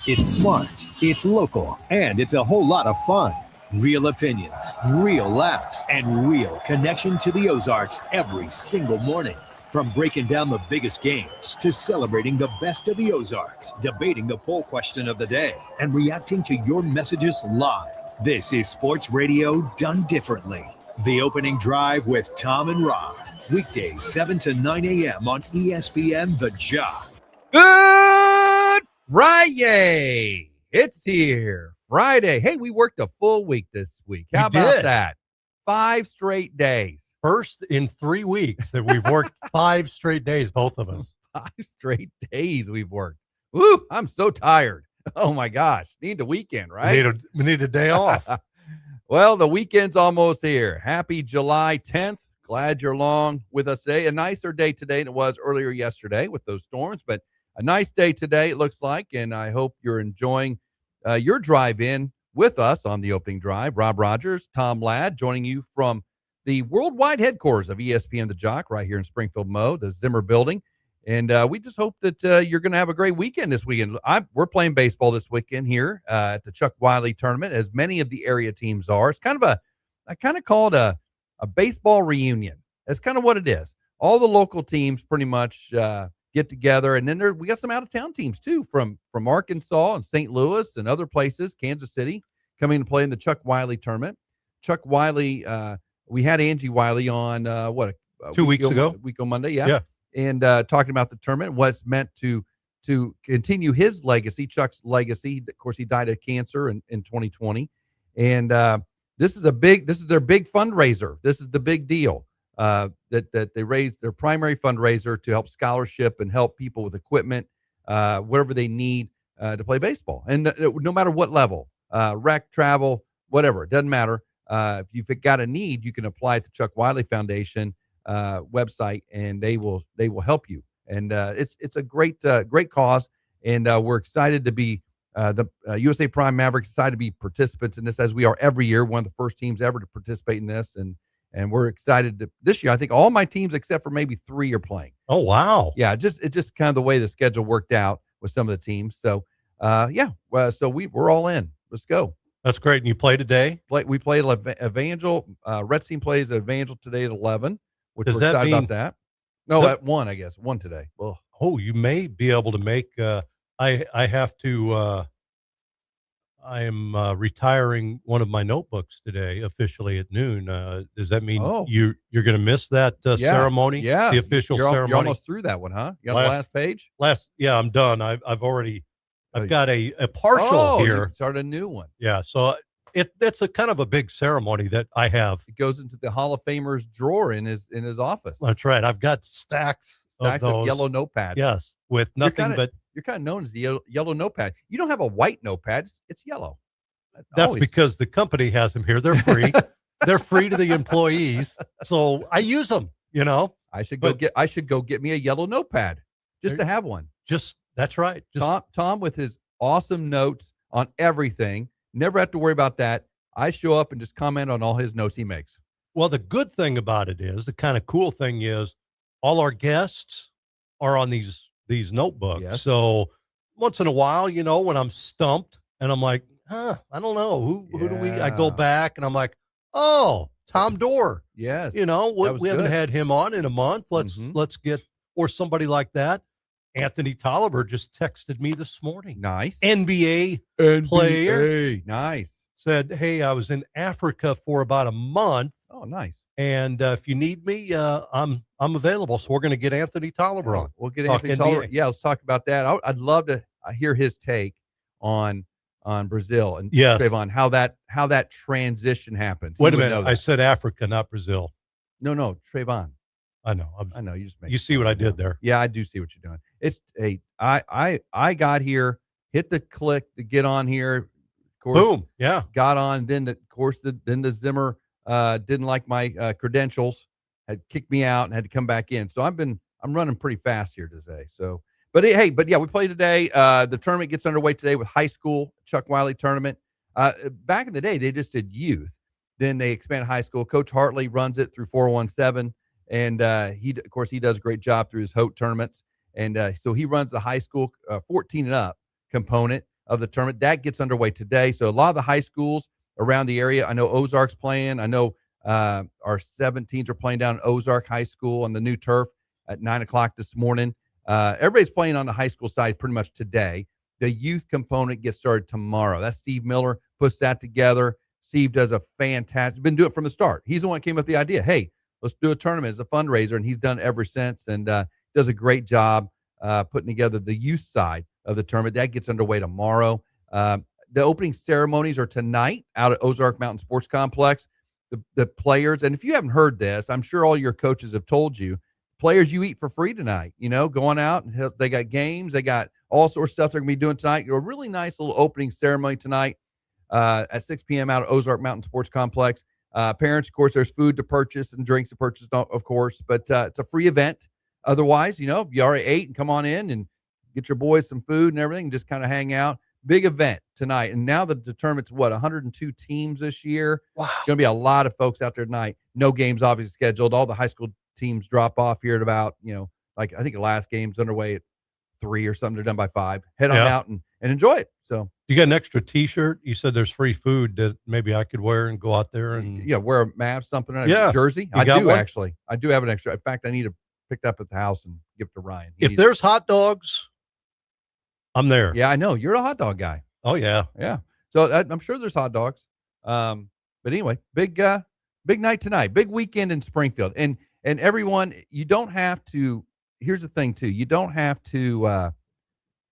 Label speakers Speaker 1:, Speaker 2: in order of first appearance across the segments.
Speaker 1: It's smart, it's local, and it's a whole lot of fun. Real opinions, real laughs, and real connection to the Ozarks every single morning. From breaking down the biggest games to celebrating the best of the Ozarks, debating the poll question of the day, and reacting to your messages live. This is Sports Radio Done Differently. The Opening Drive with Tom and Rob. Weekdays 7 to 9 a.m. on ESPN The Jock.
Speaker 2: Good Friday. It's here. Friday. Hey, we worked a full week this week. How about that? 5 straight days.
Speaker 3: First in 3 weeks that we've worked 5 straight days, both of us.
Speaker 2: 5 straight days we've worked. Woo, I'm so tired. Oh, my gosh. Need a weekend, right?
Speaker 3: We need a day off.
Speaker 2: Well, the weekend's almost here. Happy July 10th. Glad you're along with us today. A nicer day today than it was earlier yesterday with those storms, but a nice day today, it looks like, and I hope you're enjoying your drive in with us on the opening drive. Rob Rodgers, Tom Ladd, joining you from the worldwide headquarters of ESPN The Jock right here in Springfield, Mo, the Zimmer building. And we just hope that you're going to have a great weekend this weekend. We're playing baseball this weekend here at the Chuck Wiley tournament, as many of the area teams are. It's kind of I kind of call it a baseball reunion. That's kind of what it is. All the local teams pretty much get together, and then we got some out-of-town teams too from Arkansas and St. Louis and other places, Kansas City, coming to play in the Chuck Wiley tournament. Chuck Wiley, we had Angie Wiley on
Speaker 3: 2 weeks ago,
Speaker 2: week on Monday, yeah. And talking about the tournament, what it's meant to continue his legacy, Chuck's legacy. Of course, he died of cancer in 2020, and this is their big fundraiser. This is the big deal. That they raise their primary fundraiser to help scholarship and help people with equipment, whatever they need to play baseball. And no matter what level, rec, travel, whatever, it doesn't matter. If you've got a need, you can apply at the Chuck Wiley Foundation website, and they will help you. And it's a great cause, and we're excited to be the USA Prime Mavericks, excited to be participants in this, as we are every year. One of the first teams ever to participate in this, and we're excited this year. I think all my teams except for maybe 3 are playing.
Speaker 3: Oh, wow.
Speaker 2: Yeah, it's just kind of the way the schedule worked out with some of the teams. So, so we're all in. Let's go.
Speaker 3: That's great. And you play today?
Speaker 2: We played Evangel. Reds team plays at Evangel today at 11, which we're excited about that. No, at 1, I guess. 1 today.
Speaker 3: Oh, you may be able to make I have to I am retiring one of my notebooks today officially at noon. Does that mean you're going to miss that ceremony?
Speaker 2: Yeah,
Speaker 3: the official ceremony.
Speaker 2: You're almost through that one, huh? You on the last page?
Speaker 3: Yeah, I'm done. I've got a partial here.
Speaker 2: You started a new one.
Speaker 3: Yeah, so it's a kind of a big ceremony that I have.
Speaker 2: It goes into the Hall of Famers drawer in his office.
Speaker 3: That's right. I've got stacks of those
Speaker 2: yellow notepads.
Speaker 3: Yes, with nothing but.
Speaker 2: You're kind of known as the yellow notepad. You don't have a white notepad. It's yellow.
Speaker 3: That's because the company has them here. They're free. They're free to the employees. So I use them,
Speaker 2: I should go get me a yellow notepad just to have one.
Speaker 3: That's right.
Speaker 2: Tom with his awesome notes on everything. Never have to worry about that. I show up and just comment on all his notes he makes.
Speaker 3: Well, the good thing about it is, the kind of cool thing is, all our guests are on these notebooks.
Speaker 2: Yes.
Speaker 3: So once in a while, when I'm stumped and I'm like, I don't know, who do we, I go back and I'm like, oh, Tom Dorr.
Speaker 2: Yes.
Speaker 3: We haven't had him on in a month. Let's get, or somebody like that. Anthony Tolliver just texted me this morning.
Speaker 2: Nice.
Speaker 3: NBA player.
Speaker 2: Nice.
Speaker 3: Said, hey, I was in Africa for about a month.
Speaker 2: Oh, nice.
Speaker 3: And if you need me, I'm available. So we're going to get Anthony Tolliver on.
Speaker 2: We'll get Anthony Tolliver. Yeah, let's talk about that. I'd love to hear his take on Brazil and Trayvon, how that transition happens.
Speaker 3: Wait a minute. I said Africa, not Brazil.
Speaker 2: No, Trayvon.
Speaker 3: I know.
Speaker 2: You just
Speaker 3: you see what I did there.
Speaker 2: Yeah, I do see what you're doing. It's I got here, hit the click to get on here. Of course,
Speaker 3: boom. Yeah.
Speaker 2: Got on. Then the Zimmer didn't like my credentials, had kicked me out and had to come back in. So I'm running pretty fast here today. So, but yeah, we play today. The tournament gets underway today with high school Chuck Wiley tournament. Back in the day, they just did youth. Then they expanded high school. Coach Hartley runs it through 417. And he does a great job through his HOTE tournaments. And so he runs the high school 14 and up component. of the tournament. That gets underway today. So a lot of the high schools around the area, I know Ozark's playing. I know our 17s are playing down at Ozark High School on the new turf at 9 o'clock this morning. Everybody's playing on the high school side pretty much today. The youth component gets started tomorrow. That's Steve Miller puts that together. Steve does a fantastic, been doing it from the start. He's the one that came up with the idea. Hey, let's do a tournament as a fundraiser, and he's done it ever since, and does a great job putting together the youth side of the tournament. That gets underway tomorrow. The opening ceremonies are tonight out at Ozark Mountain Sports Complex. The players, and if you haven't heard this, I'm sure all your coaches have told you, players, you eat for free tonight, going out, and they got games, they got all sorts of stuff they're going to be doing tonight. A really nice little opening ceremony tonight at 6 p.m. out at Ozark Mountain Sports Complex. Parents, of course, there's food to purchase and drinks to purchase, of course, but it's a free event. Otherwise, if you already ate and come on in and get your boys some food and everything, just kind of hang out. Big event tonight. And now the tournament's 102 teams this year. Wow. It's going to be a lot of folks out there tonight. No games obviously scheduled. All the high school teams drop off here at about, I think the last game's underway at 3 or something. They're done by 5. Head on out and enjoy it. So
Speaker 3: you got an extra T-shirt. You said there's free food that maybe I could wear and go out there and
Speaker 2: wear a Mavs something on a jersey. I do one? Actually. I do have an extra. In fact, I need to pick it up at the house and give it to Ryan.
Speaker 3: If there's hot dogs, I'm there.
Speaker 2: Yeah, I know. You're a hot dog guy.
Speaker 3: Oh yeah.
Speaker 2: Yeah. So I'm sure there's hot dogs. But anyway, big night tonight. Big weekend in Springfield. And everyone, you don't have to. Here's the thing too. You don't have to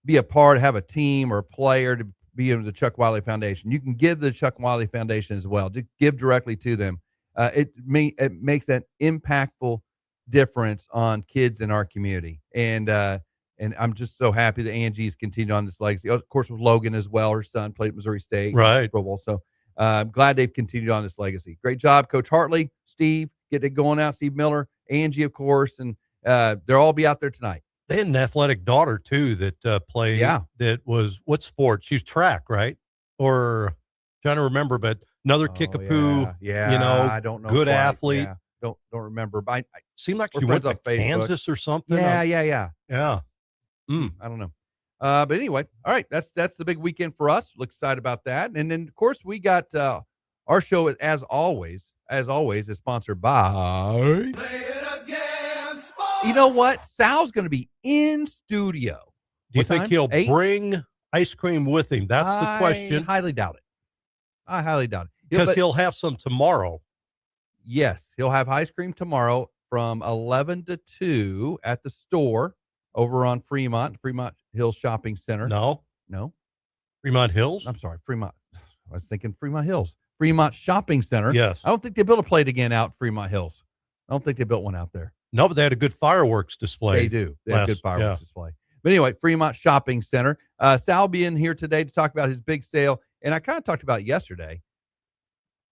Speaker 2: be a part, have a team or a player to be in the Chuck Wiley Foundation. You can give the Chuck Wiley Foundation as well. Just give directly to them. It makes an impactful difference on kids in our community. And I'm just so happy that Angie's continued on this legacy. Of course, with Logan as well. Her son played at Missouri State.
Speaker 3: Right.
Speaker 2: Pro Bowl. So I'm glad they've continued on this legacy. Great job, Coach Hartley, Steve, get it going out, Steve Miller, Angie, of course, and they'll all be out there tonight.
Speaker 3: They had an athletic daughter, too, that played. Yeah. That was, what sport? She's track, right? Or trying to remember, but another kickapoo,
Speaker 2: I don't know.
Speaker 3: Good athlete.
Speaker 2: Yeah. Don't remember. But
Speaker 3: seemed like she went to Kansas or something.
Speaker 2: Yeah.
Speaker 3: I
Speaker 2: don't know. But anyway, all right. That's the big weekend for us. Look excited about that. And then, of course, we got our show, as always, is sponsored by. You know what? Sal's going to be in studio.
Speaker 3: Do you think he'll bring ice cream with him? That's the question.
Speaker 2: I highly doubt it.
Speaker 3: Because he'll have some tomorrow.
Speaker 2: Yes, he'll have ice cream tomorrow from 11 to 2 at the store over on Fremont Hills Shopping Center.
Speaker 3: No. Fremont Hills?
Speaker 2: I'm sorry, Fremont. I was thinking Fremont Hills. Fremont Shopping Center.
Speaker 3: Yes.
Speaker 2: I don't think they built a plate again out Fremont Hills. I don't think they built one out there.
Speaker 3: No, but they had a good fireworks display.
Speaker 2: They do. They have a good fireworks display. But anyway, Fremont Shopping Center. Sal be in here today to talk about his big sale. And I kind of talked about it yesterday.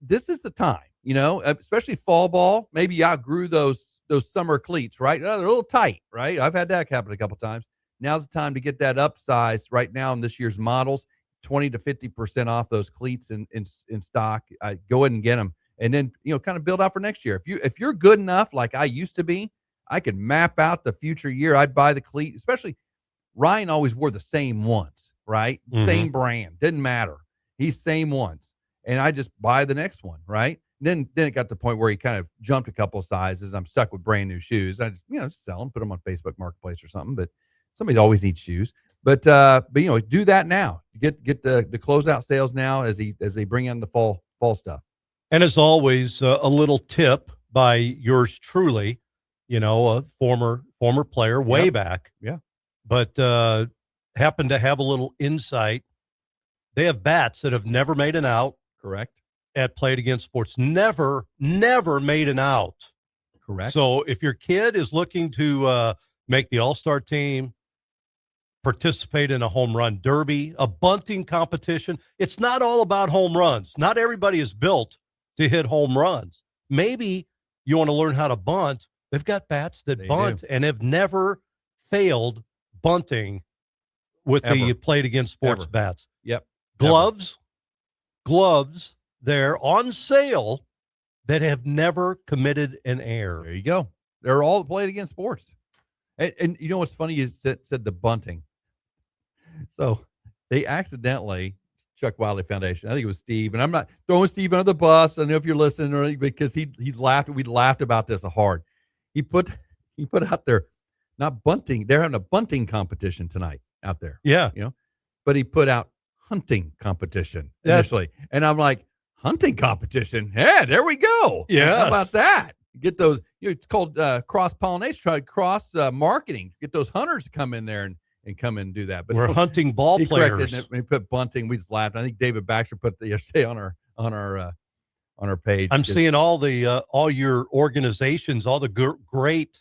Speaker 2: This is the time, especially fall ball. Maybe you outgrew those summer cleats, right? They're a little tight, right? I've had that happen a couple of times. Now's the time to get that upsize right now in this year's models, 20 to 50% off those cleats in stock. Go ahead and get them. And then, kind of build out for next year. If you're good enough, like I used to be, I could map out the future year. I'd buy the cleat, especially Ryan always wore the same ones, right? Mm-hmm. Same brand. Didn't matter. He's same ones. And I just buy the next one, right? Then it got to the point where he kind of jumped a couple of sizes. I'm stuck with brand new shoes. I just, just sell them, put them on Facebook Marketplace or something. But somebody always needs shoes. But do that now. Get the closeout sales now as they bring in the fall stuff.
Speaker 3: And as always, a little tip by yours truly, a former player way back.
Speaker 2: Yeah.
Speaker 3: But happened to have a little insight. They have bats that have never made an out.
Speaker 2: Correct.
Speaker 3: At Played Against Sports. Never made an out.
Speaker 2: Correct.
Speaker 3: So if your kid is looking to make the all-star team, participate in a home run derby, a bunting competition, it's not all about home runs. Not everybody is built to hit home runs. Maybe you want to learn how to bunt. They've got bats that bunt and have never failed bunting with the Played Against Sports bats.
Speaker 2: Yep.
Speaker 3: Gloves there on sale that have never committed an error.
Speaker 2: There you go. They're all Played Against Sports. And you know what's funny? You said the bunting. So They accidentally, Chuck Wiley Foundation, I think it was Steve, and I'm not throwing Steve under the bus. I don't know if you're listening or because he laughed. We laughed about this hard. He put out there, not bunting. They're having a bunting competition tonight out there.
Speaker 3: Yeah.
Speaker 2: But he put out hunting competition initially. And I'm like, hunting competition? Yeah, there we go.
Speaker 3: Yeah.
Speaker 2: How about that? Get those, it's called cross-pollination, try cross-marketing. Get those hunters to come in there and come in and do that. But
Speaker 3: we're hunting ball players.
Speaker 2: He put bunting. We just laughed. I think David Baxter put the yesterday on our page.
Speaker 3: I'm seeing all your organizations, all the great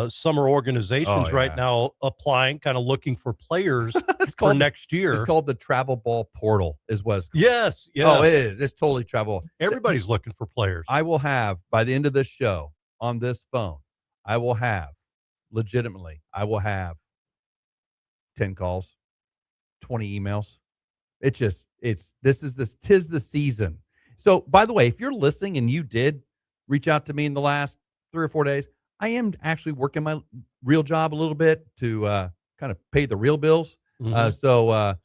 Speaker 3: summer organizations right now applying, kind of looking for players for next year.
Speaker 2: It's called the Travel Ball Portal is what it's called.
Speaker 3: Yes.
Speaker 2: Oh, it is. It's totally travel.
Speaker 3: Everybody's looking for players.
Speaker 2: I will have, by the end of this show, on this phone, I will have 10 calls, 20 emails. Tis the season. So, by the way, if you're listening and you did reach out to me in the last 3 or 4 days, I am actually working my real job a little bit to kind of pay the real bills.
Speaker 3: Mm-hmm.
Speaker 2: So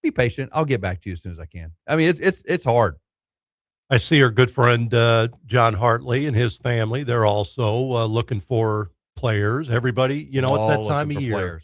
Speaker 2: be patient. I'll get back to you as soon as I can. I mean, it's hard.
Speaker 3: I see our good friend John Hartley and his family. They're also looking for players. Everybody, it's that time of year.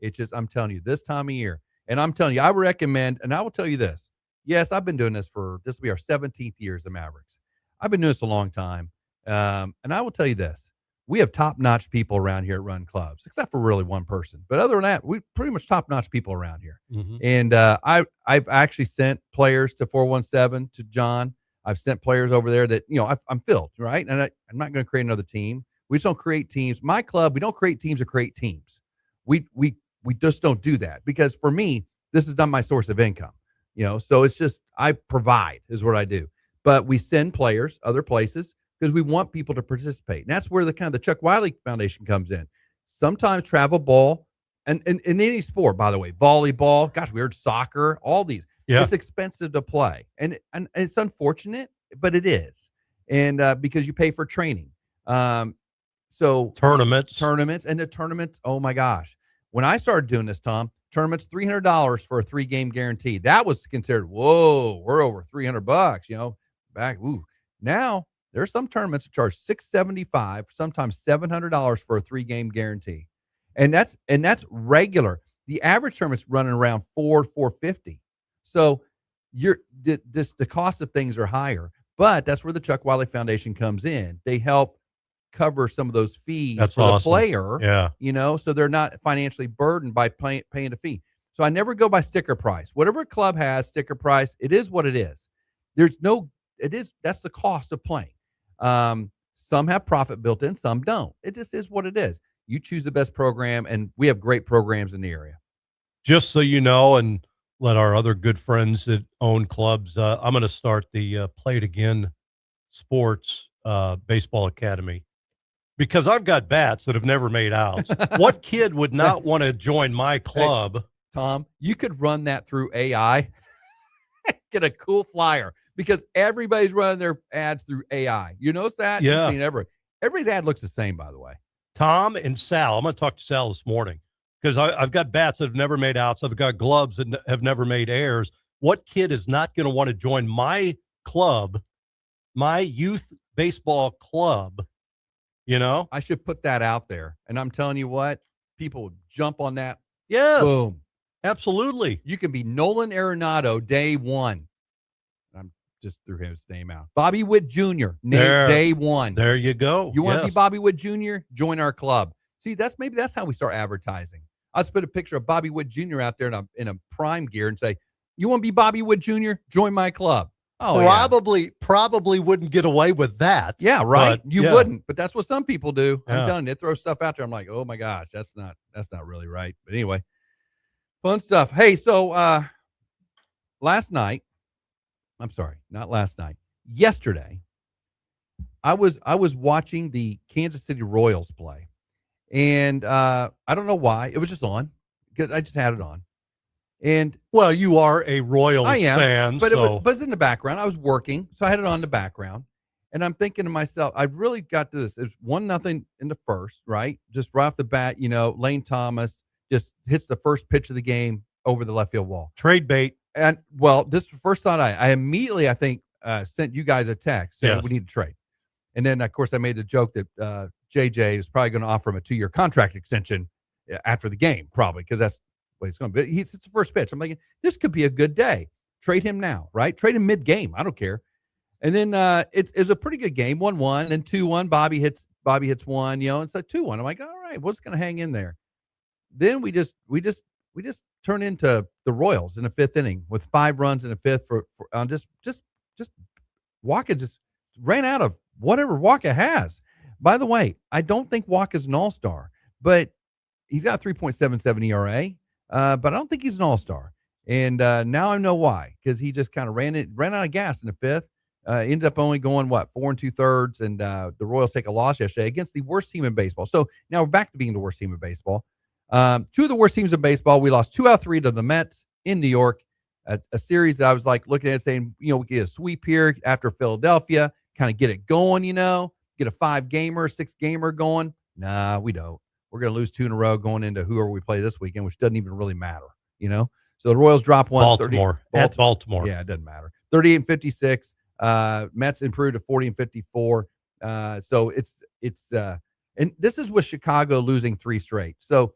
Speaker 2: It's just, I'm telling you, this time of year. And I'm telling you, I recommend, and I will tell you this. Yes, I've been doing this this will be our 17th year as the Mavericks. I've been doing this a long time. And I will tell you this. We have top-notch people around here at Run Clubs, except for really one person. But other than that, we pretty much top-notch people around here.
Speaker 3: Mm-hmm.
Speaker 2: And I've actually sent players to 417 to John. I've sent players over there that, I'm filled, right? And I'm not going to create another team. We just don't create teams. My club, we don't create teams or create teams. We just don't do that because for me, this is not my source of income. So it's just I provide is what I do. But we send players other places because we want people to participate. And that's where the Chuck Wiley Foundation comes in. Sometimes travel ball and in any sport, by the way, volleyball, gosh, we heard soccer, all these.
Speaker 3: Yeah.
Speaker 2: It's expensive to play. And it's unfortunate, but it is. And because you pay for training. So
Speaker 3: tournaments
Speaker 2: and the tournaments, oh my gosh. When I started doing this, Tom, tournaments $300 for a 3-game guarantee. That was considered, whoa, we're over $300, back. Ooh. Now there's some tournaments that charge $675, sometimes $700 for a 3-game guarantee. And that's regular. The average tournament's running around $450. So the cost of things are higher, but that's where the Chuck Wiley Foundation comes in. They help cover some of those fees for the player, so they're not financially burdened by paying a fee. So I never go by sticker price. Whatever a club has, sticker price, it is what it is. That's the cost of playing. Some have profit built in, some don't. It just is what it is. You choose the best program, and we have great programs in the area.
Speaker 3: Just so you know, and let our other good friends that own clubs, I'm going to start the Play It Again Sports Baseball Academy. Because I've got bats that have never made outs. What kid would not want to join my club?
Speaker 2: Hey, Tom, you could run that through AI. Get a cool flyer because everybody's running their ads through AI. You notice that?
Speaker 3: Yeah.
Speaker 2: Everybody's ad looks the same, by the way.
Speaker 3: Tom and Sal. I'm going to talk to Sal this morning because I've got bats that have never made outs. I've got gloves that have never made airs. What kid is not going to want to join my club, my youth baseball club?
Speaker 2: I should put that out there. And I'm telling you what, people would jump on that.
Speaker 3: Yes.
Speaker 2: Boom.
Speaker 3: Absolutely.
Speaker 2: You can be Nolan Arenado day one. I'm just threw his name out. Bobby Witt Jr. Day one.
Speaker 3: There you go.
Speaker 2: You want to be Bobby Witt Jr.? Join our club. See, that's how we start advertising. I'll just put a picture of Bobby Witt Jr. out there in a prime gear and say, you want to be Bobby Witt Jr.? Join my club. Oh,
Speaker 3: probably wouldn't get away with that.
Speaker 2: Yeah, right. You wouldn't, but that's what some people do. I'm telling you, they throw stuff out there. I'm like, oh my gosh, that's not really right. But anyway, fun stuff. Hey, so yesterday, I was watching the Kansas City Royals play, and I don't know why it was just on because I just had it on. And
Speaker 3: well, you are a Royals fan,
Speaker 2: but it was in the background. I was working, so I had it on the background, and I'm thinking to myself, I really got to this. It's 1-0 in the first, right? Just right off the bat, Lane Thomas just hits the first pitch of the game, over the left field wall.
Speaker 3: Trade bait.
Speaker 2: And, well, this is the first thought I immediately, I think, sent you guys a text saying we need to trade. And then, of course, I made the joke that JJ is probably going to offer him a 2-year contract extension after the game, probably, because that's what he's going to be. It's the first pitch. I'm thinking, this could be a good day. Trade him now, right? Trade him mid-game. I don't care. And then it's a pretty good game, 1-1, then 2-1. Bobby hits one, it's like 2-1. I'm like, all right, what's going to hang in there? Then we just turn into the Royals in the 5th inning with 5 runs in the 5th for just Waka just ran out of whatever Waka has. By the way, I don't think Waka's an all-star, but he's got 3.77 ERA. But I don't think he's an all-star. And now I know why, because he just kind of ran out of gas in the 5th. Ended up only going, 4 2/3, and the Royals take a loss yesterday against the worst team in baseball. So now we're back to being the worst team in baseball. 2 of the worst teams in baseball. We lost 2 out of 3 to the Mets in New York. A series that I was like looking at saying, we get a sweep here after Philadelphia, kind of get it going, get a 5-gamer, 6-gamer going. Nah, we don't. We're going to lose 2 in a row going into whoever we play this weekend, which doesn't even really matter, So the Royals drop one.
Speaker 3: At Baltimore.
Speaker 2: Yeah, it doesn't matter. 38-56. Mets improved to 40-54. So it's and this is with Chicago losing 3 straight. So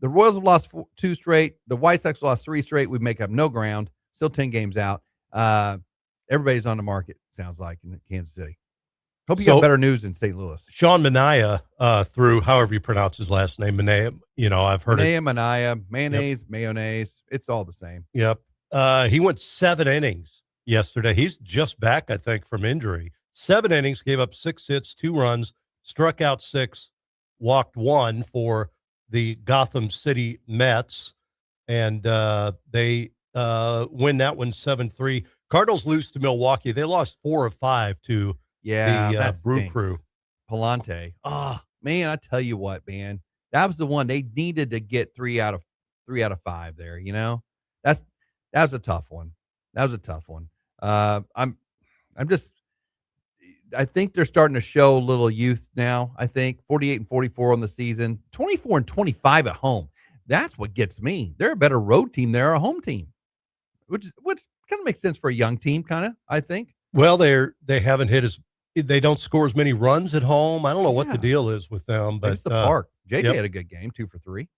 Speaker 2: the Royals have lost 2 straight. The White Sox lost 3 straight. We make up no ground. Still 10 games out. Everybody's on the market, sounds like, in Kansas City. Hope you got better news in St. Louis.
Speaker 3: Sean Manaea, through however you pronounce his last name, Manaea, I've heard
Speaker 2: Manaea, mayonnaise, mayonnaise. It's all the same.
Speaker 3: Yep. He went 7 innings yesterday. He's just back, I think, from injury. 7 innings, gave up 6 hits, 2 runs, struck out 6, walked 1 for the Gotham City Mets, and they win that one 7-3. Cardinals lose to Milwaukee. They lost 4 of 5 to the Brew Crew.
Speaker 2: Palante. Oh, man, I tell you what, man. That was the one they needed to get 3 out of 5 there, That was a tough one. I think they're starting to show a little youth now. I think 48-44 on the season, 24-25 at home. That's what gets me. They're a better road team. They're a home team, which kind of makes sense for a young team, kind of, I think.
Speaker 3: Well, they haven't they don't score as many runs at home. I don't know what the deal is with them, but
Speaker 2: it's the park. JJ had a good game, 2 for 3.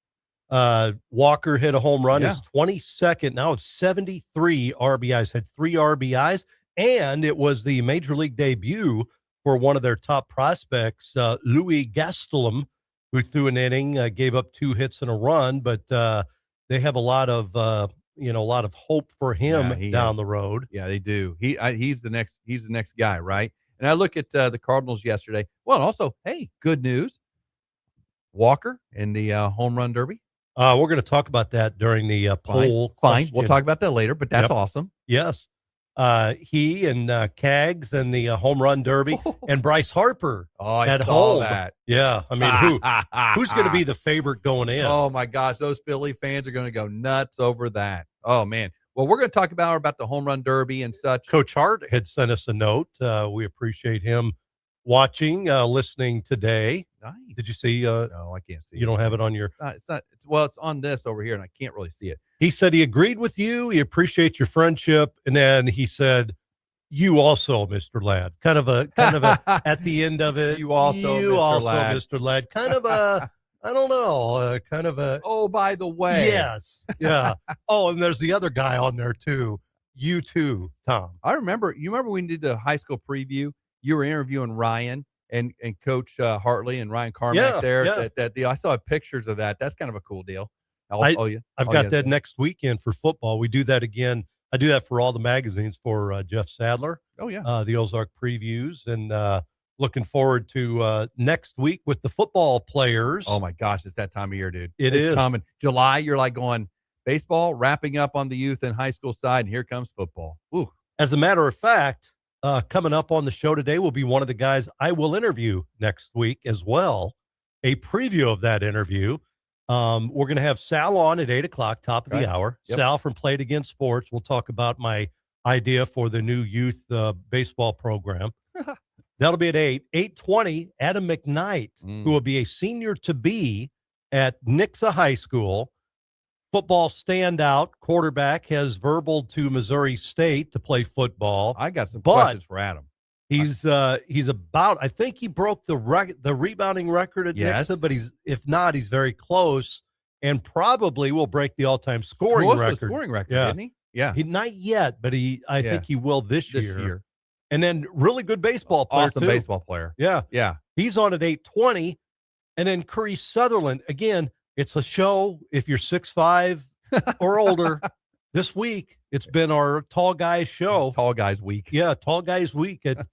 Speaker 3: Walker hit a home run. His 22nd now of 73 RBIs, had 3 RBIs. And it was the major league debut for one of their top prospects, Louis Gastelum, who threw an inning, gave up 2 hits and a run, but they have a lot of hope for him down the road.
Speaker 2: Yeah, they do. He's the next guy, right? And I look at the Cardinals yesterday. Well, and also, hey, good news. Walker in the home run derby.
Speaker 3: We're going to talk about that during the poll.
Speaker 2: Fine. We'll talk about that later, but that's awesome.
Speaker 3: Yes. He and Cags and the home run derby and Bryce Harper at home.
Speaker 2: That.
Speaker 3: Yeah. I mean, who's going to be the favorite going in?
Speaker 2: Oh my gosh. Those Philly fans are going to go nuts over that. Oh man. Well, we're going to talk about the home run derby and such.
Speaker 3: Coach Hart had sent us a note. We appreciate him watching, listening today.
Speaker 2: Nice.
Speaker 3: Did you see?
Speaker 2: No, I can't see.
Speaker 3: You don't have it on your.
Speaker 2: It's not. It's on this over here, and I can't really see it.
Speaker 3: He said he agreed with you. He appreciates your friendship, and then he said, "You also, Mr. Ladd." Kind of a at the end of it.
Speaker 2: You also,
Speaker 3: Mr. Ladd. Kind of a. I don't know. Kind of a.
Speaker 2: Oh, by the way.
Speaker 3: Yes. Yeah. Oh, and there's the other guy on there too. You too, Tom.
Speaker 2: I remember. You remember when we did the high school preview? You were interviewing Ryan and Coach Hartley and Ryan Carmack there.
Speaker 3: Yeah.
Speaker 2: That deal. I saw pictures of that. That's kind of a cool deal.
Speaker 3: I've got that next weekend for football. We do that again. I do that for all the magazines for Jeff Sadler.
Speaker 2: Oh, yeah.
Speaker 3: The Ozark previews. And looking forward to next week with the football players.
Speaker 2: Oh, my gosh. It's that time of year, dude.
Speaker 3: It's
Speaker 2: coming. July, you're like going baseball, wrapping up on the youth and high school side, and here comes football. Ooh.
Speaker 3: As a matter of fact, coming up on the show today will be one of the guys I will interview next week as well. A preview of that interview. We're going to have Sal on at 8 o'clock, top of the hour. Yep. Sal from Play It Again Sports. We'll talk about my idea for the new youth baseball program. That'll be at 8. 8:20, Adam McKnight, who will be a senior to be at Nixa High School football standout quarterback has verbaled to Missouri State to play football.
Speaker 2: I got some questions for Adam.
Speaker 3: He's about, I think he broke the rebounding record at Nixa, but if not, he's very close and probably will break the all-time scoring record.
Speaker 2: Scoring record, didn't he? Yeah.
Speaker 3: Not yet, but I think he will this year. And then really good baseball player,
Speaker 2: awesome baseball player.
Speaker 3: Yeah.
Speaker 2: Yeah.
Speaker 3: He's on at 820. And then Curry Sutherland, again, it's a show if you're 6'5" or older. This week, it's been our Tall Guys show.
Speaker 2: Tall Guys Week.
Speaker 3: Yeah, Tall Guys Week at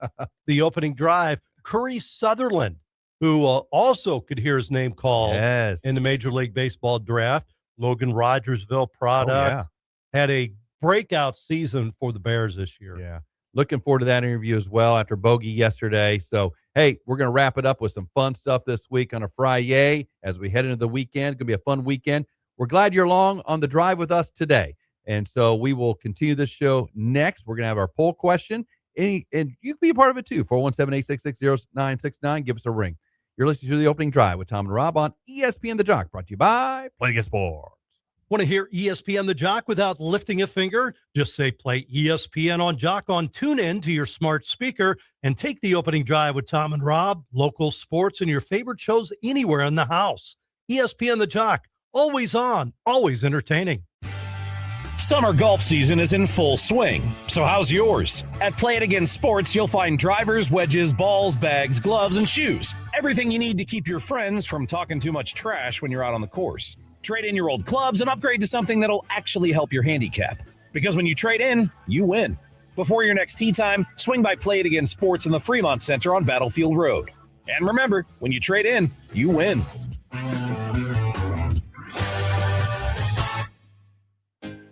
Speaker 3: the opening drive. Curry Sutherland, who also could hear his name called in the Major League Baseball draft. Logan Rodgersville product. Had a breakout season for the Bears this year.
Speaker 2: Yeah. Looking forward to that interview as well after Bogey yesterday. So, hey, we're going to wrap it up with some fun stuff this week on a Friday as we head into the weekend. It's going to be a fun weekend. We're glad you're along on the drive with us today. And so we will continue this show next. We're going to have our poll question. And you can be a part of it too. 417-866-0969. Give us a ring. You're listening to The Opening Drive with Tom and Rob on ESPN The Jock, brought to you by Play Against Sports.
Speaker 3: Want to hear ESPN The Jock without lifting a finger? Just say play ESPN on Jock on TuneIn to your smart speaker and take The Opening Drive with Tom and Rob, local sports, and your favorite shows anywhere in the house. ESPN The Jock, always on, always entertaining.
Speaker 4: Summer golf season is in full swing, so how's yours? At Play It Again Sports, you'll find drivers, wedges, balls, bags, gloves, and shoes. Everything you need to keep your friends from talking too much trash when you're out on the course. Trade in your old clubs and upgrade to something that'll actually help your handicap. Because when you trade in, you win. Before your next tee time, swing by Play It Again Sports in the Fremont Center on Battlefield Road. And remember, when you trade in, you win.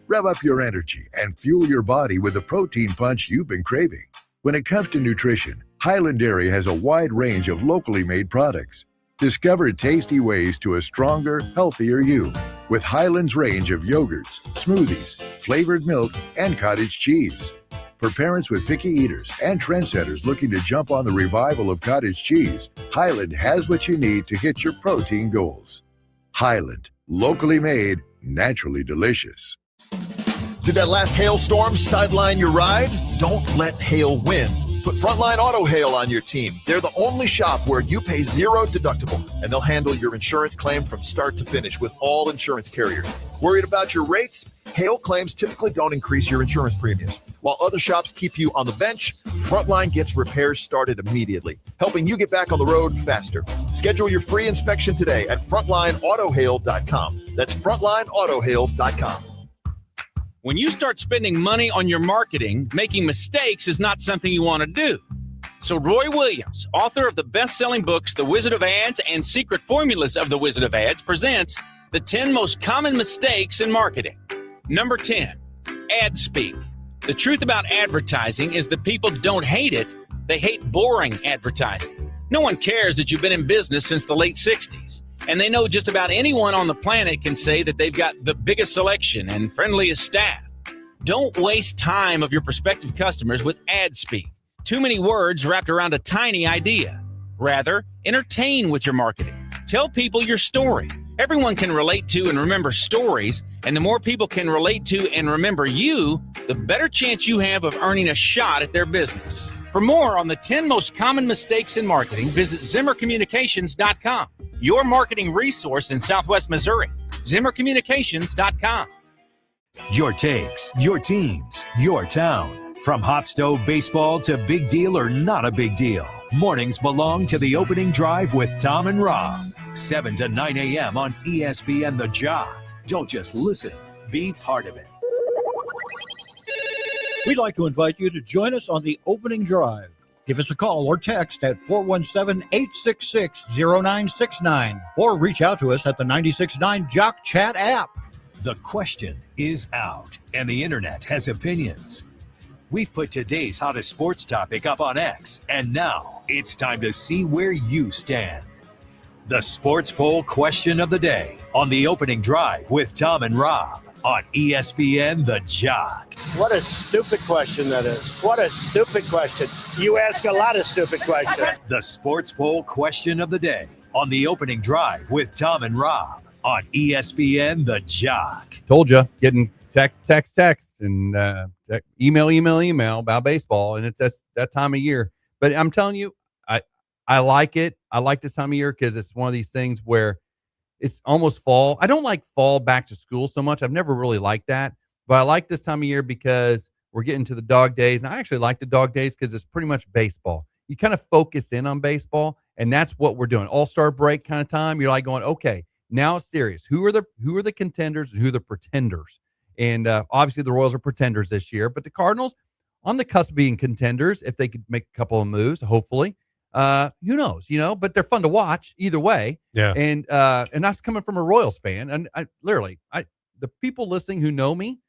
Speaker 5: Rev up your energy and fuel your body with the protein punch you've been craving. When it comes to nutrition, Highland Dairy has a wide range of locally made products. Discover tasty ways to a stronger, healthier you with Highland's range of yogurts, smoothies, flavored milk, and cottage cheese. For parents with picky eaters and trendsetters looking to jump on the revival of cottage cheese, Highland has what you need to hit your protein goals. Highland, locally made, naturally delicious.
Speaker 6: Did that last hailstorm sideline your ride? Don't let hail win. Put Frontline Auto Hail on your team. They're the only shop where you pay zero deductible, and they'll handle your insurance claim from start to finish with all insurance carriers. Worried about your rates? Hail claims typically don't increase your insurance premiums. While other shops keep you on the bench, Frontline gets repairs started immediately, helping you get back on the road faster. Schedule your free inspection today at frontlineautohail.com. That's frontlineautohail.com.
Speaker 7: When you start spending money on your marketing, making mistakes is not something you want to do. So Roy Williams, author of the best-selling books The Wizard of Ads and Secret Formulas of the Wizard of Ads, presents the 10 most common mistakes in marketing. Number 10, ad speak. The truth about advertising is that people don't hate it, they hate boring advertising. No one cares that you've been in business since the late 60s. And they know just about anyone on the planet can say that they've got the biggest selection and friendliest staff. Don't waste time of your prospective customers with ad speak. Too many words wrapped around a tiny idea. Rather, entertain with your marketing. Tell people your story. Everyone can relate to and remember stories, and the more people can relate to and remember you, the better chance you have of earning a shot at their business. For more on the 10 most common mistakes in marketing, visit ZimmerCommunications.com. Your marketing resource in Southwest Missouri. ZimmerCommunications.com.
Speaker 1: Your takes, your teams, your town. From hot stove baseball to big deal or not a big deal. Mornings belong to The Opening Drive with Tom and Rob. 7 to 9 a.m. on ESPN The Jock. Don't just listen, be part of it.
Speaker 8: We'd like to invite you to join us on The Opening Drive. Give us a call or text at 417-866-0969 or reach out to us at the 96.9 Jock Chat app.
Speaker 1: The question is out, and the internet has opinions. We've put today's hottest sports topic up on X, and now it's time to see where you stand. The sports poll question of the day on The Opening Drive with Tom and Rob on ESPN The Jock.
Speaker 9: What a stupid question that is. What a stupid question. You ask a lot of stupid questions.
Speaker 1: The sports poll question of the day on The Opening Drive with Tom and Rob on ESPN The Jock.
Speaker 2: Told you, getting text, and email about baseball, and it's that time of year. But I'm telling you, I like it. I like this time of year because it's one of these things where it's almost fall. I don't like fall back to school so much. I've never really liked that, but I like this time of year because we're getting to the dog days, and I actually like the dog days because it's pretty much baseball. You kind of focus in on baseball, and that's what we're doing. All-star break kind of time. You're like going, okay, now it's serious. Who are the contenders and who are the pretenders? And obviously the Royals are pretenders this year, but the Cardinals on the cusp of being contenders if they could make a couple of moves, hopefully. Who knows, but they're fun to watch either way.
Speaker 3: Yeah.
Speaker 2: And that's coming from a Royals fan. And the people listening who know me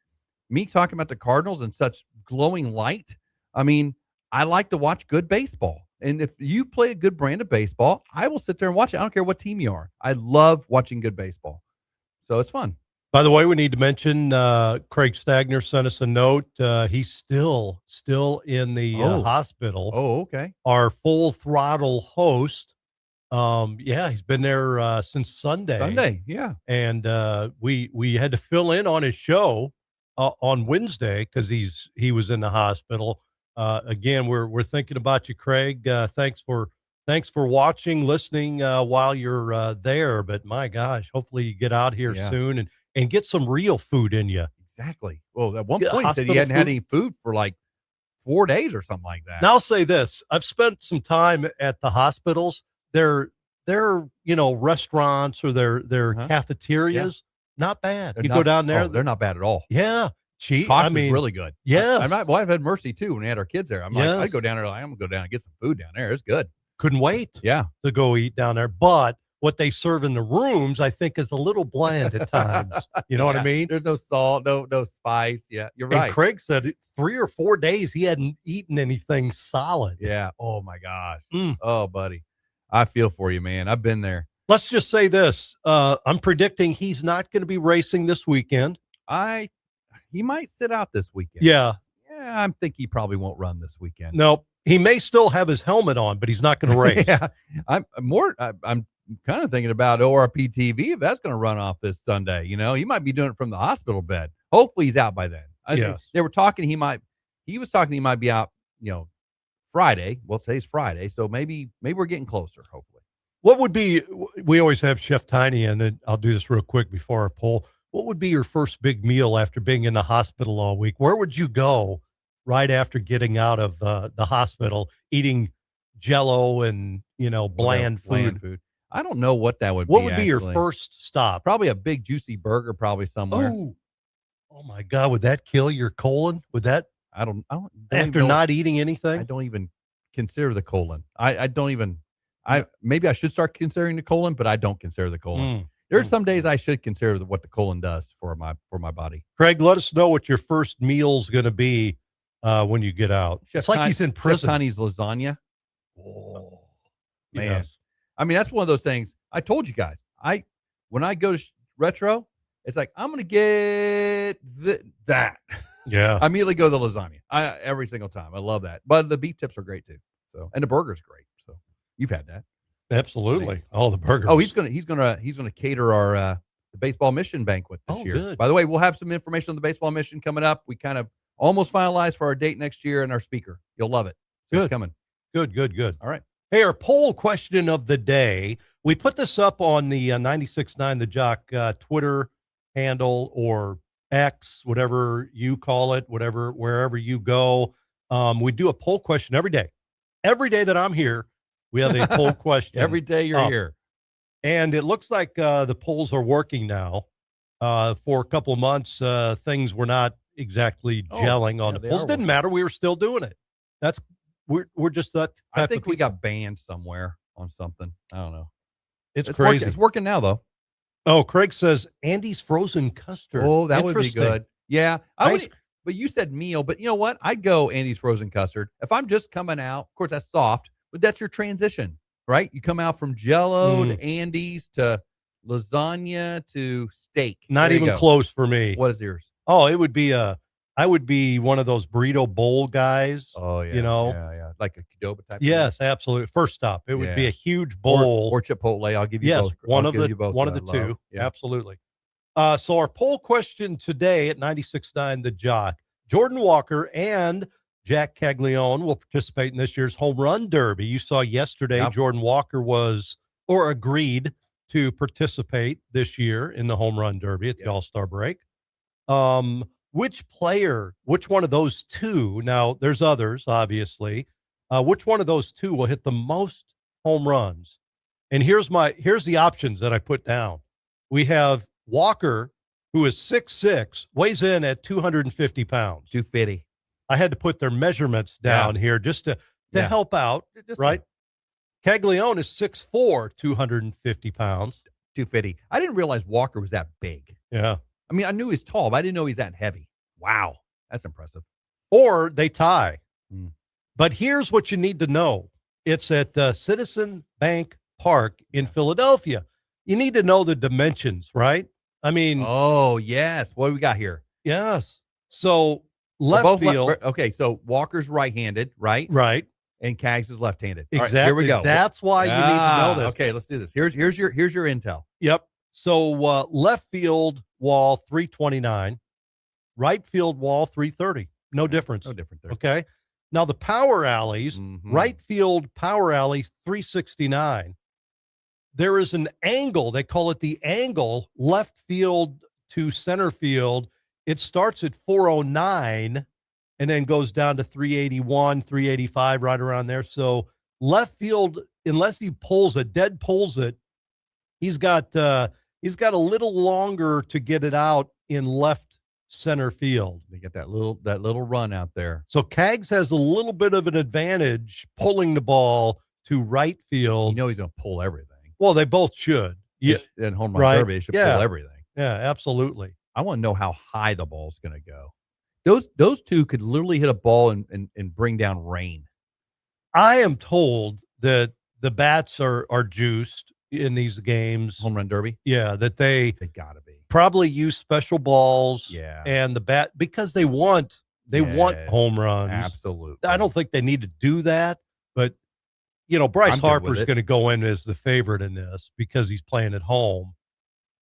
Speaker 2: talking about the Cardinals in such glowing light. I mean, I like to watch good baseball. And if you play a good brand of baseball, I will sit there and watch it. I don't care what team you are. I love watching good baseball. So it's fun.
Speaker 3: By the way, we need to mention Craig Stagner sent us a note. He's still in the hospital.
Speaker 2: Oh, okay.
Speaker 3: Our full throttle host. He's been there since Sunday.
Speaker 2: Yeah.
Speaker 3: And we had to fill in on his show on Wednesday because he was in the hospital. Again, we're thinking about you, Craig. Thanks for watching, listening while you're there. But my gosh, hopefully you get out here soon and get some real food in you.
Speaker 2: Exactly. Well, at one point he said he hadn't had any food for like 4 days or something like that.
Speaker 3: Now I'll say this: I've spent some time at the hospitals. Their restaurants or their cafeterias, not bad. Go down there,
Speaker 2: they're not bad at all.
Speaker 3: Yeah. Cheap.
Speaker 2: Cox is really good.
Speaker 3: Yeah.
Speaker 2: I've had Mercy too when we had our kids there. I'm like, I'd go down there. I'm gonna go down and get some food down there. It's good.
Speaker 3: Couldn't wait.
Speaker 2: Yeah.
Speaker 3: To go eat down there. But what they serve in the rooms, I think, is a little bland at times. You know what I mean?
Speaker 2: There's no salt, no spice. Yeah, you're right.
Speaker 3: And Craig said 3 or 4 days he hadn't eaten anything solid.
Speaker 2: Yeah. Oh my gosh. Oh, buddy. I feel for you, man. I've been there.
Speaker 3: Let's just say this. I'm predicting he's not going to be racing this weekend.
Speaker 2: He might sit out this weekend.
Speaker 3: Yeah.
Speaker 2: Yeah, I think he probably won't run this weekend.
Speaker 3: No, he may still have his helmet on, but he's not going to race.
Speaker 2: Yeah. I'm kind of thinking about ORP TV if that's going to run off this Sunday. He might be doing it from the hospital bed. Hopefully he's out by then. They were talking he might be out, Friday. Well, today's Friday, so maybe we're getting closer, hopefully.
Speaker 3: What would be, we always have Chef Tiny, and then I'll do this real quick before our poll. What would be your first big meal after being in the hospital all week? Where would you go right after getting out of the hospital, eating Jell-O and, bland food?
Speaker 2: I don't know what that would be.
Speaker 3: What would be your first stop?
Speaker 2: Probably a big juicy burger, probably somewhere.
Speaker 3: Oh my God. Would that kill your colon? Would that?
Speaker 2: I don't
Speaker 3: after not eating anything?
Speaker 2: I don't even consider the colon. Maybe I should start considering the colon, but I don't consider the colon. There's some days I should consider what the colon does for my body.
Speaker 3: Craig, let us know what your first meal's going to be when you get out. It's like he's in prison.
Speaker 2: Chef Tiny's lasagna.
Speaker 3: Oh,
Speaker 2: man.
Speaker 3: Yes.
Speaker 2: I mean, that's one of those things. I told you guys, when I go to Retro, it's like, I'm going to get that.
Speaker 3: Yeah.
Speaker 2: I immediately go to the lasagna every single time. I love that. But the beef tips are great too. So, and the burger's great. So you've had that.
Speaker 3: Absolutely. All the burgers.
Speaker 2: Oh, he's gonna cater our the baseball mission banquet this year.
Speaker 3: Good.
Speaker 2: By the way, we'll have some information on the baseball mission coming up. We kind of almost finalized for our date next year and our speaker. You'll love it. So it's coming.
Speaker 3: Good.
Speaker 2: All right.
Speaker 3: Hey, our poll question of the day. We put this up on the 96.9 The Jock Twitter handle or X, whatever you call it, wherever you go. We do a poll question every day. Every day that I'm here, we have a poll question.
Speaker 2: Every day you're here.
Speaker 3: And it looks like the polls are working now. For a couple of months, things were not exactly gelling on the polls. Didn't matter. We were still doing it. We're just that type
Speaker 2: I think
Speaker 3: of
Speaker 2: we got banned somewhere on something. I don't know.
Speaker 3: It's crazy.
Speaker 2: It's working now, though.
Speaker 3: Oh, Craig says Andy's frozen custard.
Speaker 2: Oh, that would be good. Yeah. But you said meal. But you know what? I'd go Andy's frozen custard. If I'm just coming out, of course, that's soft. But that's your transition, right? You come out from Jell-O to Andy's to lasagna to steak.
Speaker 3: Not even close for me.
Speaker 2: What is yours?
Speaker 3: Oh, it would be I would be one of those burrito bowl guys.
Speaker 2: Oh, yeah.
Speaker 3: You know?
Speaker 2: Yeah. Like a Qdoba type.
Speaker 3: Yes, absolutely. First stop. It would be a huge bowl.
Speaker 2: Or Chipotle. I'll give you
Speaker 3: yes,
Speaker 2: both.
Speaker 3: one
Speaker 2: I'll
Speaker 3: of
Speaker 2: give
Speaker 3: the
Speaker 2: you both
Speaker 3: one of the
Speaker 2: that I love.
Speaker 3: two.
Speaker 2: Yeah.
Speaker 3: Absolutely. So our poll question today at 96.9 The Jock, Jordan Walker and Jack Caglione will participate in this year's Home Run Derby. You saw yesterday Jordan Walker agreed to participate this year in the Home Run Derby at the All-Star break. Which one of those two, now there's others, obviously, which one of those two will hit the most home runs? And here's the options that I put down. We have Walker, who is 6'6", weighs in at 250 pounds.
Speaker 2: 250.
Speaker 3: I had to put their measurements down here just to help out, right? Caglione is 6'4", 250 pounds.
Speaker 2: 250. I didn't realize Walker was that big.
Speaker 3: Yeah.
Speaker 2: I mean, I knew he's tall, but I didn't know he's that heavy. Wow. That's impressive.
Speaker 3: Or they tie. But here's what you need to know. It's at Citizen Bank Park in Philadelphia. You need to know the dimensions, right? I mean.
Speaker 2: Oh, yes. What do we got here?
Speaker 3: Yes. So left field.
Speaker 2: Okay, so Walker's right-handed, right?
Speaker 3: Right.
Speaker 2: And Cags is left-handed.
Speaker 3: Exactly.
Speaker 2: Right, here we go.
Speaker 3: That's why you need to know this.
Speaker 2: Okay, let's do this. Here's your intel.
Speaker 3: Yep. So left field wall 329, right field wall 330. No difference.
Speaker 2: No difference there.
Speaker 3: Okay. Now the power alleys, right field power alley 369. There is an angle, they call it the angle, left field to center field. It starts at 409 and then goes down to 381, 385, right around there. So left field, unless he pulls it, he's got a little longer to get it out in left center field.
Speaker 2: They get that little run out there.
Speaker 3: So Cags has a little bit of an advantage pulling the ball to right field.
Speaker 2: You know he's going to pull everything.
Speaker 3: Well, they both should.
Speaker 2: Yeah, in home run derby, they should pull everything.
Speaker 3: Yeah, absolutely.
Speaker 2: I want to know how high the ball's going to go. Those two could literally hit a ball and bring down rain.
Speaker 3: I am told that the bats are juiced in these games.
Speaker 2: Home run derby?
Speaker 3: Yeah, that they
Speaker 2: got to be.
Speaker 3: Probably use special balls.
Speaker 2: Yeah.
Speaker 3: And the bat, because they want home runs.
Speaker 2: Absolutely.
Speaker 3: I don't think they need to do that, but Bryce Harper's going to go in as the favorite in this because he's playing at home.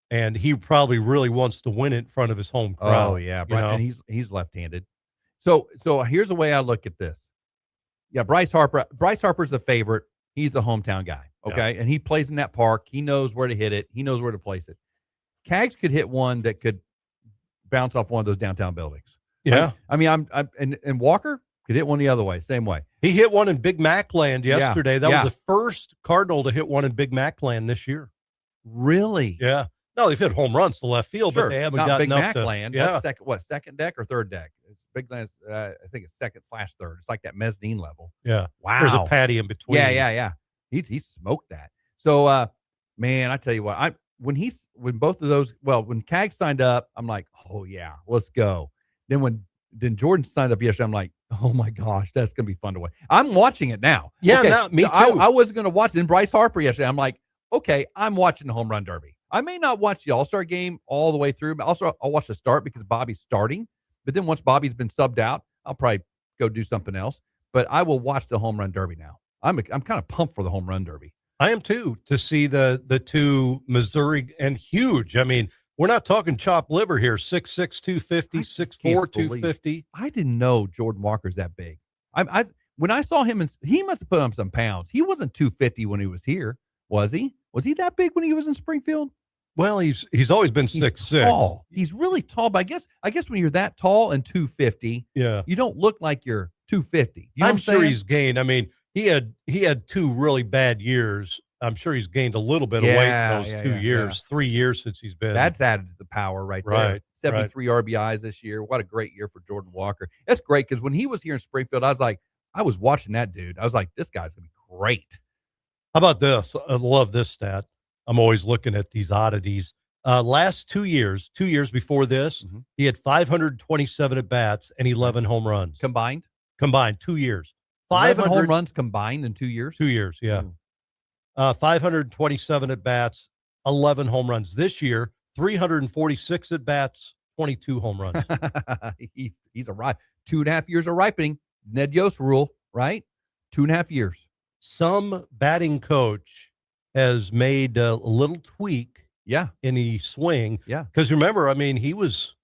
Speaker 3: And he probably really wants to win it in front of his home crowd.
Speaker 2: Oh yeah, and he's left-handed. So here's the way I look at this. Yeah, Bryce Harper's the favorite. He's the hometown guy. Okay, and he plays in that park. He knows where to hit it. He knows where to place it. Cags could hit one that could bounce off one of those downtown buildings.
Speaker 3: Yeah,
Speaker 2: I mean, and Walker could hit one the other way, same way.
Speaker 3: He hit one in Big Mac Land yesterday.
Speaker 2: Yeah.
Speaker 3: That was the first Cardinal to hit one in Big Mac Land this year.
Speaker 2: Really?
Speaker 3: Yeah. No, they've hit home runs to left field, but they haven't gotten
Speaker 2: Big
Speaker 3: up
Speaker 2: Mac
Speaker 3: to
Speaker 2: Land.
Speaker 3: Yeah.
Speaker 2: Second deck or third deck? It's Big Land. I think it's second/third. It's like that mezzanine level.
Speaker 3: Yeah.
Speaker 2: Wow.
Speaker 3: There's a patio in between.
Speaker 2: Yeah. He smoked that. So, man, I tell you what, when Cag signed up, I'm like, oh yeah, let's go. Then Jordan signed up yesterday, I'm like, oh my gosh, that's gonna be fun to watch. I'm watching it now.
Speaker 3: Yeah,
Speaker 2: okay,
Speaker 3: me too.
Speaker 2: I wasn't gonna watch it. And Bryce Harper yesterday, I'm like, okay, I'm watching the home run derby. I may not watch the All-Star game all the way through, but also I'll watch the start because Bobby's starting. But then once Bobby's been subbed out, I'll probably go do something else. But I will watch the home run derby now. I'm kind of pumped for the home run derby.
Speaker 3: I am too, to see the two Missouri, and huge. I mean, we're not talking chopped liver here. 6'6", 250, 6'4", 250.
Speaker 2: I didn't know Jordan Walker's that big. When I saw him, he must have put on some pounds. He wasn't 250 when he was here, was he? Was he that big when he was in Springfield?
Speaker 3: Well, he's always been 6'6".
Speaker 2: Tall. He's really tall, but I guess when you're that tall and 250, you don't look like you're 250. You know
Speaker 3: I'm sure he's gained. I mean, he had two really bad years. I'm sure he's gained a little bit of weight in those 2 years, 3 years since he's been.
Speaker 2: That's added to the power right there. 73 RBIs this year. What a great year for Jordan Walker. That's great because when he was here in Springfield, I was watching that dude. I was like, this guy's going to be great.
Speaker 3: How about this? I love this stat. I'm always looking at these oddities. Last 2 years, 2 years before this, he had 527 at-bats and 11 home runs.
Speaker 2: Combined,
Speaker 3: 2 years.
Speaker 2: 500 home runs combined in 2 years?
Speaker 3: 2 years, yeah. 527 at-bats, 11 home runs. This year, 346 at-bats, 22 home runs.
Speaker 2: he's arrived. 2.5 years of ripening. Ned Yost rule, right? 2.5 years.
Speaker 3: Some batting coach has made a little tweak in the swing.
Speaker 2: Yeah.
Speaker 3: Because remember, I mean, his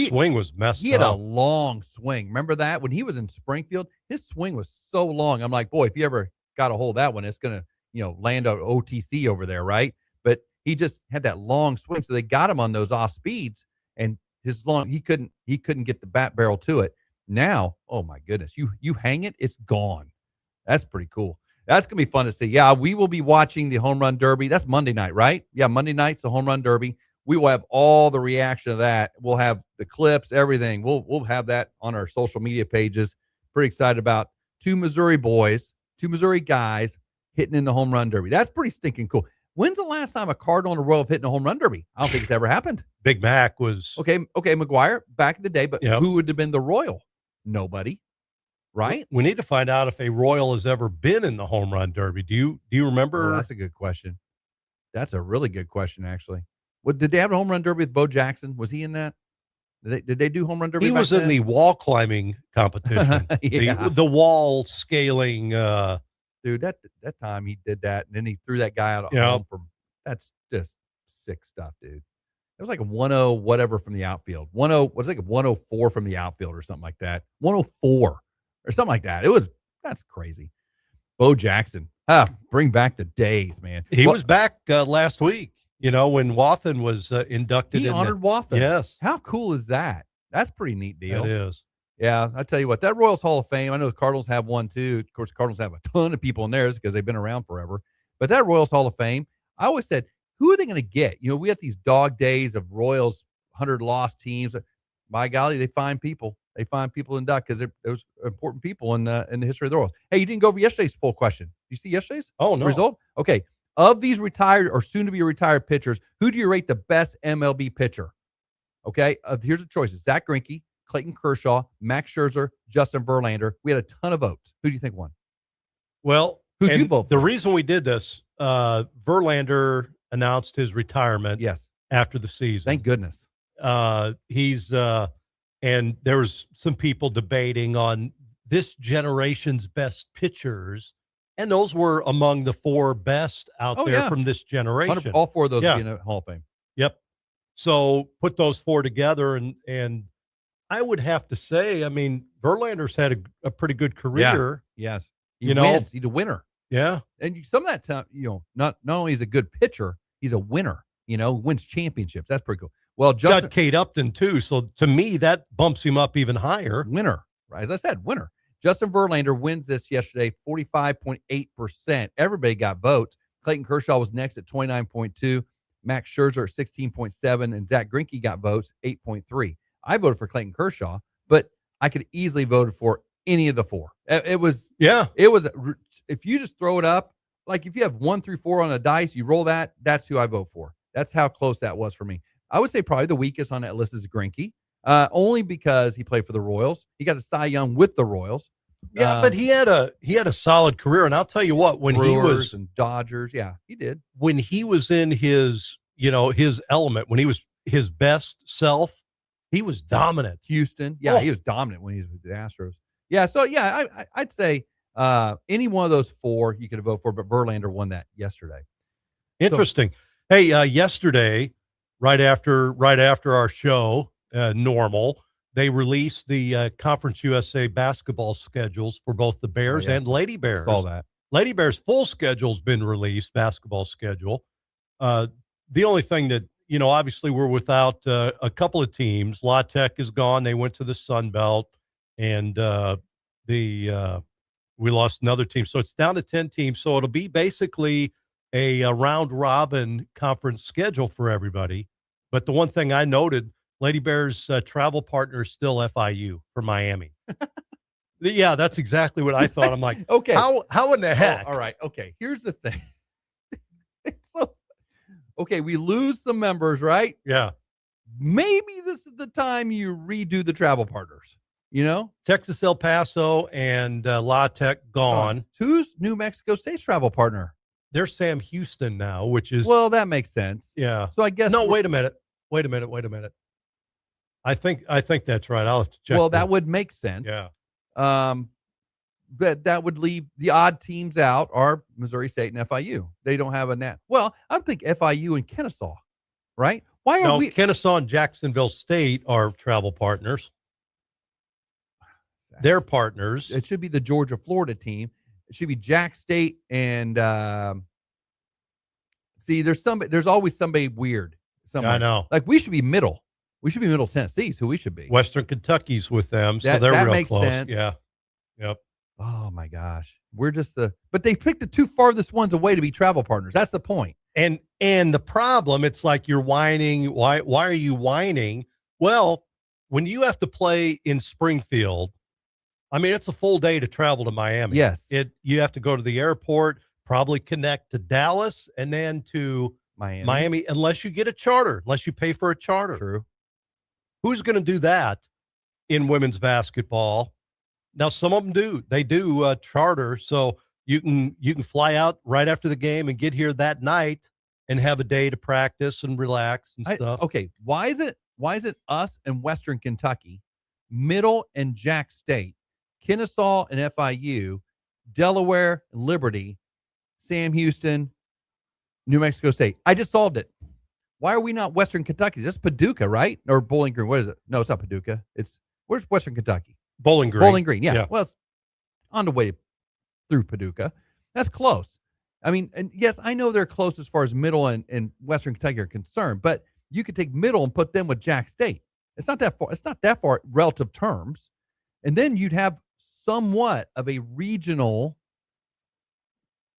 Speaker 3: swing was messed up.
Speaker 2: He had a long swing. Remember that? When he was in Springfield, his swing was so long. I'm like, boy, if you ever got a hold of that one, it's going to, land on OTC over there, right? But he just had that long swing. So they got him on those off speeds, and he couldn't get the bat barrel to it. Now, oh my goodness, you hang it, it's gone. That's pretty cool. That's going to be fun to see. Yeah, we will be watching the Home Run Derby. That's Monday night, right? Yeah, Monday night's the Home Run Derby. We will have all the reaction of that. We'll have the clips, everything. We'll have that on our social media pages. Pretty excited about two Missouri guys hitting in the Home Run Derby. That's pretty stinking cool. When's the last time a Cardinal and a Royal have hit in a Home Run Derby? I don't think it's ever happened.
Speaker 3: Big Mac was
Speaker 2: okay. McGuire back in the day, but who would have been the Royal? Nobody. Right?
Speaker 3: We need to find out if a Royal has ever been in the Home Run Derby. Do you remember?
Speaker 2: Oh, that's a good question. That's a really good question, actually. Did they have a Home Run Derby with Bo Jackson? Was he in that? Did they do Home Run Derby?
Speaker 3: He was in the wall climbing competition. The wall scaling.
Speaker 2: Dude, that time he did that, and then he threw that guy out of home from. That's just sick stuff, dude. It was like a 1-0 whatever from the outfield. 1-0, what's like a 104 from the outfield or something like that. 104 or something like that. That's crazy. Bo Jackson. Bring back the days, man.
Speaker 3: He was back last week, when Wathan was inducted.
Speaker 2: He honored Wathan.
Speaker 3: Yes.
Speaker 2: How cool is that? That's a pretty neat deal.
Speaker 3: It is.
Speaker 2: Yeah, I tell you what, that Royals Hall of Fame, I know the Cardinals have one too. Of course, the Cardinals have a ton of people in theirs because they've been around forever. But that Royals Hall of Fame, I always said, who are they going to get? We have these dog days of Royals, 100 lost teams. By golly, they find people. They find people in duck because there's important people in the history of the Royals. Hey, you didn't go over yesterday's poll question. Did you see yesterday's result? Okay. Of these retired or soon-to-be retired pitchers, who do you rate the best MLB pitcher? Okay. Here's the choices. Zach Greinke, Clayton Kershaw, Max Scherzer, Justin Verlander. We had a ton of votes. Who do you think won?
Speaker 3: Well,
Speaker 2: who'd you vote for?
Speaker 3: The reason we did this, Verlander announced his retirement after the season.
Speaker 2: Thank goodness.
Speaker 3: And there was some people debating on this generation's best pitchers, and those were among the 4 best out there from this generation.
Speaker 2: All 4 of those being in Hall of Fame.
Speaker 3: Yep. So put those 4 together, and I would have to say, I mean, Verlander's had a pretty good career.
Speaker 2: Yeah. Yes. He wins. He's a winner.
Speaker 3: Yeah.
Speaker 2: And some of that time, not only is a good pitcher, he's a winner, wins championships. That's pretty cool. Well, Justin
Speaker 3: got Kate Upton too. So to me, that bumps him up even higher.
Speaker 2: Winner. Right. As I said, winner. Justin Verlander wins this yesterday, 45.8%. Everybody got votes. Clayton Kershaw was next at 29.2. Max Scherzer at 16.7. And Zach Greinke got votes, 8.3. I voted for Clayton Kershaw, but I could easily vote for any of the 4. It was, if you just throw it up, like if you have 1 through 4 on a dice, you roll that, that's who I vote for. That's how close that was for me. I would say probably the weakest on that list is Greinke, only because he played for the Royals. He got a Cy Young with the Royals.
Speaker 3: Yeah, but he had a solid career, and I'll tell you what, when
Speaker 2: Brewers
Speaker 3: he was
Speaker 2: and Dodgers, he did.
Speaker 3: When he was in his element, when he was his best self, he was dominant.
Speaker 2: Houston, he was dominant when he was with the Astros. Yeah, so I'd say any one of those 4 you could vote for, but Verlander won that yesterday.
Speaker 3: Interesting. So, hey, yesterday, right after our show, normal, they released the Conference USA basketball schedules for both the Bears and Lady Bears.
Speaker 2: Saw that.
Speaker 3: Lady Bears' full schedule's been released, basketball schedule. The only thing that, obviously we're without a couple of teams. La Tech is gone. They went to the Sun Belt, and we lost another team. So it's down to 10 teams. So it'll be basically a round-robin conference schedule for everybody. But the one thing I noted, Lady Bears' travel partner is still FIU for Miami. Yeah, that's exactly what I thought. I'm like,
Speaker 2: okay,
Speaker 3: how in the heck?
Speaker 2: All right, okay. Here's the thing. Okay, we lose some members, right?
Speaker 3: Yeah.
Speaker 2: Maybe this is the time you redo the travel partners.
Speaker 3: Texas El Paso and La Tech gone.
Speaker 2: Who's New Mexico State's travel partner?
Speaker 3: They're Sam Houston now, which is
Speaker 2: that makes sense.
Speaker 3: Yeah.
Speaker 2: So I guess
Speaker 3: wait a minute. I think that's right. I'll have to check.
Speaker 2: Well, that would make sense.
Speaker 3: Yeah.
Speaker 2: But that would leave the odd teams out are Missouri State and FIU. They don't have a net. Well, I think FIU and Kennesaw, right? Why are we?
Speaker 3: Kennesaw and Jacksonville State are travel partners. They're partners.
Speaker 2: It should be the Georgia-Florida team. It should be Jack State and there's always somebody weird. Somewhere.
Speaker 3: I know.
Speaker 2: Like we should be middle. We should be Middle Tennessee's who we should be.
Speaker 3: Western Kentucky's with them, so they're
Speaker 2: that
Speaker 3: real
Speaker 2: makes
Speaker 3: close.
Speaker 2: Sense.
Speaker 3: Yeah. Yep.
Speaker 2: Oh my gosh. We're just but they picked the two farthest ones away to be travel partners. That's the point.
Speaker 3: And the problem, it's like you're whining. Why are you whining? Well, when you have to play in Springfield, I mean, it's a full day to travel to Miami.
Speaker 2: Yes.
Speaker 3: You have to go to the airport, probably connect to Dallas and then to Miami, unless you get a charter, unless you pay for a charter.
Speaker 2: True.
Speaker 3: Who's going to do that in women's basketball? Now, some of them do. They do charter, so you can fly out right after the game and get here that night and have a day to practice and relax and stuff.
Speaker 2: Okay, why is it us and Western Kentucky, Middle and Jack State, Kennesaw and FIU, Delaware and Liberty, Sam Houston, New Mexico State? I just solved it. Why are we not Western Kentucky? That's Paducah, right? Or Bowling Green. What is it? No, it's not Paducah. Where's Western Kentucky?
Speaker 3: Bowling Green.
Speaker 2: Bowling Green, yeah. Well, it's on the way through Paducah. That's close. I mean, and yes, I know they're close as far as Middle and Western Kentucky are concerned, but you could take Middle and put them with Jack State. It's not that far. It's not that far relative terms. And then you'd have somewhat of a regional,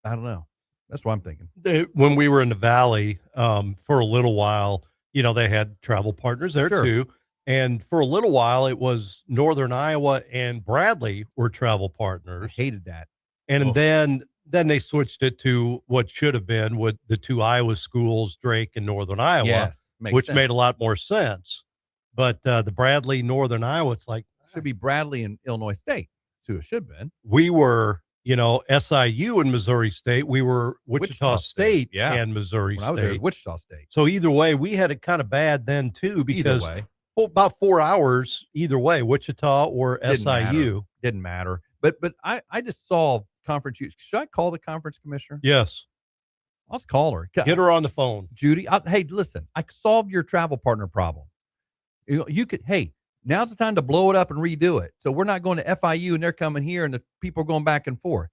Speaker 2: I don't know. That's what I'm thinking.
Speaker 3: When we were in the Valley for a little while, they had travel partners there too. And for a little while, it was Northern Iowa and Bradley were travel partners.
Speaker 2: I hated that.
Speaker 3: And then they switched it to what should have been with the two Iowa schools, Drake and Northern Iowa,
Speaker 2: yes,
Speaker 3: which made a lot more sense. But the Bradley, Northern Iowa, it's like.
Speaker 2: Should be Bradley and Illinois State. That's who it should have been.
Speaker 3: We were, SIU and Missouri State. We were Wichita State and Missouri State.
Speaker 2: I was there, Wichita State.
Speaker 3: So either way, we had it kind of bad then too, because about 4 hours either way, Wichita or SIU.
Speaker 2: Didn't matter. But I just saw conference. Should I call the conference commissioner?
Speaker 3: Yes.
Speaker 2: I'll just call her.
Speaker 3: Get her on the phone.
Speaker 2: Judy, hey, listen, I solved your travel partner problem. You could, hey, now's the time to blow it up and redo it. So we're not going to FIU and they're coming here and the people are going back and forth.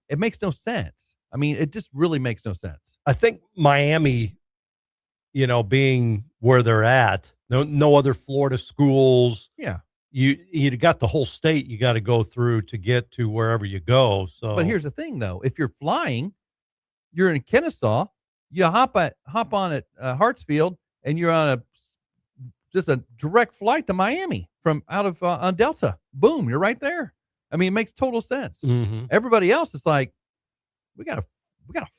Speaker 2: It makes no sense. I mean, it just really makes no sense.
Speaker 3: I think Miami, being where they're at, no other Florida schools.
Speaker 2: Yeah.
Speaker 3: You got the whole state you got to go through to get to wherever you go. So,
Speaker 2: but here's the thing, though: if you're flying, you're in Kennesaw, you hop on at Hartsfield, and you're on just a direct flight to Miami from out of on Delta. Boom, you're right there. I mean, it makes total sense.
Speaker 3: Mm-hmm.
Speaker 2: Everybody else is like, we gotta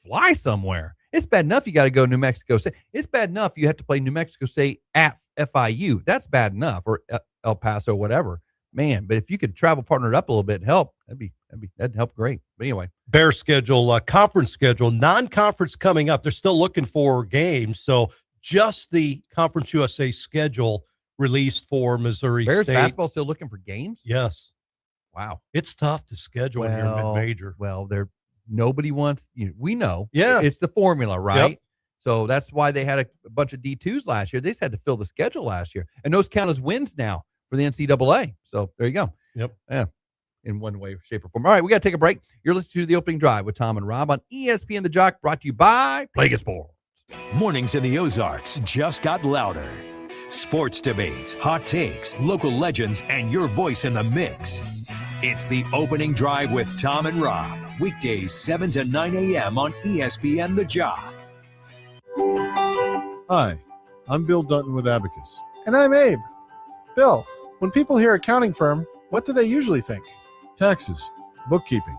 Speaker 2: fly somewhere. It's bad enough you got to go to New Mexico State. It's bad enough you have to play New Mexico State at FIU. That's bad enough, or El Paso, whatever. Man, but if you could travel partner it up a little bit and help, that'd help great. But anyway,
Speaker 3: Bear schedule, conference schedule, non-conference coming up. They're still looking for games, so just the Conference USA schedule released for Missouri
Speaker 2: Bears
Speaker 3: State.
Speaker 2: Basketball still looking for games?
Speaker 3: Yes.
Speaker 2: Wow,
Speaker 3: it's tough to schedule when you're mid-major.
Speaker 2: Well, nobody wants. We know.
Speaker 3: Yeah,
Speaker 2: it's the formula, right?
Speaker 3: Yep.
Speaker 2: So that's why they had a bunch of D2s last year. They just had to fill the schedule last year, and those count as wins now for the NCAA. So there you go.
Speaker 3: Yep.
Speaker 2: Yeah. In one way, shape, or form. All right, we got to take a break. You're listening to The Opening Drive with Tom and Rob on ESPN The Jock, brought to you by Plague Sports.
Speaker 1: Mornings in the Ozarks just got louder. Sports debates, hot takes, local legends, and your voice in the mix. It's The Opening Drive with Tom and Rob. Weekdays 7 to 9 a.m. on ESPN The Jock.
Speaker 10: Hi, I'm Bill Dutton with Abacus.
Speaker 11: And I'm Abe. Bill, when people hear accounting firm, what do they usually think?
Speaker 10: Taxes, bookkeeping,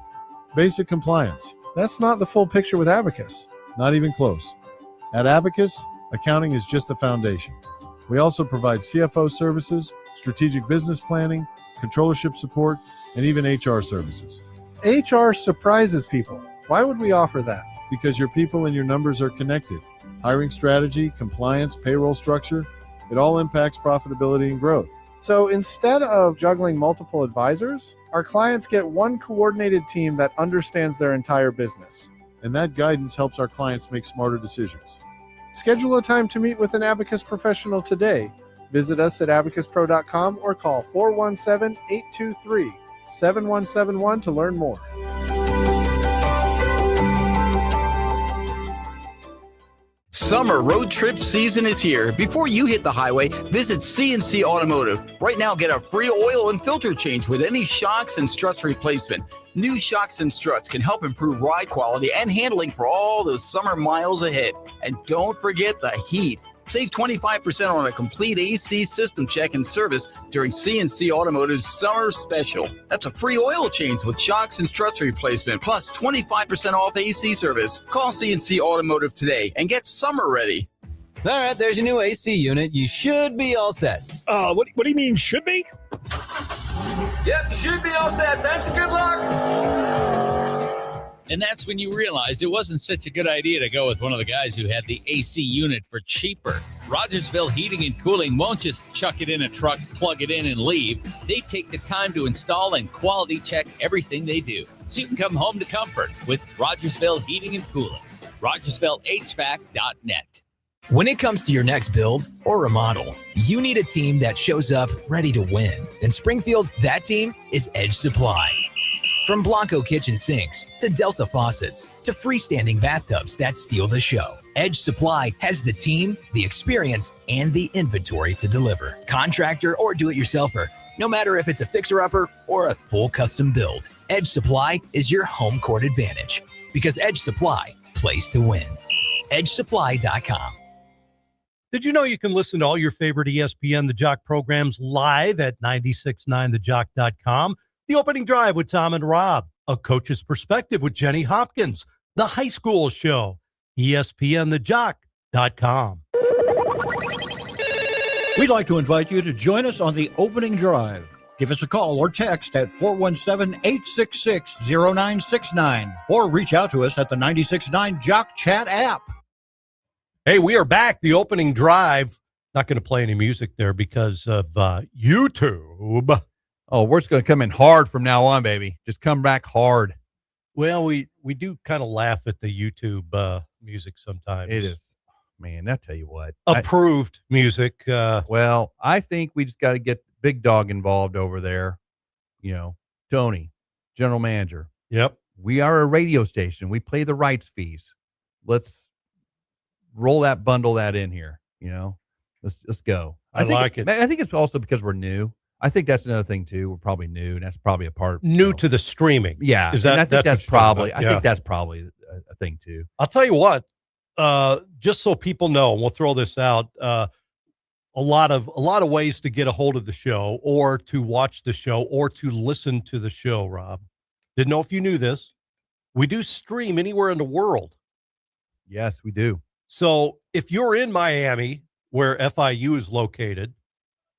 Speaker 10: basic compliance.
Speaker 11: That's not the full picture with Abacus.
Speaker 10: Not even close. At Abacus, accounting is just the foundation. We also provide CFO services, strategic business planning, controllership support, and even HR services.
Speaker 11: HR surprises people. Why would we offer that?
Speaker 10: Because your people and your numbers are connected. Hiring strategy, compliance, payroll structure, It all impacts profitability and growth.
Speaker 11: So instead of juggling multiple advisors, our clients get one coordinated team that understands their entire business.
Speaker 10: And that guidance helps our clients make smarter decisions.
Speaker 11: Schedule a time to meet with an Abacus professional today. Visit us at abacuspro.com or call 417-823-7171 to learn more.
Speaker 12: Summer road trip season is here. Before you hit the highway, visit C&C Automotive. Right now, get a free oil and filter change with any shocks and struts replacement. New shocks and struts can help improve ride quality and handling for all those summer miles ahead. And don't forget the heat. Save 25% on a complete AC system check and service during C&C Automotive's summer special. That's a free oil change with shocks and struts replacement, plus 25% off AC service. Call C&C Automotive today and get summer ready.
Speaker 13: All right, there's your new AC unit. You should be all set.
Speaker 4: What do you mean, should be?
Speaker 13: Yep, you should be all set. Thanks and good luck.
Speaker 14: And that's when you realized it wasn't such a good idea to go with one of the guys who had the AC unit for cheaper. Rogersville Heating and Cooling won't just chuck it in a truck, plug it in, and leave. They take the time to install and quality check everything they do, so you can come home to comfort with Rogersville Heating and Cooling. RogersvilleHVAC.net.
Speaker 15: When it comes to your next build or remodel, you need a team that shows up ready to win. In Springfield, that team is Edge Supply. From Blanco kitchen sinks to Delta faucets to freestanding bathtubs that steal the show, Edge Supply has the team, the experience, and the inventory to deliver. Contractor or do-it-yourselfer, no matter if it's a fixer-upper or a full custom build, Edge Supply is your home court advantage because Edge Supply plays to win. EdgeSupply.com.
Speaker 3: Did you know you can listen to all your favorite ESPN The Jock programs live at 969thejock.com? The Opening Drive with Tom and Rob, A Coach's Perspective with Jenny Hopkins, The High School Show, ESPNthejock.com.
Speaker 8: We'd like to invite you to join us on the Opening Drive. Give us a call or text at 417-866-0969 or reach out to us at the 96.9 Jock Chat app.
Speaker 3: Hey, we are back. The Opening Drive. Not going to play any music there because of YouTube.
Speaker 2: Oh, we're just going to come in hard from now on, baby. Just come back hard.
Speaker 3: Well, we do kind of laugh at the YouTube music sometimes.
Speaker 2: It is, man, I tell you what.
Speaker 3: Approved music.
Speaker 2: Well, I think we just got to get Big Dog involved over there. You know, Tony, general manager.
Speaker 3: Yep.
Speaker 2: We are a radio station. We pay the rights fees. Let's bundle that in here. You know, let's go.
Speaker 3: I like it.
Speaker 2: I think it's also because we're new. I think that's another thing too. We're probably new, and that's probably a part.
Speaker 3: New to the streaming.
Speaker 2: Yeah,
Speaker 3: is that?
Speaker 2: I think that's probably.
Speaker 3: Yeah.
Speaker 2: I think that's probably a thing too.
Speaker 3: I'll tell you what. Just so people know, and we'll throw this out. A lot of ways to get a hold of the show, or to watch the show, or to listen to the show. Rob, didn't know if you knew this. We do stream anywhere in the world.
Speaker 2: Yes, we do.
Speaker 3: So if you're in Miami, where FIU is located,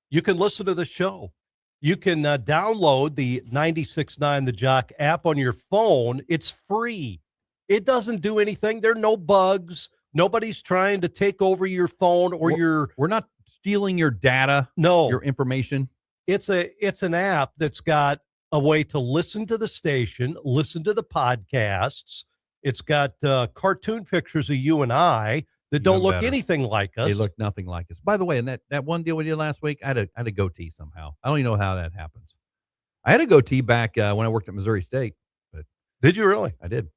Speaker 3: you can listen to the show. You can download the 96.9 The Jock app on your phone. It's free. It doesn't do anything. There are no bugs. Nobody's trying to take over your phone or
Speaker 2: We're not stealing your data.
Speaker 3: No.
Speaker 2: Your information.
Speaker 3: It's an app that's got a way to listen to the station, listen to the podcasts. It's got cartoon pictures of you and I that don't look anything like us.
Speaker 2: They look nothing like us. By the way, in that one deal we did last week, I had a goatee somehow. I don't even know how that happens. I had a goatee back when I worked at Missouri State. But
Speaker 3: did you really?
Speaker 2: I did.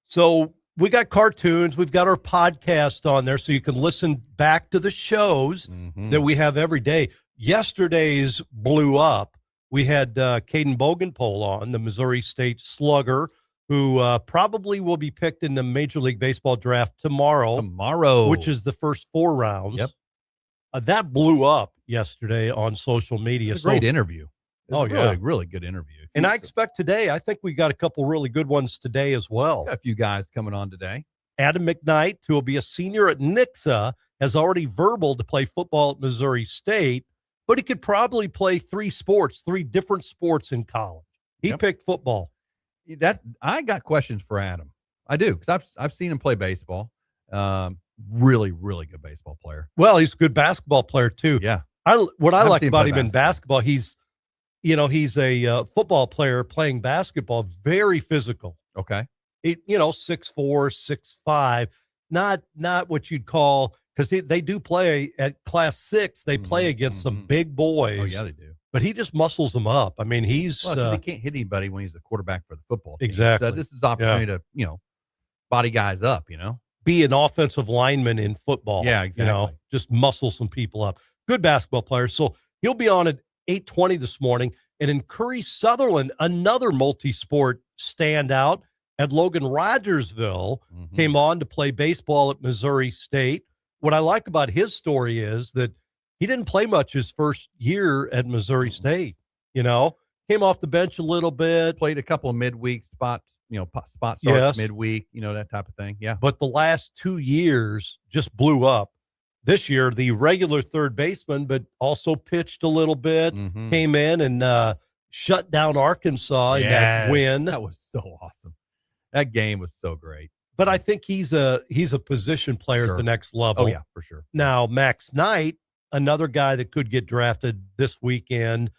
Speaker 3: So we got cartoons. We've got our podcast on there, so you can listen back to the shows that we have every day. Yesterday's blew up. We had Caden Bogenpole on, the Missouri State slugger, who probably will be picked in the Major League Baseball draft tomorrow, which is the first 4 rounds.
Speaker 2: Yep.
Speaker 3: That blew up yesterday on social media.
Speaker 2: It's a great interview.
Speaker 3: Yeah.
Speaker 2: Really good interview.
Speaker 3: And I expect today, I think we got a couple really good ones today as well.
Speaker 2: Got a few guys coming on today.
Speaker 3: Adam McKnight, who will be a senior at Nixa, has already verbal to play football at Missouri State, but he could probably play 3 different sports in college. He picked football.
Speaker 2: I got questions for Adam. I do, because I've seen him play baseball. really, really good baseball player.
Speaker 3: Well, he's a good basketball player too.
Speaker 2: Yeah.
Speaker 3: What I like about him
Speaker 2: play
Speaker 3: in basketball, he's a football player playing basketball, very physical.
Speaker 2: Okay.
Speaker 3: 6'4", 6'5", not what you'd call, because they do play at Class 6. They play against some big boys.
Speaker 2: Oh yeah, they do.
Speaker 3: But he just muscles them up. I mean,
Speaker 2: he can't hit anybody when he's the quarterback for the football team.
Speaker 3: Exactly.
Speaker 2: So this is opportunity to body guys up.
Speaker 3: Be an offensive lineman in football.
Speaker 2: Yeah, exactly.
Speaker 3: Just muscle some people up. Good basketball player. So he'll be on at 8:20 this morning. And in Curry, Sutherland, another multi-sport standout at Logan Rodgersville, came on to play baseball at Missouri State. What I like about his story is that he didn't play much his first year at Missouri State. Came off the bench a little bit.
Speaker 2: Played a couple of midweek spots, spot starts midweek, that type of thing. Yeah.
Speaker 3: But the last 2 years just blew up. This year, the regular third baseman, but also pitched a little bit, came in and shut down Arkansas in that win.
Speaker 2: That was so awesome. That game was so great.
Speaker 3: But I think he's a position player at the next level.
Speaker 2: Oh, yeah, for sure.
Speaker 3: Now, McKnight, another guy that could get drafted this weekend,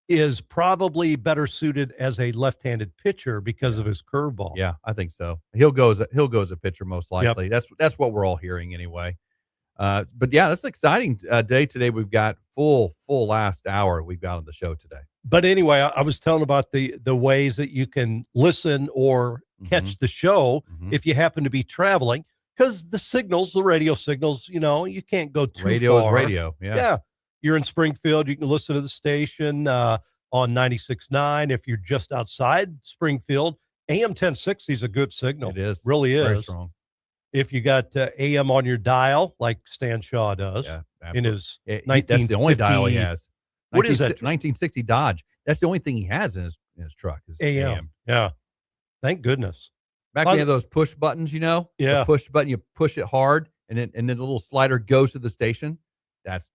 Speaker 3: is probably better suited as a left-handed pitcher because of his curveball.
Speaker 2: Yeah, I think so. He'll go as a pitcher most likely. Yep. That's what we're all hearing anyway. But yeah, that's an exciting day today. We've got full last hour we've got on the show today.
Speaker 3: But anyway, I was telling about the ways that you can listen or catch the show if you happen to be traveling, because the radio signals, you can't go too
Speaker 2: radio
Speaker 3: far.
Speaker 2: Is radio.
Speaker 3: Yeah. You're in Springfield, you can listen to the station on 96.9. If you're just outside Springfield, AM 1060 is a good signal.
Speaker 2: It is.
Speaker 3: Really is.
Speaker 2: Very strong.
Speaker 3: If you got AM on your dial, like Stan Shaw does in his 1950.
Speaker 2: That's the only dial he has.
Speaker 3: What is that?
Speaker 2: 1960 Dodge. That's the only thing he has in his truck is AM.
Speaker 3: Yeah. Thank goodness.
Speaker 2: Back when you have those push buttons,
Speaker 3: Yeah.
Speaker 2: The push button, you push it hard, and then the little slider goes to the station. That's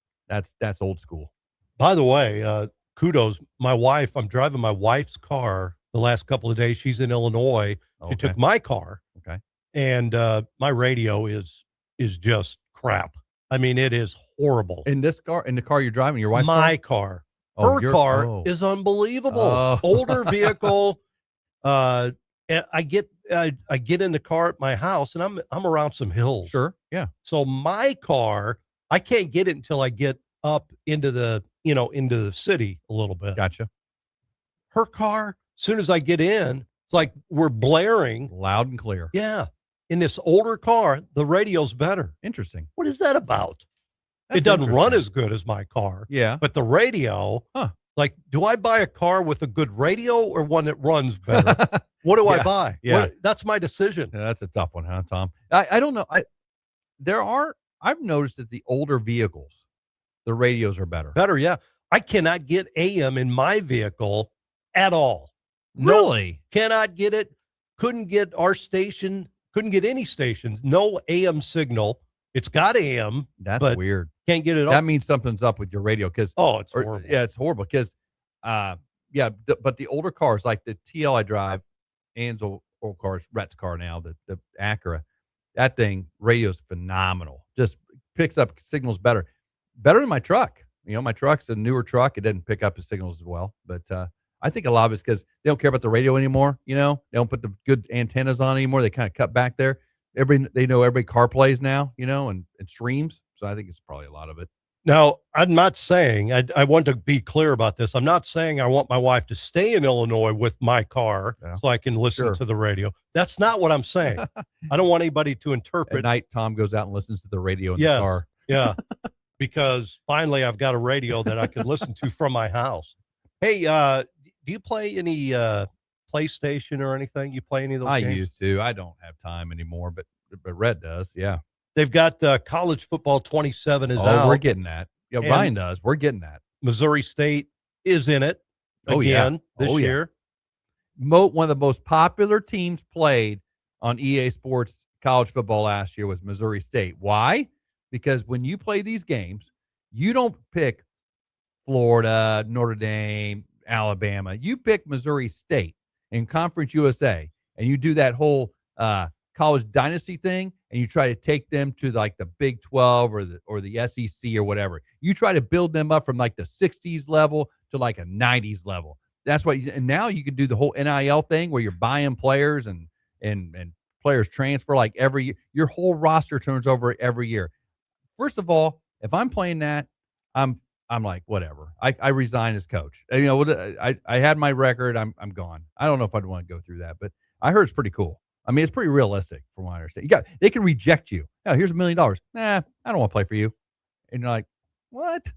Speaker 2: old school.
Speaker 3: By the way, kudos. My wife, I'm driving my wife's car the last couple of days. She's in Illinois.
Speaker 2: Okay.
Speaker 3: She took my car.
Speaker 2: Okay.
Speaker 3: And my radio is just crap. I mean, it is horrible.
Speaker 2: In the car you're driving, your wife's
Speaker 3: my car. Her car is unbelievable.
Speaker 2: Oh.
Speaker 3: Older vehicle. And I get in the car at my house, and I'm around some hills.
Speaker 2: Sure. Yeah.
Speaker 3: So my car, I can't get it until I get up into the city a little bit.
Speaker 2: Gotcha.
Speaker 3: Her car, as soon as I get in, it's like we're blaring
Speaker 2: loud and clear.
Speaker 3: Yeah. In this older car, the radio's better.
Speaker 2: Interesting.
Speaker 3: What is that about?
Speaker 2: That's
Speaker 3: it doesn't run as good as my car.
Speaker 2: Yeah.
Speaker 3: But the radio, like, do I buy a car with a good radio or one that runs better? What do I buy?
Speaker 2: Yeah.
Speaker 3: That's my decision.
Speaker 2: Yeah, that's a tough one, huh, Tom? I don't know. I've noticed that the older vehicles, the radios are better.
Speaker 3: Better, yeah. I cannot get AM in my vehicle at all.
Speaker 2: Really?
Speaker 3: No, cannot get it. Couldn't get our station. Couldn't get any station. No AM signal. It's got AM.
Speaker 2: That's weird.
Speaker 3: Can't get it.
Speaker 2: That means something's up with your radio because
Speaker 3: it's horrible.
Speaker 2: Yeah, it's horrible because but the older cars like the TL I drive, Ann's old cars, Rhett's car now, the Acura, that thing radio's phenomenal. Just picks up signals better than my truck. My truck's a newer truck. It doesn't pick up the signals as well, but I think a lot of it's because they don't care about the radio anymore. They don't put the good antennas on anymore. They kind of cut back there. They know every car plays now, and streams. So I think it's probably a lot of it.
Speaker 3: Now, I'm not saying, I want to be clear about this. I'm not saying I want my wife to stay in Illinois with my car so I can listen to the radio. That's not what I'm saying. I don't want anybody to interpret.
Speaker 2: At night, Tom goes out and listens to the radio in the car.
Speaker 3: Yeah, because finally I've got a radio that I can listen to from my house. Hey, do you play any PlayStation or anything? You play any of those games?
Speaker 2: I used to. I don't have time anymore, but Red does. Yeah.
Speaker 3: They've got College Football 27 is out.
Speaker 2: We're getting that. Yeah, Ryan does. We're getting that.
Speaker 3: Missouri State is in it again this year.
Speaker 2: One of the most popular teams played on EA Sports college football last year was Missouri State. Why? Because when you play these games, you don't pick Florida, Notre Dame, Alabama. You pick Missouri State in Conference USA, and you do that whole college dynasty thing, and you try to take them to like the Big 12 or the SEC or whatever. You try to build them up from like the 60s level to like a 90s level. That's what. And now you can do the whole NIL thing where you're buying players and players transfer like every year. Your whole roster turns over every year. First of all, if I'm playing that, I'm like, whatever. I resign as coach. You know, I had my record. I'm gone. I don't know if I'd want to go through that, but I heard it's pretty cool. I mean, it's pretty realistic from what I understand. They can reject you. Oh, here's $1 million. Nah, I don't want to play for you. And you're like, what?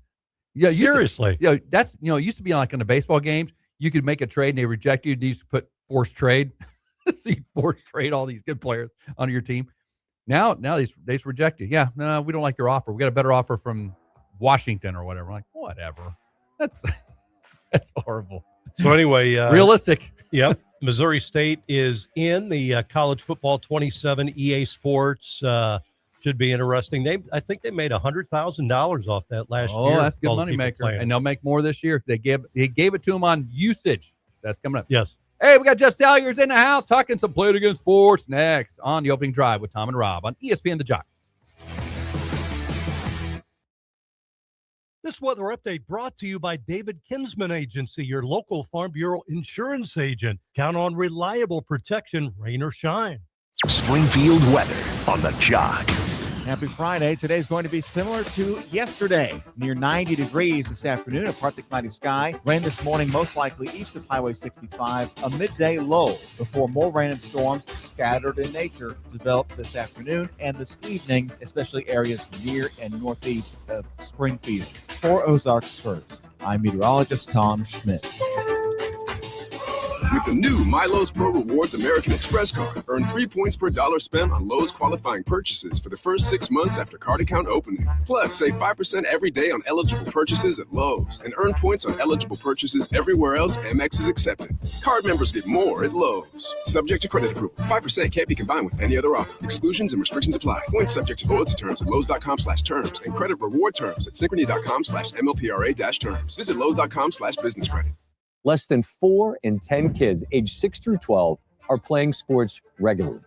Speaker 2: Yeah,
Speaker 3: seriously.
Speaker 2: That's it used to be like in the baseball games, you could make a trade and they reject you. They used to put forced trade. So you force trade all these good players onto your team. Now they just reject you. Yeah, no, we don't like your offer. We got a better offer from Washington or whatever. I'm like, whatever. That's horrible.
Speaker 3: So anyway,
Speaker 2: realistic.
Speaker 3: Yep. Missouri State is in the college football 27 EA Sports. Should be interesting. I think they made $100,000 off that last year.
Speaker 2: Oh, that's good money maker. And they'll make more this year. They gave it to them on usage. That's coming up.
Speaker 3: Yes.
Speaker 2: Hey, we got Jeff Salyers in the house talking some Play It Again Sports next on the Opening Drive with Tom and Rob on ESPN The Jock.
Speaker 3: This weather update brought to you by David Kinsman Agency, your local Farm Bureau insurance agent. Count on reliable protection, rain or shine.
Speaker 16: Springfield weather on The Jock.
Speaker 17: Happy Friday. Today's going to be similar to yesterday. Near 90 degrees this afternoon, a partly cloudy sky. Rain this morning, most likely east of Highway 65. A midday low before more rain and storms scattered in nature develop this afternoon and this evening, especially areas near and northeast of Springfield. For Ozarks First, I'm meteorologist Tom Schmidt.
Speaker 18: With the new My Lowe's Pro Rewards American Express card, earn 3 points per dollar spent on Lowe's qualifying purchases for the first 6 months after card account opening. Plus, save 5% every day on eligible purchases at Lowe's and earn points on eligible purchases everywhere else Amex is accepted. Card members get more at Lowe's. Subject to credit approval. 5% can't be combined with any other offer. Exclusions and restrictions apply. Points subject to loyalty terms at Lowe's.com/terms and credit reward terms at Synchrony.com/MLPRA-terms. Visit Lowe's.com/business credit.
Speaker 19: Less than 4 in 10 kids aged 6 through 12 are playing sports regularly.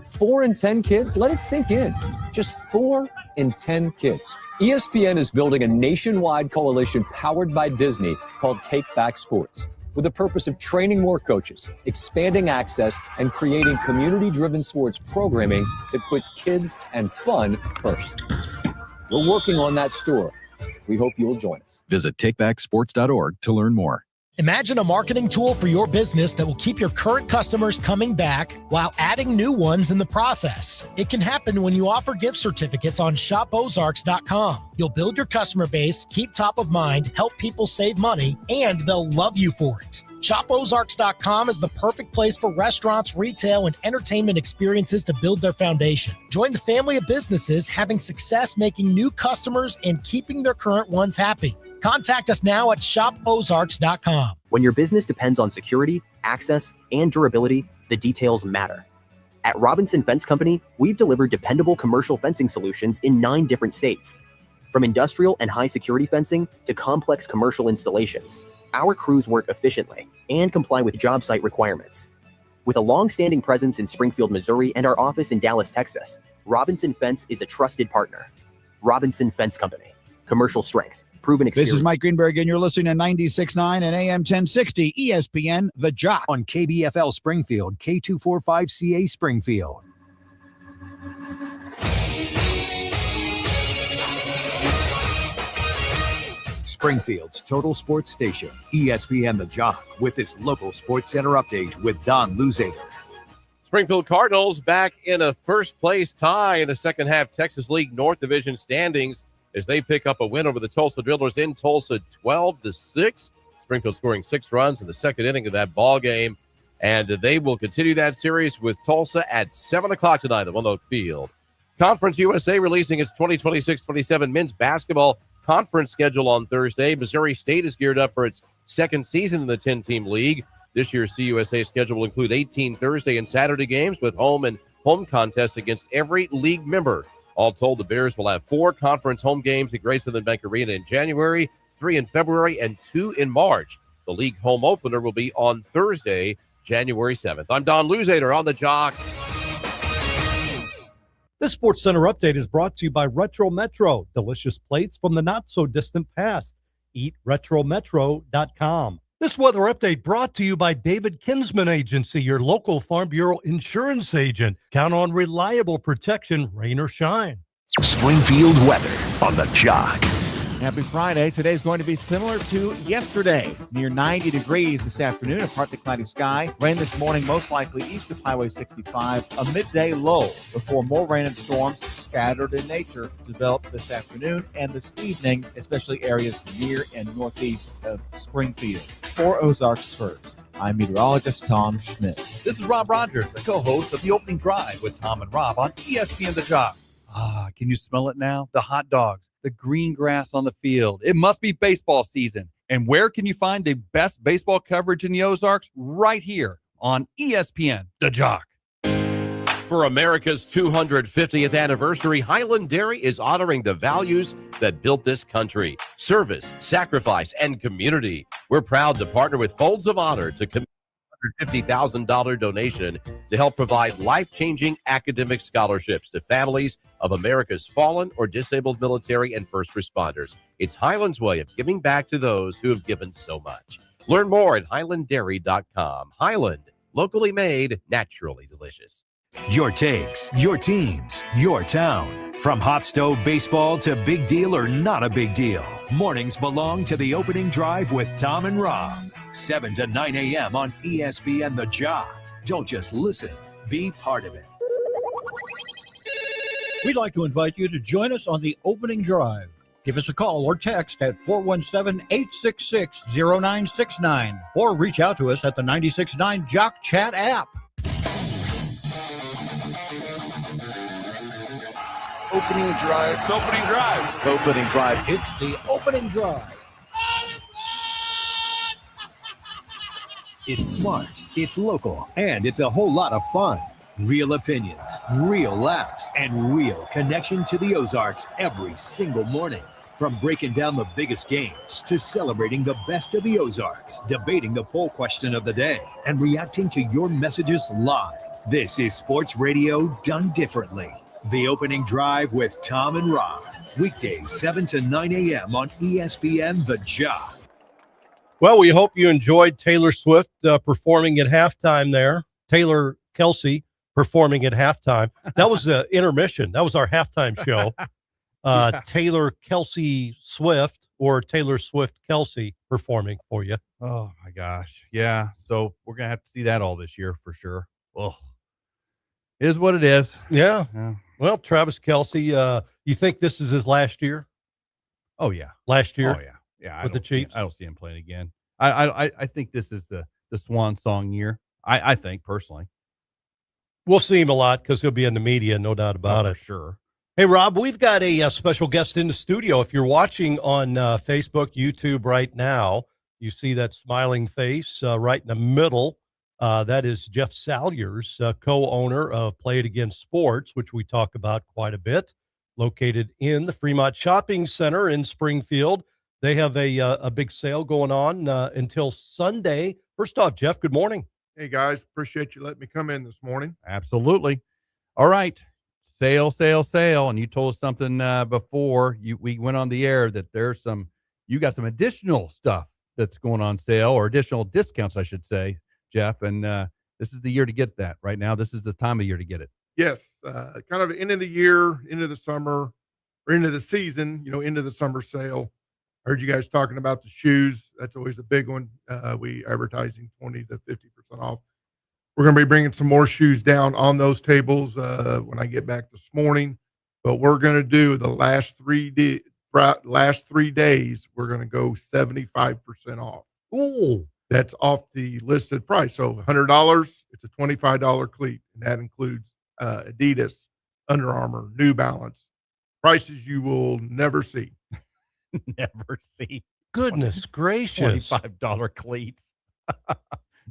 Speaker 19: 4 in 10 kids? Let it sink in. Just 4 in 10 kids. ESPN is building a nationwide coalition powered by Disney called Take Back Sports, with the purpose of training more coaches, expanding access, and creating community-driven sports programming that puts kids and fun first. We're working on that story. We hope you'll join us.
Speaker 20: Visit takebacksports.org to learn more.
Speaker 21: Imagine a marketing tool for your business that will keep your current customers coming back while adding new ones in the process. It can happen when you offer gift certificates on shopozarks.com. You'll build your customer base, keep top of mind, help people save money, and they'll love you for it. ShopOzarks.com is the perfect place for restaurants, retail, and entertainment experiences to build their foundation. Join the family of businesses having success making new customers and keeping their current ones happy. Contact us now at shopozarks.com.
Speaker 22: When your business depends on security, access, and durability, the details matter. At Robinson Fence Company, we've delivered dependable commercial fencing solutions in 9 different states. From industrial and high security fencing to complex commercial installations, our crews work efficiently and comply with job site requirements. With a long-standing presence in Springfield, Missouri, and our office in Dallas, Texas, Robinson Fence is a trusted partner. Robinson Fence Company. Commercial strength. Proven experience.
Speaker 8: This is Mike Greenberg, and you're listening to 96.9 and AM 1060 ESPN The Jock
Speaker 1: on KBFL Springfield, K245CA Springfield. Springfield's total sports station, ESPN The Jock, with this local sports center update with Don Luzader.
Speaker 23: Springfield Cardinals back in a first-place tie in the second half Texas League North Division standings as they pick up a win over the Tulsa Drillers in Tulsa 12-6. Springfield scoring 6 runs in the second inning of that ball game, and they will continue that series with Tulsa at 7 o'clock tonight at One Oak Field. Conference USA releasing its 2026-27 men's basketball conference schedule on Thursday. Missouri State is geared up for its second season in the 10-team league. This year's CUSA schedule will include 18 Thursday and Saturday games with home contests against every league member. All told, the Bears will have 4 conference home games at Graceland Bank Arena in January, 3 in February, and 2 in March. The league home opener will be on Thursday, January 7th. I'm Don Luzader on The Jock.
Speaker 3: This Sports Center update is brought to you by Retro Metro, delicious plates from the not-so-distant past. Eat RetroMetro.com. This weather update brought to you by David Kinsman Agency, your local Farm Bureau insurance agent. Count on reliable protection, rain or shine.
Speaker 16: Springfield weather on the Jock.
Speaker 17: Happy Friday. Today's going to be similar to yesterday. Near 90 degrees this afternoon, a partly cloudy sky. Rain this morning, most likely east of Highway 65. A midday low before more rain and storms scattered in nature develop this afternoon and this evening, especially areas near and northeast of Springfield. For Ozarks First, I'm meteorologist Tom Schmidt.
Speaker 2: This is Rob Rodgers, the co-host of The Opening Drive with Tom and Rob on ESPN The Jock. Can you smell it now? The hot dogs, the green grass on the field. It must be baseball season. And where can you find the best baseball coverage in the Ozarks? Right here on ESPN The Jock.
Speaker 23: For America's 250th anniversary, Highland Dairy is honoring the values that built this country: service, sacrifice, and community. We're proud to partner with Folds of Honor to commit $150,000 donation to help provide life-changing academic scholarships to families of America's fallen or disabled military and first responders. It's Highland's way of giving back to those who have given so much. Learn more at HighlandDairy.com. Highland, locally made, naturally delicious.
Speaker 1: Your takes, your teams, your town. From hot stove baseball to big deal or not a big deal. Mornings belong to The Opening Drive with Tom and Rob. 7 to 9 a.m. on ESPN The Jock. Don't just listen, be part of it.
Speaker 8: We'd like to invite you to join us on The Opening Drive. Give us a call or text at 417-866-0969 or reach out to us at the 96.9 Jock Chat app.
Speaker 13: Opening Drive. It's Opening Drive.
Speaker 8: Opening Drive. It's The Opening Drive.
Speaker 1: It's smart, it's local, and it's a whole lot of fun. Real opinions, real laughs, and real connection to the Ozarks every single morning. From breaking down the biggest games to celebrating the best of the Ozarks, debating the poll question of the day, and reacting to your messages live. This is sports radio done differently. The Opening Drive with Tom and Rob. Weekdays 7 to 9 a.m. on ESPN The Jock.
Speaker 3: Well, we hope you enjoyed Taylor Swift performing at halftime there. Taylor Kelsey performing at halftime. That was the intermission. That was our halftime show.
Speaker 2: Yeah.
Speaker 3: Taylor Kelsey Swift or Taylor Swift Kelsey performing for you.
Speaker 2: Oh, my gosh. Yeah. So we're going to have to see that all this year for sure. Oh, it is what it is.
Speaker 3: Yeah.
Speaker 2: Yeah.
Speaker 3: Well, Travis Kelsey, you think this is his last year?
Speaker 2: Oh, yeah.
Speaker 3: Last year?
Speaker 2: Oh, yeah. Yeah,
Speaker 3: with the Chiefs?
Speaker 2: I don't see him playing again. I think this is the swan song year. I think personally.
Speaker 3: We'll see him a lot because he'll be in the media, no doubt about it.
Speaker 2: For sure.
Speaker 3: Hey, Rob, we've got a special guest in the studio. If you're watching on Facebook, YouTube right now, you see that smiling face right in the middle. That is Jeff Salyers, co-owner of Play It Again Sports, which we talk about quite a bit, located in the Fremont Shopping Center in Springfield. They have a big sale going on until Sunday. First off, Jeff, good morning.
Speaker 5: Hey, guys. Appreciate you letting me come in this morning.
Speaker 2: Absolutely. All right. Sale. And you told us something before we went on the air that you got some additional stuff that's going on sale, or additional discounts, I should say, Jeff. And this is the year to get that right now. This is the time of year to get it.
Speaker 5: Yes. Kind of end of the year, into the summer, or into the season, into the summer sale. I heard you guys talking about the shoes. That's always a big one. We advertising 20 to 50% off. We're going to be bringing some more shoes down on those tables when I get back this morning. But we're going to do the last 3 days. We're going to go 75% off.
Speaker 3: Ooh,
Speaker 5: that's off the listed price. So $100, it's a $25 cleat, and that includes Adidas, Under Armour, New Balance. Prices you will never see.
Speaker 2: Never see.
Speaker 3: Goodness gracious.
Speaker 2: $25 cleats.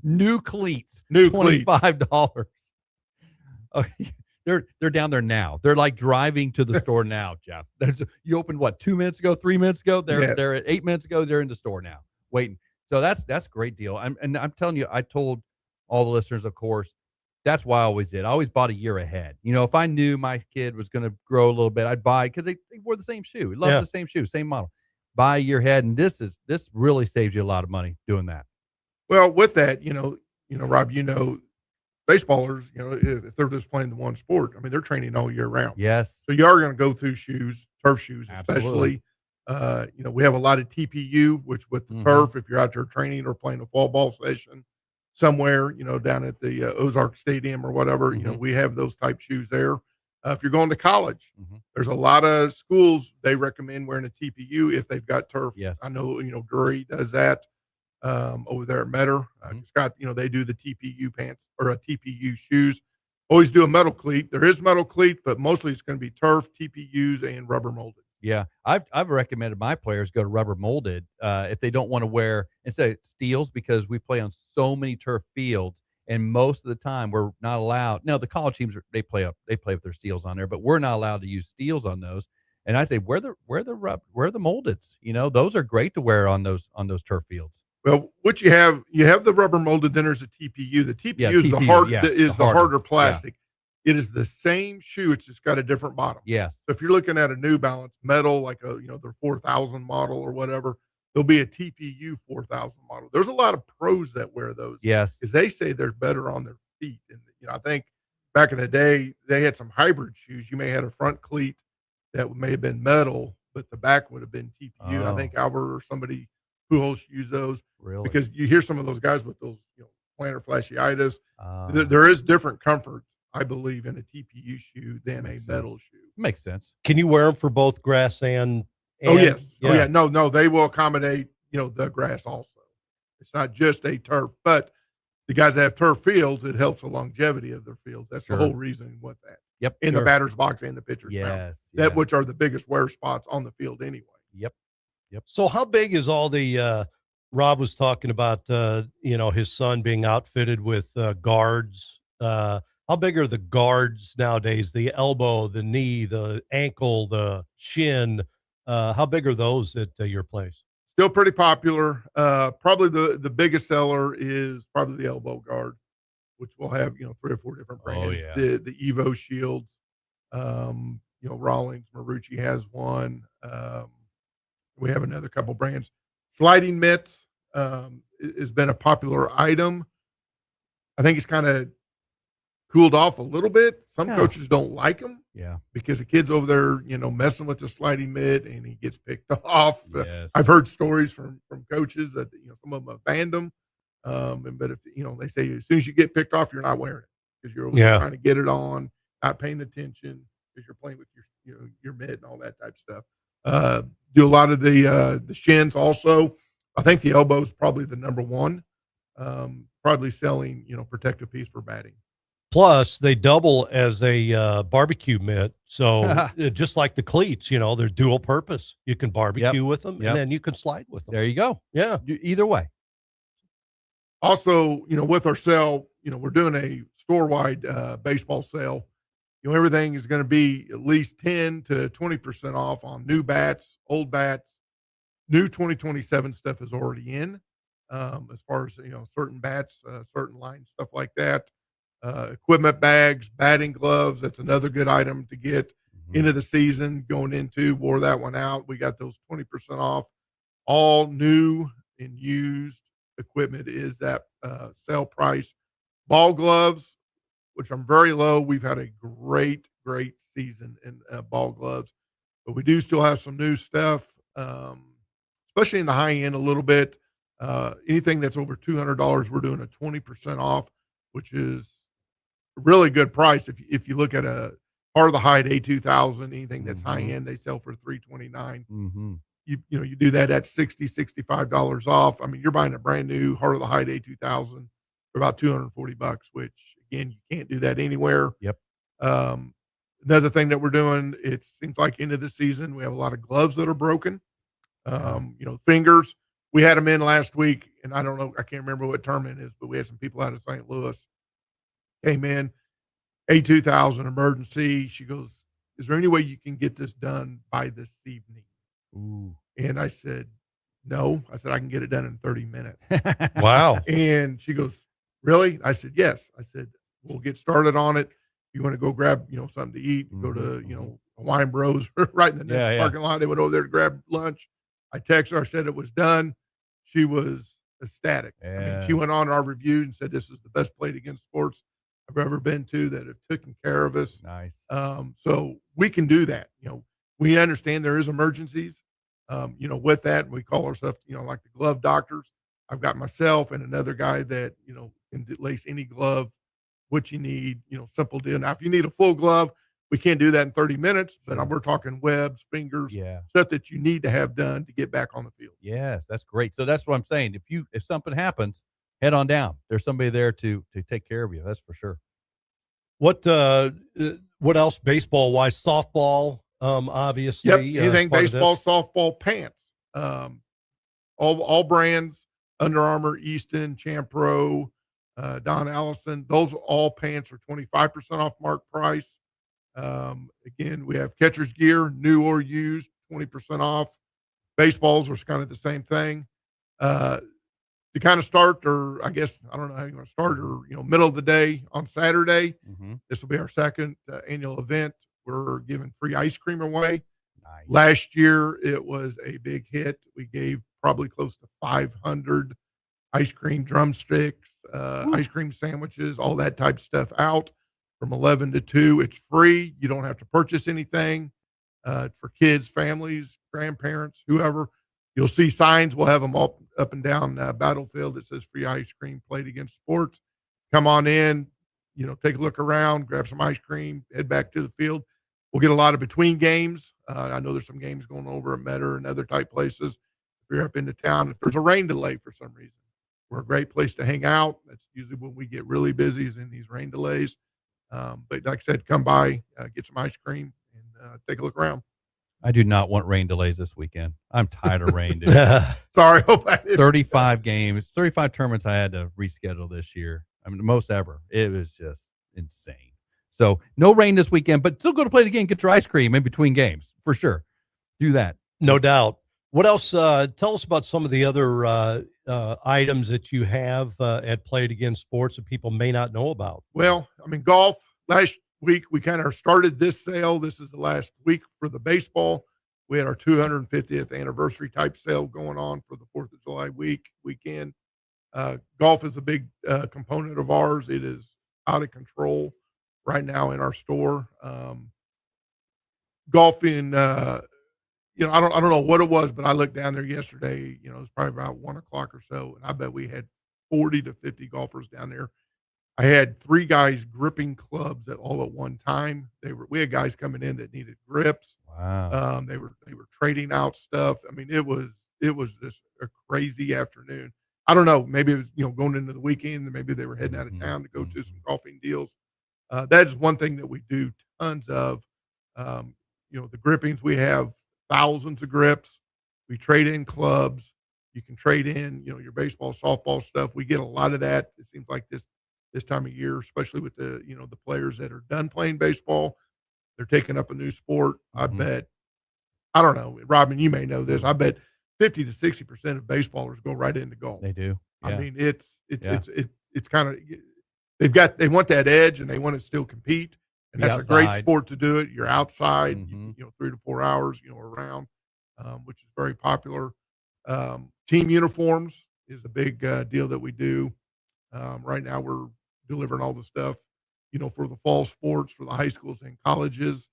Speaker 2: New cleats.
Speaker 5: $25.
Speaker 2: Oh, they're down there now. They're like driving to the store now, Jeff. You opened what, 2 minutes ago, 3 minutes ago? They're at 8 minutes ago. They're in the store now, waiting. So that's a great deal. I'm telling you, I told all the listeners, of course, That's why I always did. I always bought a year ahead. If I knew my kid was going to grow a little bit, I'd buy because they wore the same shoe. He loves the same shoe, same model. Buy a year ahead, and this really saves you a lot of money doing that.
Speaker 5: Well, with that, Rob, baseballers, if they're just playing the one sport, I mean, they're training all year round.
Speaker 2: Yes.
Speaker 5: So you are going to go through shoes, turf shoes,
Speaker 2: Absolutely.
Speaker 5: especially. We have a lot of TPU, which with the turf, if you're out there training or playing a fall ball session somewhere, down at the Ozark Stadium or whatever, we have those type shoes there. If you're going to college, there's a lot of schools, they recommend wearing a TPU if they've got turf.
Speaker 2: Yes.
Speaker 5: I know, Drury does that. Over there at Metter, Scott, they do the TPU pants or a TPU shoes. Always do a metal cleat. There is metal cleat, but mostly it's going to be turf, TPUs, and rubber molded.
Speaker 2: Yeah, I've recommended my players go to rubber molded if they don't want to wear instead of steels because we play on so many turf fields, and most of the time we're not allowed. Now the college teams they play with their steels on there, but we're not allowed to use steels on those. And I say wear the moldeds. Those are great to wear on those turf fields.
Speaker 5: Well, what you have the rubber molded, then there's a TPU. The TPU is the harder plastic. Yeah. It is the same shoe. It's just got a different bottom.
Speaker 2: Yes.
Speaker 5: So if you're looking at a New Balance metal, like their 4000 model or whatever, there'll be a TPU 4000 model. There's a lot of pros that wear those.
Speaker 2: Yes.
Speaker 5: Because they say they're better on their feet. And, I think back in the day, they had some hybrid shoes. You may have had a front cleat that may have been metal, but the back would have been TPU.
Speaker 2: Oh.
Speaker 5: I think Albert or somebody who else use those.
Speaker 2: Really?
Speaker 5: Because you hear some of those guys with those, plantar fasciitis. There is different comfort, I believe, in a TPU shoe than a metal shoe.
Speaker 2: Makes sense.
Speaker 3: Can you wear them for both grass and
Speaker 5: oh, yes. Yeah. Oh, yeah. No, they will accommodate, the grass also. It's not just a turf, but the guys that have turf fields, it helps the longevity of their fields. That's the whole reason with that.
Speaker 2: Yep.
Speaker 5: In the batter's box and the pitcher's mound. That which are the biggest wear spots on the field anyway.
Speaker 2: Yep.
Speaker 3: So how big is all the Rob was talking about, his son being outfitted with guards. How big are the guards nowadays? The elbow, the knee, the ankle, the shin. How big are those at your place?
Speaker 5: Still pretty popular. Probably the biggest seller is probably the elbow guard, which will have, 3 or 4 different brands.
Speaker 2: Oh, yeah.
Speaker 5: The Evo shields, Rawlings, Marucci has one. We have another couple brands. Sliding mitts has been a popular item. I think it's kind of cooled off a little bit. Some coaches don't like them.
Speaker 2: Yeah.
Speaker 5: Because the kid's over there, messing with the sliding mitt and he gets picked off.
Speaker 2: Yes.
Speaker 5: I've heard stories from coaches that, some of them have banned them. But if, they say as soon as you get picked off, you're not wearing it because you're trying to get it on, not paying attention because you're playing with your mitt and all that type of stuff. Do a lot of the shins also. I think the elbow is probably the number one. Probably selling, protective piece for batting.
Speaker 3: Plus, they double as a barbecue mitt. So just like the cleats, they're dual purpose. You can barbecue with them, and then you can slide with them.
Speaker 2: There you go.
Speaker 3: Yeah.
Speaker 2: Either way.
Speaker 5: Also, with our sale, we're doing a store-wide baseball sale. Everything is going to be at least 10 to 20% off on new bats, old bats. New 2027 stuff is already in. As far as, certain bats, certain lines, stuff like that. Equipment bags, batting gloves. That's another good item to get into the season going into. Wore that one out. We got those 20% off. All new and used equipment is that sale price. Ball gloves, which I'm very low. We've had a great season in ball gloves, but we do still have some new stuff, especially in the high end a little bit. Anything that's over $200, we're doing a 20% off, which is a really good price. If you look at a part of the Hyde A2000, anything that's high end, they sell for $329. You do that at $65 off. I mean, you're buying a brand new Heart of the Hyde A2000 for about $240, which again, you can't do that anywhere.
Speaker 2: Yep.
Speaker 5: Another thing that we're doing, it seems like into the season, we have a lot of gloves that are broken. Fingers. We had them in last week, and I don't know, I can't remember what term it is, but we had some people out of St. Louis came in, A2000 emergency. She goes, "Is there any way you can get this done by this evening?"
Speaker 2: Ooh.
Speaker 5: And I said, "No." I said, "I can get it done in 30 minutes.
Speaker 3: Wow.
Speaker 5: And she goes, "Really?" I said, "Yes." I said, we'll get started on it. You want to go grab, something to eat, go to, Hawaiian Bros right in the parking lot. They went over there to grab lunch. I texted her, I said it was done. She was ecstatic. I mean, she went on our review and said this is the best Plate Against Sports I've ever been to, that have taken care of us.
Speaker 2: Nice.
Speaker 5: So we can do that. We understand there is emergencies, with that, and we call ourselves, like the glove doctors. I've got myself and another guy that, can lace any glove, what you need, simple deal. Now, if you need a full glove, we can't do that in 30 minutes, but we're talking webs, fingers, stuff that you need to have done to get back on the field.
Speaker 2: Yes, that's great. So that's what I'm saying. If something happens, head on down. There's somebody there to take care of you. That's for sure.
Speaker 3: What else baseball wise? Softball, obviously.
Speaker 5: Yep. Anything baseball, softball, pants. All brands, Under Armour, Easton, Champro, Don Allison. Those all pants are 25% off mark price. Again, we have catcher's gear, new or used, 20% off. Baseballs was kind of the same thing. To kind of start, or I guess, I don't know how you want to start, or, middle of the day on Saturday, this will be our second annual event. We're giving free ice cream away. Nice. Last year, it was a big hit. We gave probably close to 500 ice cream drumsticks, ice cream sandwiches, all that type of stuff out from 11 to 2. It's free. You don't have to purchase anything. For kids, families, grandparents, whoever. You'll see signs. We'll have them all up and down Battlefield that says free ice cream, Plate Against Sports. Come on in, take a look around, grab some ice cream, head back to the field. We'll get a lot of between games. I know there's some games going over at Metter and other type places. If you're up into town, if there's a rain delay for some reason, we're a great place to hang out. That's usually when we get really busy, is in these rain delays. But like I said, come by, get some ice cream, and take a look around.
Speaker 2: I do not want rain delays this weekend. I'm tired of rain, dude.
Speaker 5: Sorry. Hope I didn't.
Speaker 2: 35 games, 35 tournaments I had to reschedule this year. I mean, the most ever. It was just insane. So no rain this weekend, but still go to play the game. Get your ice cream in between games for sure. Do that.
Speaker 3: No doubt. What else? Tell us about some of the other items that you have at Play It Again Sports that people may not know about.
Speaker 5: Well, I mean, golf. Last week we kind of started this sale. This is the last week for the baseball. We had our 250th anniversary type sale going on for the 4th of July weekend. Golf is a big component of ours. It is out of control right now in our store. Golfing, I don't know what it was, but I looked down there yesterday, it was probably about 1 o'clock or so. And I bet we had 40 to 50 golfers down there. I had 3 guys gripping clubs at one time. We had guys coming in that needed grips.
Speaker 2: Wow.
Speaker 5: They were trading out stuff. I mean, it was just a crazy afternoon. I don't know. Maybe it was, going into the weekend, maybe they were heading out of town to go to some golfing deals. That is one thing that we do tons of. The grippings, we have thousands of grips. We trade in clubs. You can trade in, your baseball, softball stuff. We get a lot of that. It seems like this time of year, especially with the players that are done playing baseball, they're taking up a new sport. I bet, I don't know, Robin, you may know this. I bet 50 to 60% of baseballers go right into golf.
Speaker 2: They do. Yeah.
Speaker 5: I mean, it's kind of, they want that edge and they want to still compete. And that's a great sport to do it. You're outside, 3 to 4 hours, around, which is very popular. Team uniforms is a big deal that we do. Right now we're delivering all the stuff, for the fall sports for the high schools and colleges,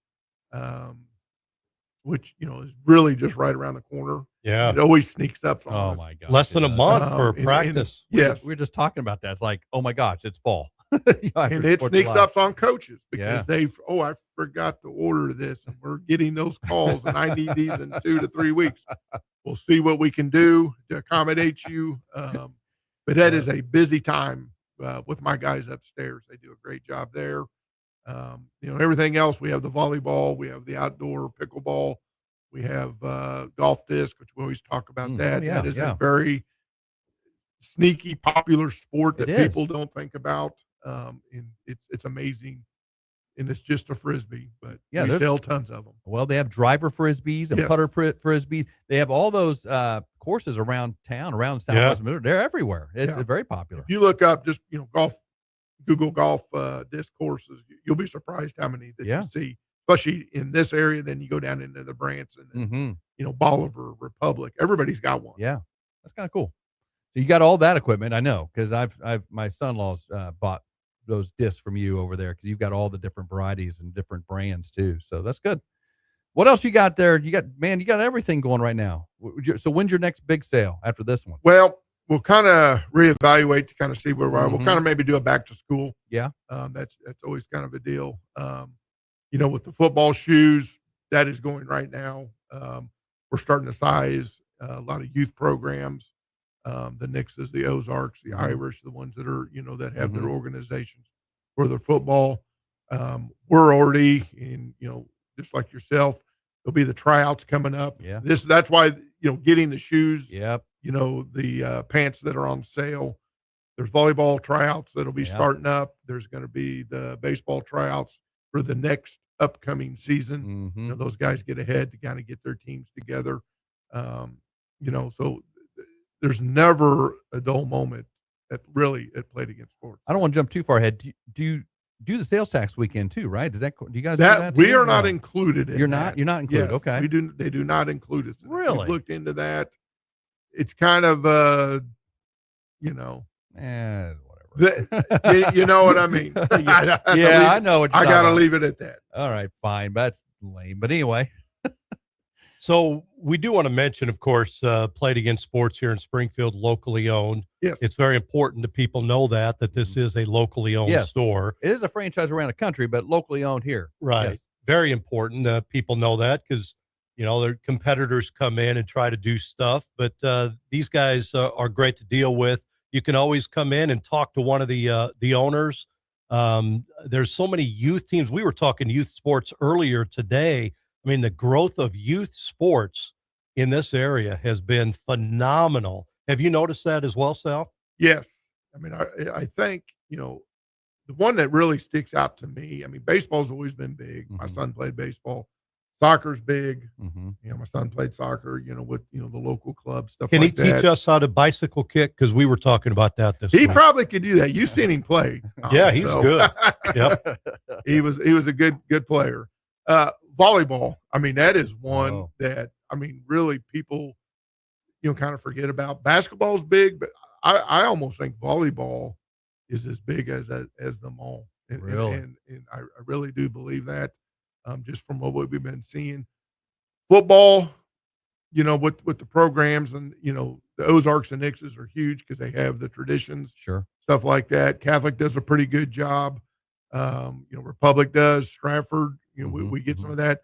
Speaker 5: which, is really just right around the corner.
Speaker 3: Yeah.
Speaker 5: It always sneaks up on us.
Speaker 2: Oh my God.
Speaker 3: Less than a month for practice.
Speaker 5: Yes.
Speaker 2: We're just talking about that. It's like, oh my gosh, it's fall.
Speaker 5: And it sneaks up on coaches because I forgot to order this and we're getting those calls and I need these in 2 to 3 weeks. We'll see what we can do to accommodate you. But that is a busy time with my guys upstairs. They do a great job there. Everything else, we have the volleyball, we have the outdoor pickleball, we have golf disc, which we always talk about that. That is a very sneaky, popular sport that people don't think about. And it's amazing. And it's just a Frisbee, but we sell tons of them.
Speaker 2: Well, they have driver Frisbees and putter Frisbees. They have all those courses around town, around Southwest Missouri. They're everywhere. It's very popular.
Speaker 5: If you look up just, golf, Google golf disc courses, you'll be surprised how many that you see, especially in this area. Then you go down into the Branson, and, Bolivar, Republic. Everybody's got one.
Speaker 2: Yeah, that's kind of cool. So you got all that equipment, I know, because my son-in-law's bought those discs from you over there because you've got all the different varieties and different brands too. So that's good. What else you got there? You got everything going right now. So when's your next big sale after this one?
Speaker 5: Well, we'll kind of reevaluate to kind of see where we are. We'll kind of maybe do a back to school.
Speaker 2: Yeah.
Speaker 5: That's always kind of a deal. With the football shoes, that is going right now. We're starting to size a lot of youth programs. The Nixas, the Ozarks, the Irish, the ones that are, that have their organizations for their football. We're already in, just like yourself, there'll be the tryouts coming up.
Speaker 2: Yeah.
Speaker 5: That's why, getting the shoes,
Speaker 2: yep.
Speaker 5: The pants that are on sale. There's volleyball tryouts that'll be starting up. There's going to be the baseball tryouts for the next upcoming season. Those guys get ahead to kind of get their teams together. So there's never a dull moment at Played Against Sports.
Speaker 2: I don't want to jump too far ahead. Do you do the sales tax weekend too, right? Do you guys do
Speaker 5: that
Speaker 2: that?
Speaker 5: We are not included in
Speaker 2: You're
Speaker 5: that.
Speaker 2: You're not included.
Speaker 5: Yes,
Speaker 2: okay.
Speaker 5: They do not include us.
Speaker 2: Really?
Speaker 5: We've looked into that. It's kind of
Speaker 2: whatever.
Speaker 5: You know what I mean?
Speaker 2: I know what you're
Speaker 5: I got to
Speaker 2: about.
Speaker 5: leave it at that.
Speaker 2: All right, fine. That's lame. But anyway.
Speaker 3: So we do want to mention, of course, Played Against Sports here in Springfield, locally owned.
Speaker 5: Yes.
Speaker 3: It's very important that people know that this is a locally owned store.
Speaker 2: It is a franchise around the country, but locally owned here.
Speaker 3: Right.
Speaker 2: Yes.
Speaker 3: Very important. People know that because, their competitors come in and try to do stuff, but these guys are great to deal with. You can always come in and talk to one of the owners. There's so many youth teams. We were talking youth sports earlier today. I mean, the growth of youth sports in this area has been phenomenal. Have you noticed that as well, Sal?
Speaker 5: Yes. I mean, I think, the one that really sticks out to me, I mean, baseball's always been big. My son played baseball. Soccer's big. My son played soccer, with, the local club, stuff
Speaker 3: Can
Speaker 5: like that.
Speaker 3: he teach us how to bicycle kick? Because we were talking about that this
Speaker 5: He
Speaker 3: week.
Speaker 5: probably could do that. You've seen him play.
Speaker 3: Yeah, he's good. Yep.
Speaker 5: He was a good player. Volleyball, I mean, that is one that, I mean, really people, kind of forget about. Basketball's big, but I almost think volleyball is as big as them all. And,
Speaker 2: really?
Speaker 5: And I really do believe that, just from what we've been seeing. Football, with the programs and, the Ozarks and Nixas are huge because they have the traditions.
Speaker 2: Sure.
Speaker 5: Stuff like that. Catholic does a pretty good job. Republic does, Stratford, we get some of that.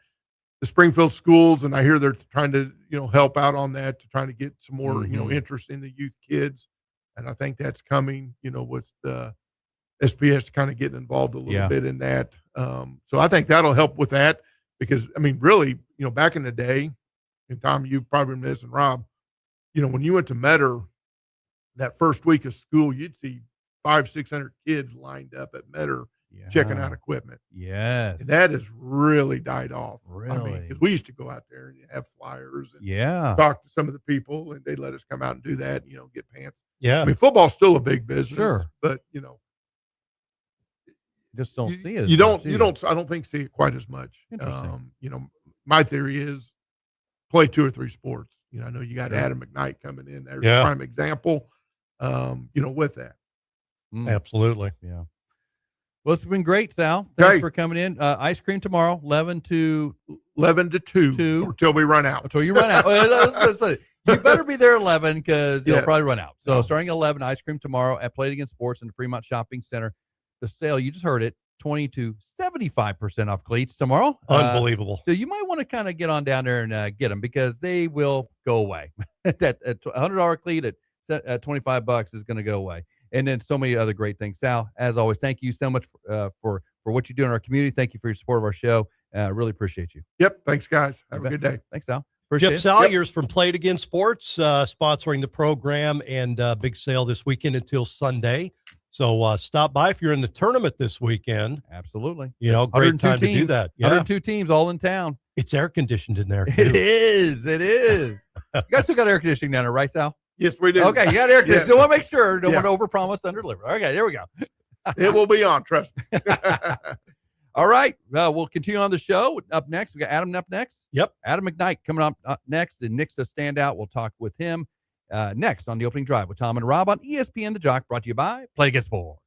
Speaker 5: The Springfield schools, and I hear they're trying to, help out on that to trying to get some more, interest in the youth kids. And I think that's coming, with the SPS kind of getting involved a little bit in that. So I think that'll help with that because, I mean, really, back in the day, and Tom, you probably remember this, and Rob, when you went to Metter that first week of school, you'd see 500-600 kids lined up at Metter checking out equipment.
Speaker 2: Yes.
Speaker 5: And that has really died off.
Speaker 2: Really?
Speaker 5: I mean, because we used to go out there and have flyers and talk to some of the people, and they'd let us come out and do that, get pants.
Speaker 3: Yeah.
Speaker 5: I mean, football's still a big business, but,
Speaker 2: just don't see it.
Speaker 5: I don't think see it quite as much. My theory is play 2 or 3 sports. I know you got Adam McKnight coming in. There's a prime example, with that.
Speaker 3: Absolutely.
Speaker 2: Yeah. Well, it's been great, Sal. Thanks for coming in. Ice cream tomorrow, 11 to
Speaker 5: 2 until we run out.
Speaker 2: Until you run out. You better be there 11 because they'll probably run out. So starting at 11, ice cream tomorrow at Played Against Sports in the Fremont Shopping Center. The sale, you just heard it, 20 to 75% off cleats tomorrow.
Speaker 3: Unbelievable.
Speaker 2: So you might want to kind of get on down there and get them because they will go away. That $100 cleat at $25 is going to go away. And then so many other great things. Sal, as always, thank you so much for what you do in our community. Thank you for your support of our show. Really appreciate you.
Speaker 5: Yep. Thanks, guys. Have a good day.
Speaker 2: Thanks, Sal.
Speaker 3: Jeff Salyers from Played Against Sports, sponsoring the program and big sale this weekend until Sunday. So stop by if you're in the tournament this weekend.
Speaker 2: Absolutely.
Speaker 3: Great time to do that.
Speaker 2: 102 teams all in town.
Speaker 3: It's air conditioned in there, too.
Speaker 2: It is. You guys still got air conditioning down there, right, Sal?
Speaker 5: Yes, we do.
Speaker 2: Okay, you got air conditioning. Don't want to make sure. Don't want to overpromise, underdeliver. Okay, there we go.
Speaker 5: It will be on, trust me.
Speaker 2: All right. We'll continue on the show. Up next, we got Adam up next.
Speaker 3: Yep.
Speaker 2: Adam McKnight coming up next. And Nixa standout. We'll talk with him next on the opening drive with Tom and Rob on ESPN The Jock, brought to you by Play Against Sports.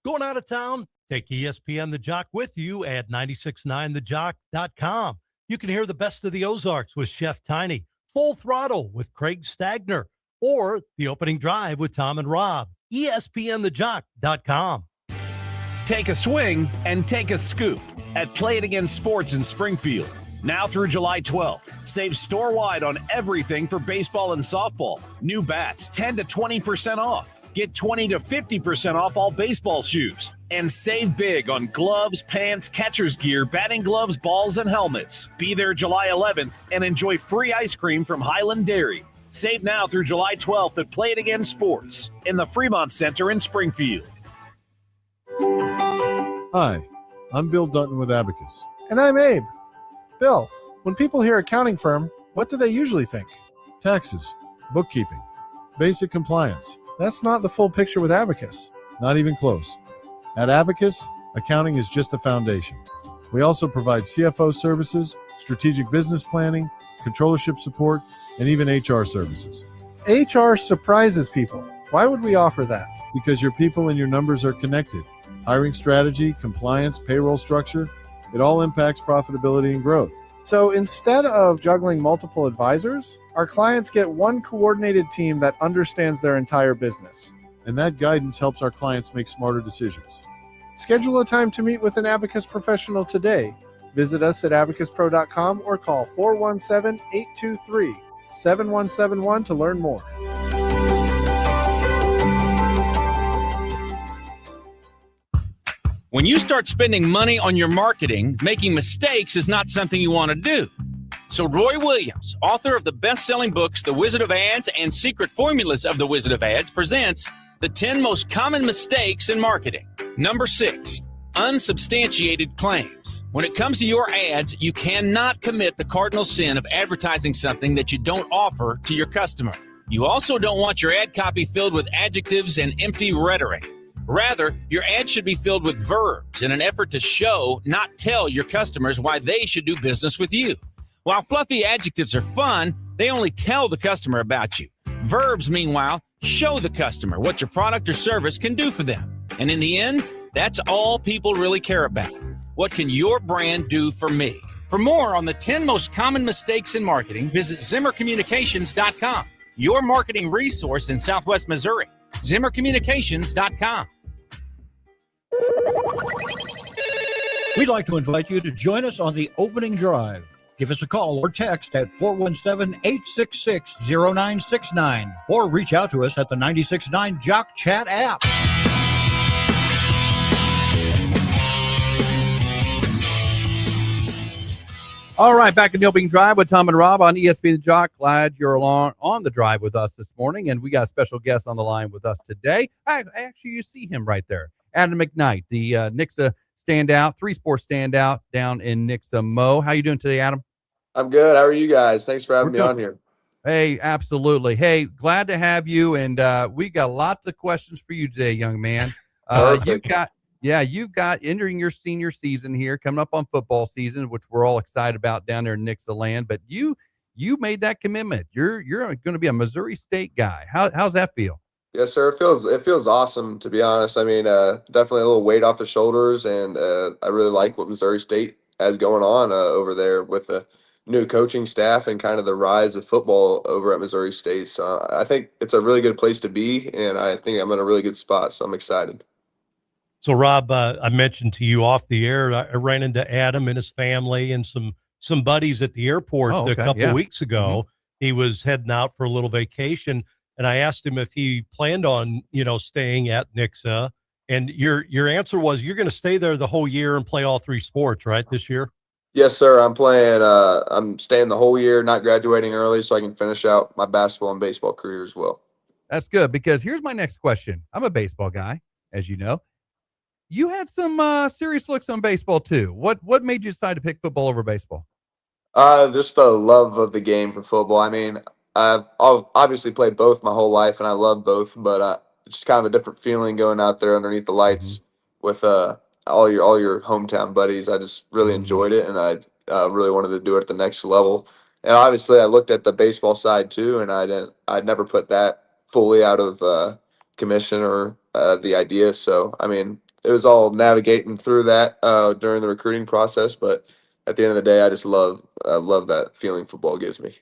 Speaker 3: Going out of town? Take ESPN The Jock with you at 969thejock.com. You can hear the best of the Ozarks with Chef Tiny, Full Throttle with Craig Stagner, or the opening drive with Tom and Rob. ESPNthejock.com.
Speaker 4: Take a swing and take a scoop at Play It Again Sports in Springfield. Now through July 12th, save store-wide on everything for baseball and softball. New bats, 10 to 20% off. Get 20 to 50% off all baseball shoes. And save big on gloves, pants, catcher's gear, batting gloves, balls, and helmets. Be there July 11th and enjoy free ice cream from Highland Dairy. Save now through July 12th at Play It Again Sports in the Fremont Center in Springfield.
Speaker 10: Hi, I'm Bill Dutton with Abacus.
Speaker 11: And I'm Abe. Bill, when people hear accounting firm, what do they usually think?
Speaker 10: Taxes, bookkeeping, basic compliance.
Speaker 11: That's not the full picture with Abacus.
Speaker 10: Not even close. At Abacus, accounting is just the foundation. We also provide CFO services, strategic business planning, controllership support, and even HR services.
Speaker 11: HR surprises people. Why would we offer that?
Speaker 10: Because your people and your numbers are connected. Hiring strategy, compliance, payroll structure, it all impacts profitability and growth.
Speaker 11: So instead of juggling multiple advisors, our clients get one coordinated team that understands their entire business.
Speaker 10: And that guidance helps our clients make smarter decisions.
Speaker 11: Schedule a time to meet with an Abacus professional today. Visit us at abacuspro.com or call 417-823-7171 to learn more.
Speaker 6: When you start spending money on your marketing, making mistakes is not something you want to do. So Roy Williams, author of the best-selling books The Wizard of Ads and Secret Formulas of the Wizard of Ads, presents the 10 most common mistakes in marketing. Number 6, unsubstantiated claims. When it comes to your ads, you cannot commit the cardinal sin of advertising something that you don't offer to your customer. You also don't want your ad copy filled with adjectives and empty rhetoric. Rather, your ad should be filled with verbs in an effort to show, not tell your customers why they should do business with you. While fluffy adjectives are fun, they only tell the customer about you. Verbs, meanwhile, show the customer what your product or service can do for them. And in the end, that's all people really care about. What can your brand do for me? For more on the 10 most common mistakes in marketing, visit ZimmerCommunications.com, your marketing resource in Southwest Missouri. ZimmerCommunications.com.
Speaker 8: We'd like to invite you to join us on the opening drive. Give us a call or text at 417-866-0969 or reach out to us at the 96.9 Jock Chat app.
Speaker 2: All right, back in the opening drive with Tom and Rob on ESPN The Jock. Glad you're along on the drive with us this morning, and we got a special guest on the line with us today. Actually, you see him right there, Adam McKnight, the Nixa standout, 3-sport standout down in Nixa Mo. How you doing today, Adam?
Speaker 7: I'm good. How are you guys? Thanks for having me on here.
Speaker 2: Hey, absolutely. Hey, glad to have you, and we got lots of questions for you today, young man. You've got entering your senior season here, coming up on football season, which we're all excited about down there in Nixa land. But you made that commitment. You're going to be a Missouri State guy. How's that feel?
Speaker 7: Yes, sir. It feels awesome, to be honest. I mean, definitely a little weight off the shoulders, and I really like what Missouri State has going on over there with the new coaching staff and kind of the rise of football over at Missouri State. So I think it's a really good place to be, and I think I'm in a really good spot. So I'm excited.
Speaker 3: So, Rob, I mentioned to you off the air, I ran into Adam and his family and some buddies at the airport a couple weeks ago. Mm-hmm. He was heading out for a little vacation, and I asked him if he planned on, staying at Nixa. And your answer was you're going to stay there the whole year and play all 3 sports, right, this year?
Speaker 7: Yes, sir. I'm playing. I'm staying the whole year, not graduating early, so I can finish out my basketball and baseball career as well.
Speaker 2: That's good, because here's my next question. I'm a baseball guy, as you know. You had some serious looks on baseball too. What made you decide to pick football over baseball?
Speaker 7: Just the love of the game for football. I mean, I've obviously played both my whole life, and I love both, but it's just kind of a different feeling going out there underneath the lights, with all your hometown buddies. I just really enjoyed it, and I really wanted to do it at the next level. And obviously, I looked at the baseball side too, and I'd never put that fully out of commission or the idea. So I mean, it was all navigating through that during the recruiting process, but at the end of the day, I just love that feeling football gives me.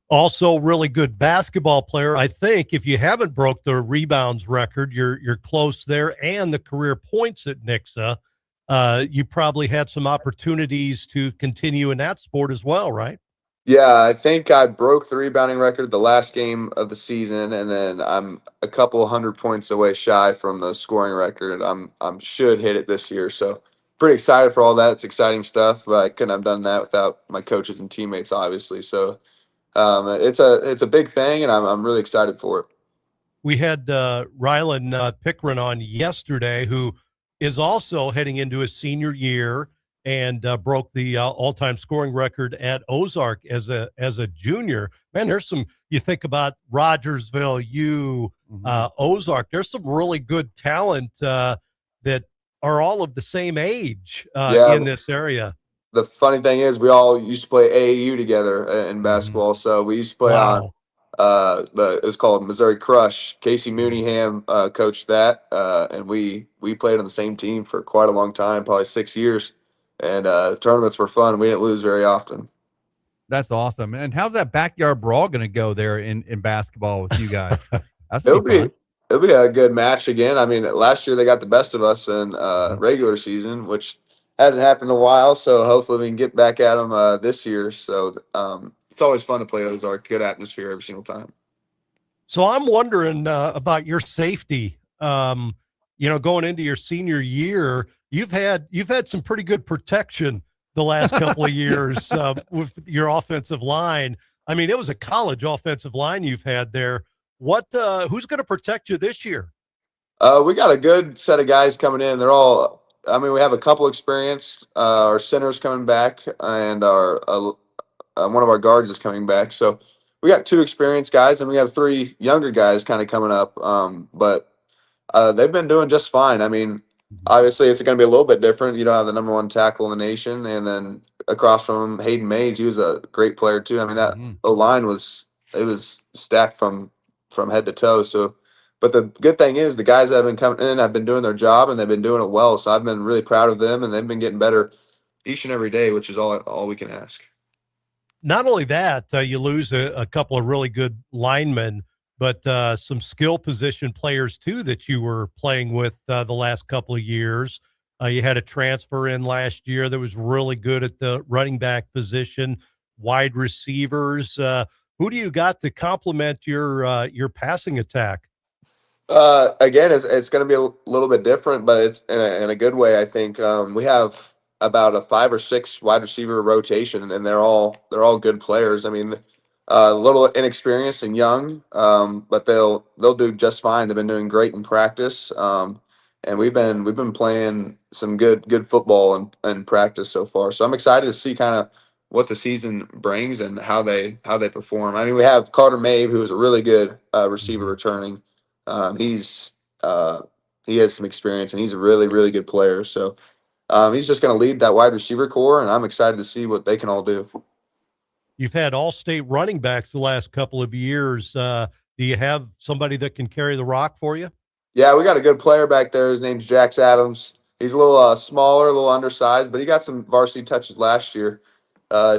Speaker 3: Also, really good basketball player. I think if you haven't broke the rebounds record, you're close there, and the career points at Nixa. You probably had some opportunities to continue in that sport as well, right?
Speaker 7: Yeah, I think I broke the rebounding record the last game of the season, and then I'm a couple 100 points away shy from the scoring record. I'm should hit it this year, so pretty excited for all that. It's exciting stuff, but I couldn't have done that without my coaches and teammates, obviously. So it's a big thing, and I'm really excited for it.
Speaker 3: We had Rylan Pickren on yesterday, who is also heading into his senior year and broke the all-time scoring record at Ozark as a junior. Man, there's some. You think about Rodgersville, Ozark. There's some really good talent that are all of the same age in this area.
Speaker 7: The funny thing is, we all used to play AAU together in basketball. So we used to play on it was called Missouri Crush. Casey Mooneyham coached that, and we played on the same team for quite a long time, probably 6 years. And tournaments were fun. We didn't lose very often.
Speaker 2: That's awesome. And how's that backyard brawl going to go there in basketball with you guys?
Speaker 7: It'll be a good match again. I mean, last year they got the best of us in regular season, which hasn't happened in a while. So hopefully we can get back at them this year. So it's always fun to play Ozark. Good atmosphere every single time.
Speaker 3: So I'm wondering about your safety. Going into your senior year, you've had some pretty good protection the last couple of years with your offensive line. I mean, it was a college offensive line you've had there. Who's going to protect you this year?
Speaker 7: We got a good set of guys coming in. They're all. I mean, we have a couple experienced. Our center's coming back, and our one of our guards is coming back. So we got 2 experienced guys, and we have 3 younger guys kind of coming up. But they've been doing just fine. I mean, obviously it's going to be a little bit different. You don't have the number 1 tackle in the nation, and then across from him, Hayden Mays, he was a great player too. I mean, that O-line was stacked from head to toe. So, but the good thing is the guys that have been coming in have been doing their job, and they've been doing it well. So I've been really proud of them, and they've been getting better each and every day, which is all we can ask.
Speaker 3: Not only that, you lose a couple of really good linemen, but some skill position players too that you were playing with the last couple of years. You had a transfer in last year that was really good at the running back position, wide receivers. Who do you got to complement your passing attack?
Speaker 7: Again, it's going to be a little bit different, but it's in a good way. I think we have about a 5 or 6 wide receiver rotation, and they're all good players. I mean, a little inexperienced and young, but they'll do just fine. They've been doing great in practice, and we've been playing some good football in practice so far. So I'm excited to see kind of what the season brings and how they perform. I mean, we have Carter Mabe, who is a really good receiver returning. He has some experience, and he's a really, really good player. So he's just going to lead that wide receiver core, and I'm excited to see what they can all do.
Speaker 3: You've had all-state running backs the last couple of years. Do you have somebody that can carry the rock for you?
Speaker 7: Yeah, we got a good player back there. His name's Jax Adams. He's a little smaller, a little undersized, but he got some varsity touches last year.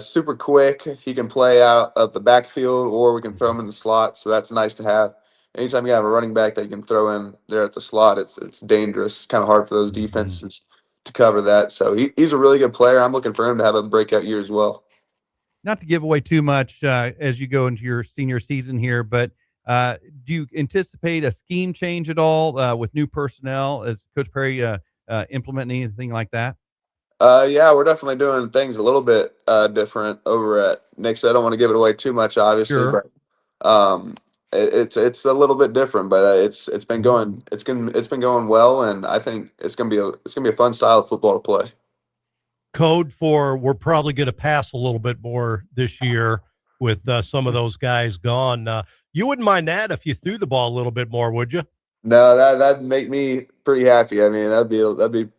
Speaker 7: Super quick. He can play out of the backfield, or we can throw him in the slot, so that's nice to have. Anytime you have a running back that you can throw in there at the slot, it's dangerous. It's kind of hard for those defenses to cover that. So he's a really good player. I'm looking for him to have a breakout year as well.
Speaker 2: Not to give away too much as you go into your senior season here, but do you anticipate a scheme change at all with new personnel? Is Coach Perry implementing anything like that?
Speaker 7: Yeah, we're definitely doing things a little bit different over at Nixa. I don't want to give it away too much, obviously, but it's a little bit different. But it's been going well, and I think it's gonna be a fun style of football to play.
Speaker 3: Code for we're probably going to pass a little bit more this year with some of those guys gone. You wouldn't mind that if you threw the ball a little bit more, would you?
Speaker 7: No, that'd make me pretty happy. I mean, that'd be a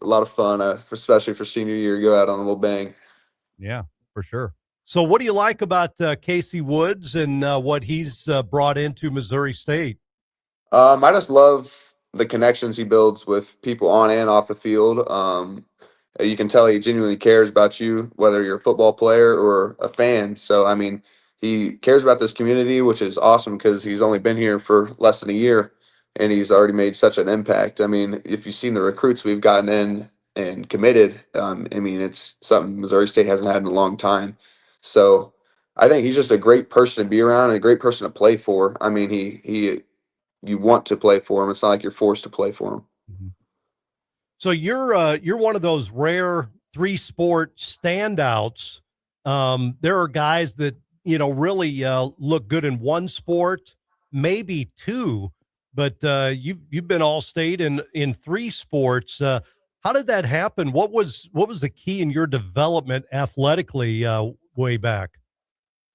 Speaker 7: lot of fun, especially for senior year, go out on a little bang.
Speaker 2: Yeah, for sure.
Speaker 3: So what do you like about Casey Woods and what he's brought into Missouri State?
Speaker 7: I just love the connections he builds with people on and off the field. You can tell he genuinely cares about you, whether you're a football player or a fan. So, I mean, he cares about this community, which is awesome because he's only been here for less than a year and he's already made such an impact. I mean, if you've seen the recruits we've gotten in and committed, I mean, it's something Missouri State hasn't had in a long time. So I think he's just a great person to be around and a great person to play for. I mean, you want to play for him. It's not like you're forced to play for him.
Speaker 3: So you're one of those rare 3-sport standouts. There are guys that, really look good in one sport, maybe two, but you've been all state in 3 sports. How did that happen? What was the key in your development athletically way back?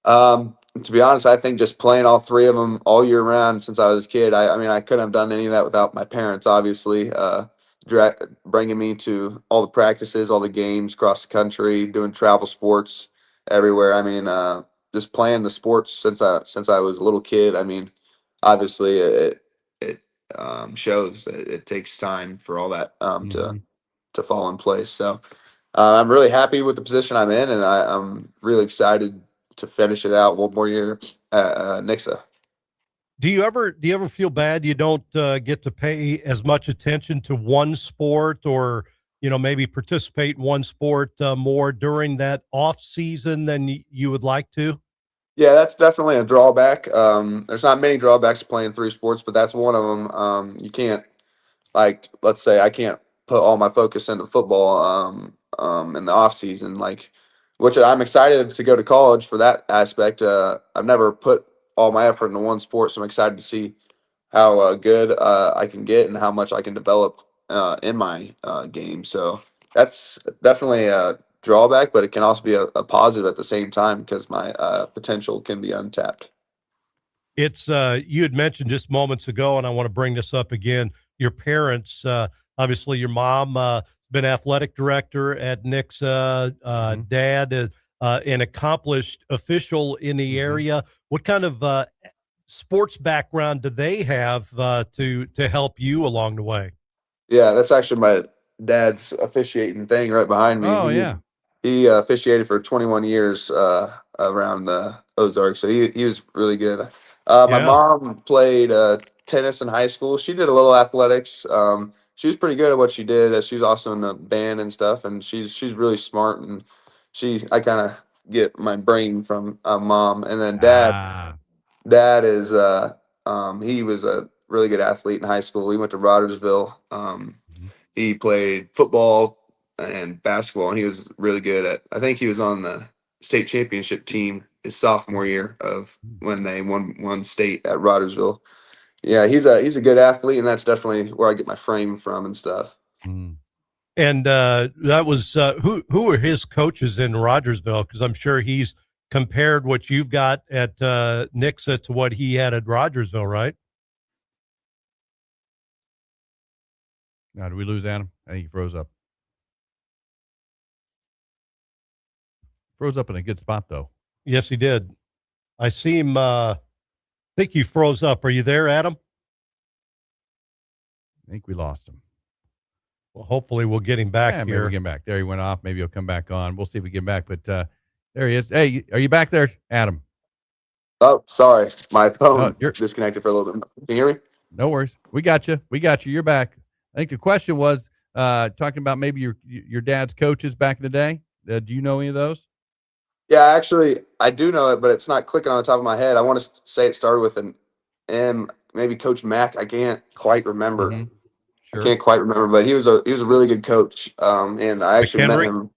Speaker 7: To be honest, I think just playing all 3 of them all year round since I was a kid. I mean, I couldn't have done any of that without my parents, obviously, bringing me to all the practices, all the games across the country, doing travel sports everywhere. I mean, just playing the sports since I was a little kid. I mean, obviously it shows that it takes time for all that to fall in place. So I'm really happy with the position I'm in, and I'm really excited to finish it out one more year at Nixa.
Speaker 3: Do you ever feel bad you don't get to pay as much attention to one sport, or maybe participate in one sport more during that off season than you would like to?
Speaker 7: Yeah, that's definitely a drawback. There's not many drawbacks to playing 3 sports, but that's one of them. You can't, like, let's say I can't put all my focus into football in the off season, which I'm excited to go to college for that aspect. I've never put all my effort into one sport, so I'm excited to see how good I can get and how much I can develop in my game. So that's definitely a drawback, but it can also be a positive at the same time because my potential can be untapped.
Speaker 3: It's you had mentioned just moments ago, and I want to bring this up again. Your parents, obviously, your mom been athletic director at Nixa. Dad, an accomplished official in the area. What kind of sports background do they have to help you along the way?
Speaker 7: Yeah, that's actually my dad's officiating thing right behind me.
Speaker 2: Oh, yeah.
Speaker 7: He officiated for 21 years around the Ozarks, so he was really good. My mom played tennis in high school. She did a little athletics. She was pretty good at what she did. She was also in the band and stuff, and she's really smart. And I kind of get my brain from mom, and then dad. Dad is he was a really good athlete in high school. He went to Rodgersville. He played football and basketball, and he was really good at. I think he was on the state championship team his sophomore year of when they won state at Rodgersville. Yeah, he's a good athlete, and that's definitely where I get my frame from and stuff.
Speaker 3: And that was who were his coaches in Rodgersville? Because I'm sure he's compared what you've got at Nixa to what he had at Rodgersville, right?
Speaker 2: Now, did we lose Adam? I think he froze up. Froze up in a good spot, though.
Speaker 3: Yes, he did. I see him. I think he froze up. Are you there, Adam?
Speaker 2: I think we lost him.
Speaker 3: Well, hopefully we'll get him back here.
Speaker 2: Maybe we'll get him back. There he went off. Maybe he'll come back on. We'll see if we get him back. But there he is. Hey, are you back there, Adam?
Speaker 7: Oh, sorry. My phone disconnected for a little bit. Can you hear me?
Speaker 2: No worries. We got you. You're back. I think the question was talking about maybe your dad's coaches back in the day. Do you know any of those?
Speaker 7: Yeah, actually, I do know it, but it's not clicking on the top of my head. I want to say it started with an M, maybe Coach Mack. I can't quite remember.
Speaker 2: Sure.
Speaker 7: I can't quite remember, but he was a really good coach. And I actually met him.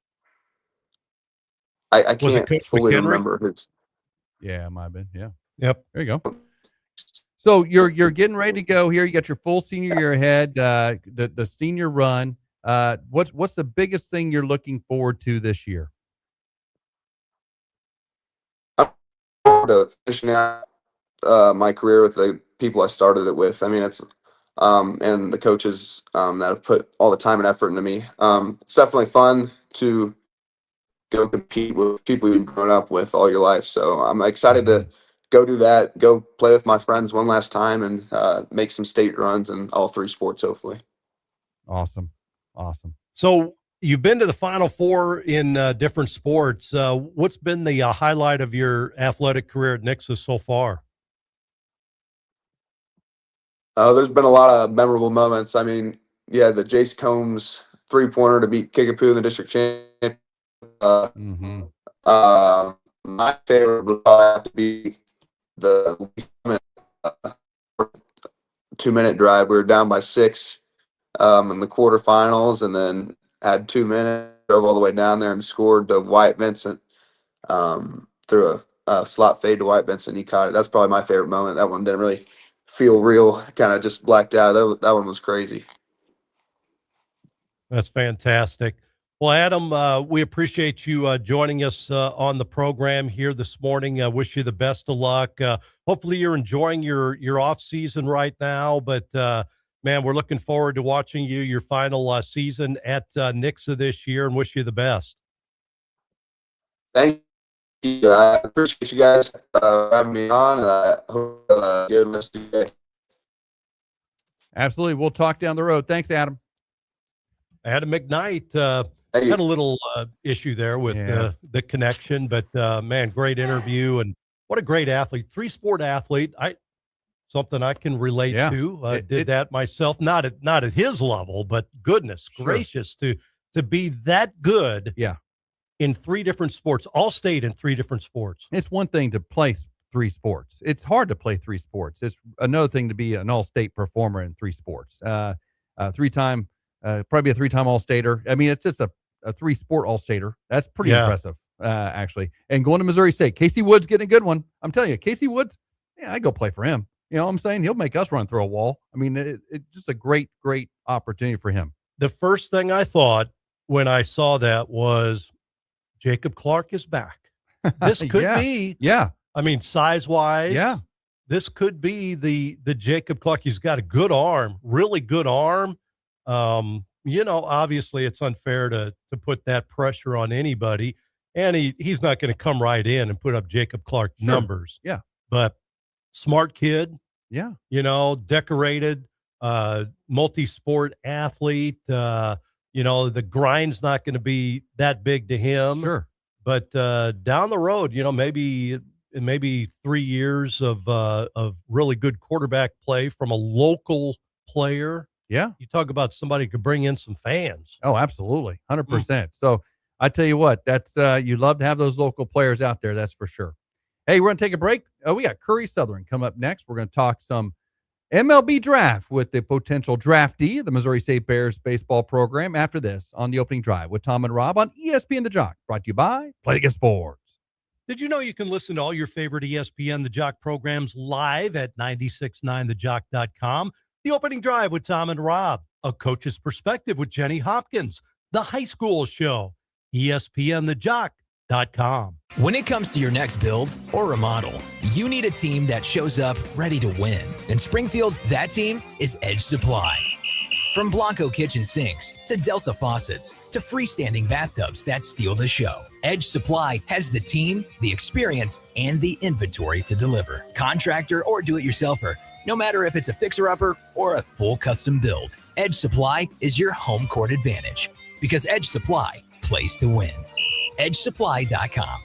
Speaker 7: I can't fully remember his.
Speaker 2: Yeah, it might have been. Yeah.
Speaker 3: Yep.
Speaker 2: There you go. So you're getting ready to go here. You got your full senior year ahead. The senior run. What's the biggest thing you're looking forward to this year?
Speaker 7: To finishing out my career with the people I started it with. I mean, it's and the coaches that have put all the time and effort into me. It's definitely fun to go compete with people you've grown up with all your life. So I'm excited to go do that, go play with my friends one last time, and make some state runs in all 3 sports, hopefully.
Speaker 2: Awesome.
Speaker 3: So you've been to the Final Four in different sports. What's been the highlight of your athletic career at Nixa so far?
Speaker 7: There's been a lot of memorable moments. I mean, yeah, the Jace Combs 3-pointer to beat Kickapoo in the district championship. My favorite would probably have to be the 2-minute drive. We were down by 6 in the quarterfinals, and then had 2 minutes, drove all the way down there and scored to Wyatt Vincent through a slot fade to Wyatt Vincent. He caught it. That's probably my favorite moment. That one didn't really feel real, kind of just blacked out. That one was crazy.
Speaker 3: That's fantastic. Well, Adam, we appreciate you joining us on the program here this morning. Wish you the best of luck. Hopefully you're enjoying your off season right now, but man, we're looking forward to watching your final season at Nixa this year, and wish you the best.
Speaker 7: Thank you. I appreciate you guys having me on, and I hope you have a good rest of your day.
Speaker 2: Absolutely. We'll talk down the road. Thanks, Adam.
Speaker 3: Adam McKnight had a little issue there with the connection, but man, great interview, and what a great athlete, 3-sport athlete. Something I can relate to. Did that myself, not at his level, but goodness gracious, to be that good. In 3 different sports, all state in 3 different sports.
Speaker 2: It's one thing to play 3 sports. It's hard to play 3 sports. It's another thing to be an all-state performer in 3 sports. Three-time, probably a 3-time all-stater. I mean, it's just a 3-sport all-stater. That's pretty impressive, actually. And going to Missouri State, Casey Woods getting a good one. I'm telling you, Casey Woods, I'd go play for him. You know what I'm saying? He'll make us run through a wall. I mean, it's just a great, great opportunity for him.
Speaker 3: The first thing I thought when I saw that was Jacob Clark is back. This could be. I mean, size-wise, this could be the Jacob Clark. He's got a good arm, really good arm. Obviously it's unfair to put that pressure on anybody, and he's not going to come right in and put up Jacob Clark numbers. But smart kid. Decorated, multi-sport athlete. The grind's not going to be that big to him. But down the road, maybe 3 years of really good quarterback play from a local player. You talk about somebody who could bring in some fans.
Speaker 2: Oh, absolutely. 100%. So I tell you what, that's you love to have those local players out there. That's for sure. Hey, we're going to take a break. We got Curry Sutherland come up next. We're going to talk some MLB draft with the potential draftee of the Missouri State Bears baseball program after this on the opening drive with Tom and Rob on ESPN The Jock, brought to you by Play Against Sports.
Speaker 3: Did you know you can listen to all your favorite ESPN The Jock programs live at 969thejock.com? The opening drive with Tom and Rob, A Coach's Perspective with Jenny Hopkins, The High School Show, ESPNthejock.com.
Speaker 15: When it comes to your next build or remodel, you need a team that shows up ready to win. In Springfield, that team is Edge Supply. From Blanco kitchen sinks to Delta faucets to freestanding bathtubs that steal the show, Edge Supply has the team, the experience, and the inventory to deliver. Contractor or do-it-yourselfer, no matter if it's a fixer-upper or a full custom build, Edge Supply is your home court advantage because Edge Supply plays to win. EdgeSupply.com.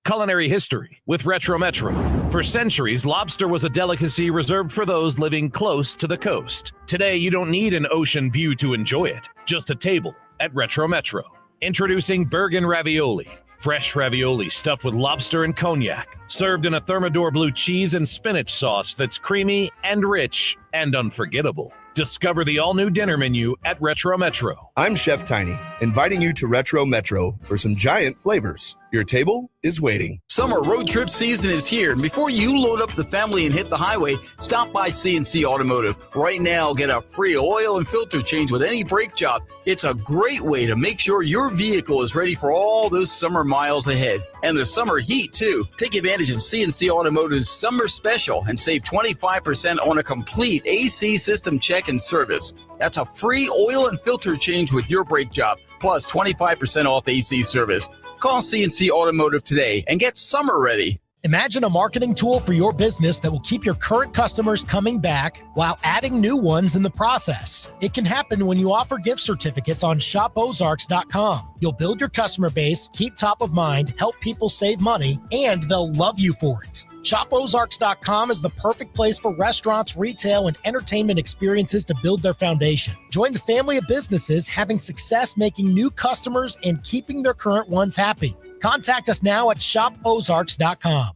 Speaker 4: Culinary history with Retro Metro. For centuries, lobster was a delicacy reserved for those living close to the coast. Today, you don't need an ocean view to enjoy it, just a table at Retro Metro. Introducing Bergen Ravioli. Fresh ravioli stuffed with lobster and cognac, served in a Thermidor blue cheese and spinach sauce that's creamy and rich and unforgettable. Discover the all-new dinner menu at Retro Metro.
Speaker 9: I'm Chef Tiny, inviting you to Retro Metro for some giant flavors. Your table is waiting.
Speaker 12: Summer road trip season is here, and before you load up the family and hit the highway, stop by C&C Automotive. Right now, get a free oil and filter change with any brake job. It's a great way to make sure your vehicle is ready for all those summer miles ahead. And the summer heat, too. Take advantage of C&C Automotive's summer special and save 25% on a complete AC system check and service. That's a free oil and filter change with your brake job, plus 25% off AC service. Call C&C Automotive today and get summer ready.
Speaker 21: Imagine a marketing tool for your business that will keep your current customers coming back while adding new ones in the process. It can happen when you offer gift certificates on shopozarks.com. You'll build your customer base, keep top of mind, help people save money, and they'll love you for it. ShopOzarks.com is the perfect place for restaurants, retail, and entertainment experiences to build their foundation. Join the family of businesses having success making new customers and keeping their current ones happy. Contact us now at ShopOzarks.com.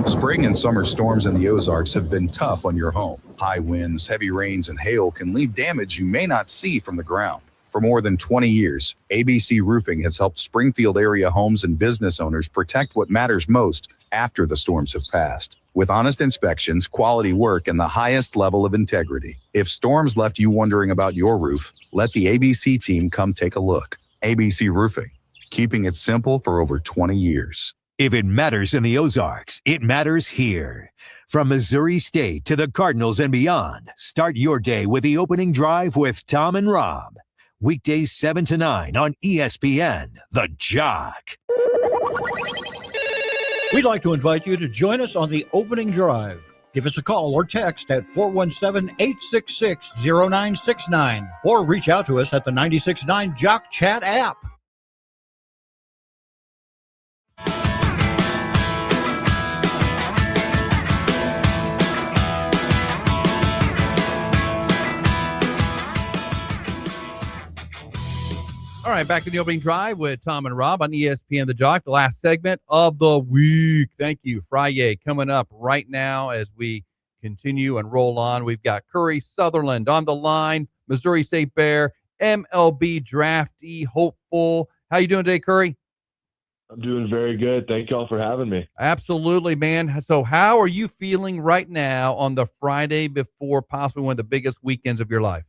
Speaker 14: Spring and summer storms in the Ozarks have been tough on your home. High winds, heavy rains, and hail can leave damage you may not see from the ground. For more than 20 years, ABC Roofing has helped Springfield area homes and business owners protect what matters most after the storms have passed. With honest inspections, quality work, and the highest level of integrity. If storms left you wondering about your roof, let the ABC team come take a look. ABC Roofing, keeping it simple for over 20 years.
Speaker 1: If it matters in the Ozarks, it matters here. From Missouri State to the Cardinals and beyond, start your day with the opening drive with Tom and Rob. Weekdays 7 to 9 on ESPN, The Jock.
Speaker 8: We'd like to invite you to join us on the opening drive. Give us a call or text at 417-866-0969 or reach out to us at the 96.9 Jock Chat app.
Speaker 2: All right, back in the opening drive with Tom and Rob on ESPN The Jock, the last segment of the week. Thank you. Friday coming up right now as we continue and roll on. We've got Curry Sutherland on the line, Missouri State Bear, MLB draftee, hopeful. How you doing today, Curry?
Speaker 24: I'm doing very good. Thank you all for having me.
Speaker 2: Absolutely, man. So how are you feeling right now on the Friday before possibly one of the biggest weekends of your life?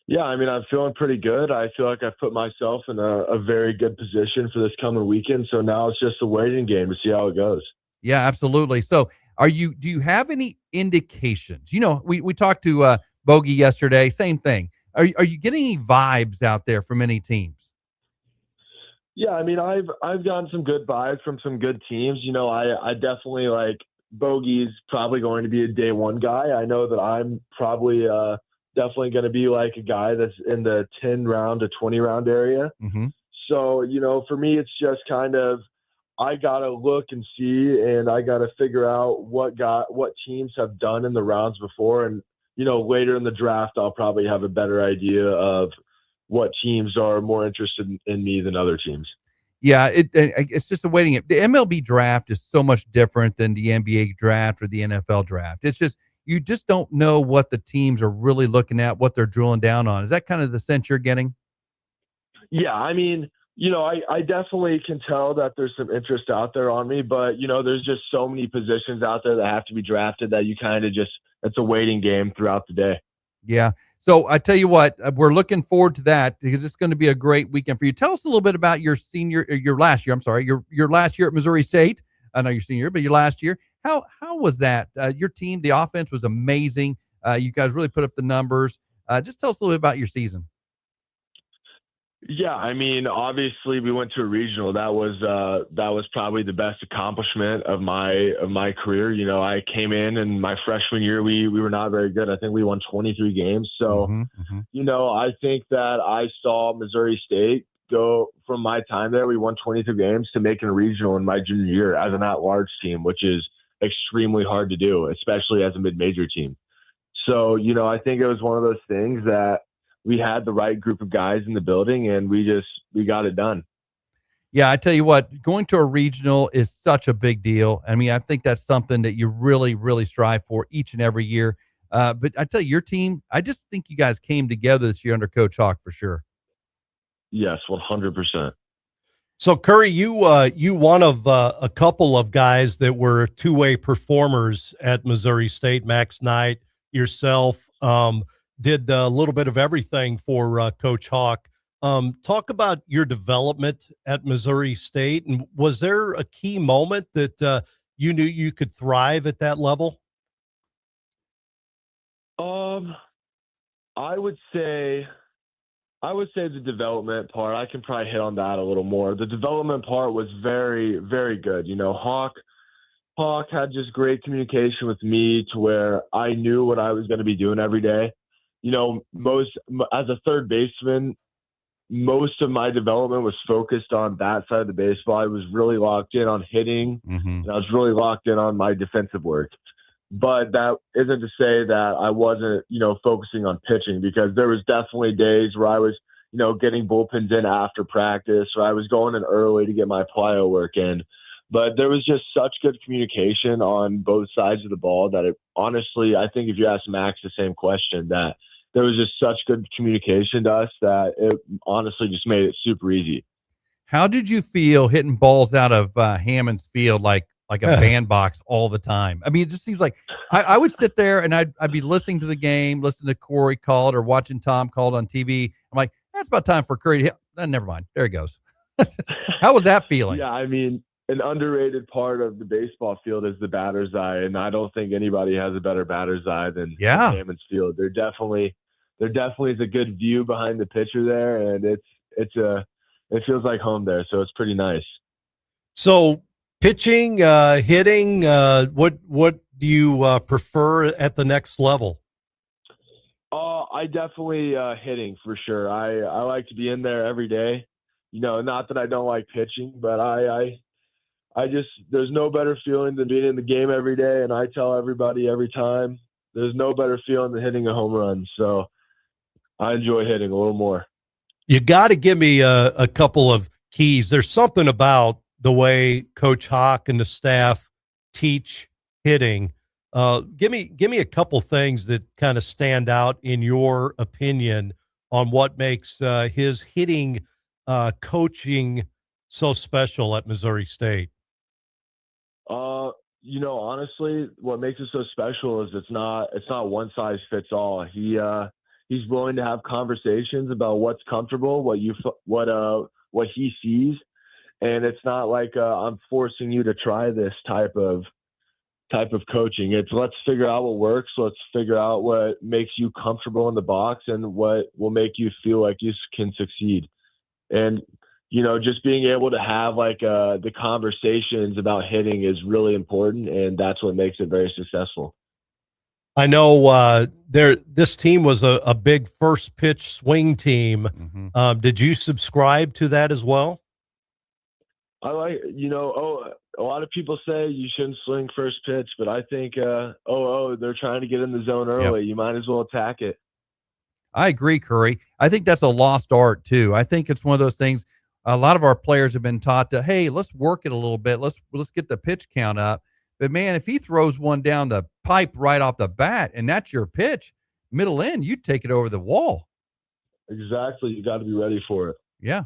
Speaker 24: Yeah, I mean, I'm feeling pretty good. I feel like I've put myself in a very good position for this coming weekend. So now it's just a waiting game to see how it goes.
Speaker 2: Yeah, absolutely. So do you have any indications? You know, we talked to Bogey yesterday, same thing. Are you getting any vibes out there from any teams?
Speaker 24: Yeah, I mean, I've gotten some good vibes from some good teams. You know, I definitely like Bogey's probably going to be a day one guy. I know that I'm probably definitely going to be like a guy that's in the 10 round to 20 round area.
Speaker 2: Mm-hmm.
Speaker 24: So, you know, for me, it's just kind of, I got to look and see, and I got to figure out what teams have done in the rounds before. And, you know, later in the draft, I'll probably have a better idea of what teams are more interested in me than other teams.
Speaker 2: Yeah, it's just a waiting. The MLB draft is so much different than the NBA draft or the NFL draft. It's just, you just don't know what the teams are really looking at, what they're drilling down on. Is that kind of the sense you're getting?
Speaker 24: Yeah, I mean, you know, I definitely can tell that there's some interest out there on me, but, you know, there's just so many positions out there that have to be drafted that you kind of just, it's a waiting game throughout the day.
Speaker 2: Yeah. So I tell you what, we're looking forward to that because it's going to be a great weekend for you. Tell us a little bit about your last year at Missouri State. I know your senior, but your last year. How was that? Your team, the offense was amazing. You guys really put up the numbers. Just tell us a little bit about your season.
Speaker 24: Yeah, I mean, obviously we went to a regional. That was probably the best accomplishment of my career. You know, I came in my freshman year, we were not very good. I think we won 23 games. So, you know, I think that I saw Missouri State go from my time there. We won 23 games to making a regional in my junior year as an at-large team, which is extremely hard to do, especially as a mid-major team. So, you know, I think it was one of those things that we had the right group of guys in the building and we got it done.
Speaker 2: Yeah, I tell you what, going to a regional is such a big deal. I mean, I think that's something that you really, really strive for each and every year. But I tell you, your team, I just think you guys came together this year under Coach Hawk for sure.
Speaker 24: Yes, 100%.
Speaker 3: So Curry, you one of a couple of guys that were two-way performers at Missouri State. McKnight, yourself, did a little bit of everything for Coach Hawk. Talk about your development at Missouri State, and was there a key moment that you knew you could thrive at that level?
Speaker 24: I would say the development part. I can probably hit on that a little more. The development part was very, very good. You know, Hawk had just great communication with me to where I knew what I was going to be doing every day. You know, as a third baseman, most of my development was focused on that side of the baseball. I was really locked in on hitting, and I was really locked in on my defensive work. But that isn't to say that I wasn't, focusing on pitching, because there was definitely days where I was, getting bullpens in after practice, or I was going in early to get my plyo work in. But there was just such good communication on both sides of the ball that honestly, I think if you ask Max the same question, that there was just such good communication to us that it honestly just made it super easy.
Speaker 2: How did you feel hitting balls out of Hammond's field like a bandbox all the time? I mean, it just seems like I would sit there and I'd be listening to the game, listening to Corey call it or watching Tom call it on TV. I'm like, that's about time for Curry to hit. Never mind. There he goes. How was that feeling?
Speaker 24: Yeah, I mean, an underrated part of the baseball field is the batter's eye, and I don't think anybody has a better batter's eye than Hammond's field. There definitely is a good view behind the pitcher there, and it feels like home there, so it's pretty nice.
Speaker 3: So pitching, hitting, what do you prefer at the next level?
Speaker 24: I definitely hitting for sure. I like to be in there every day. Not that I don't like pitching, but I just, there's no better feeling than being in the game every day. And I tell everybody every time, there's no better feeling than hitting a home run. So I enjoy hitting a little more.
Speaker 3: You got to give me a couple of keys. There's something about the way Coach Hawk and the staff teach hitting. Give me a couple things that kind of stand out in your opinion on what makes his hitting coaching so special at Missouri State.
Speaker 24: Honestly, what makes it so special is it's not one size fits all. He's willing to have conversations about what's comfortable, what he sees, and it's not like I'm forcing you to try this type of coaching. It's let's figure out what works. Let's figure out what makes you comfortable in the box and what will make you feel like you can succeed. And just being able to have the conversations about hitting is really important, and that's what makes it very successful.
Speaker 3: I know this team was a big first pitch swing team. Did you subscribe to that as well?
Speaker 24: I like, a lot of people say you shouldn't swing first pitch, but I think, they're trying to get in the zone early. Yep. You might as well attack it.
Speaker 2: I agree, Curry. I think that's a lost art too. I think it's one of those things. A lot of our players have been taught to, hey, let's work it a little bit. Let's get the pitch count up. But man, if he throws one down the pipe right off the bat and that's your pitch, middle end, you take it over the wall.
Speaker 24: Exactly. You got to be ready for it.
Speaker 2: Yeah.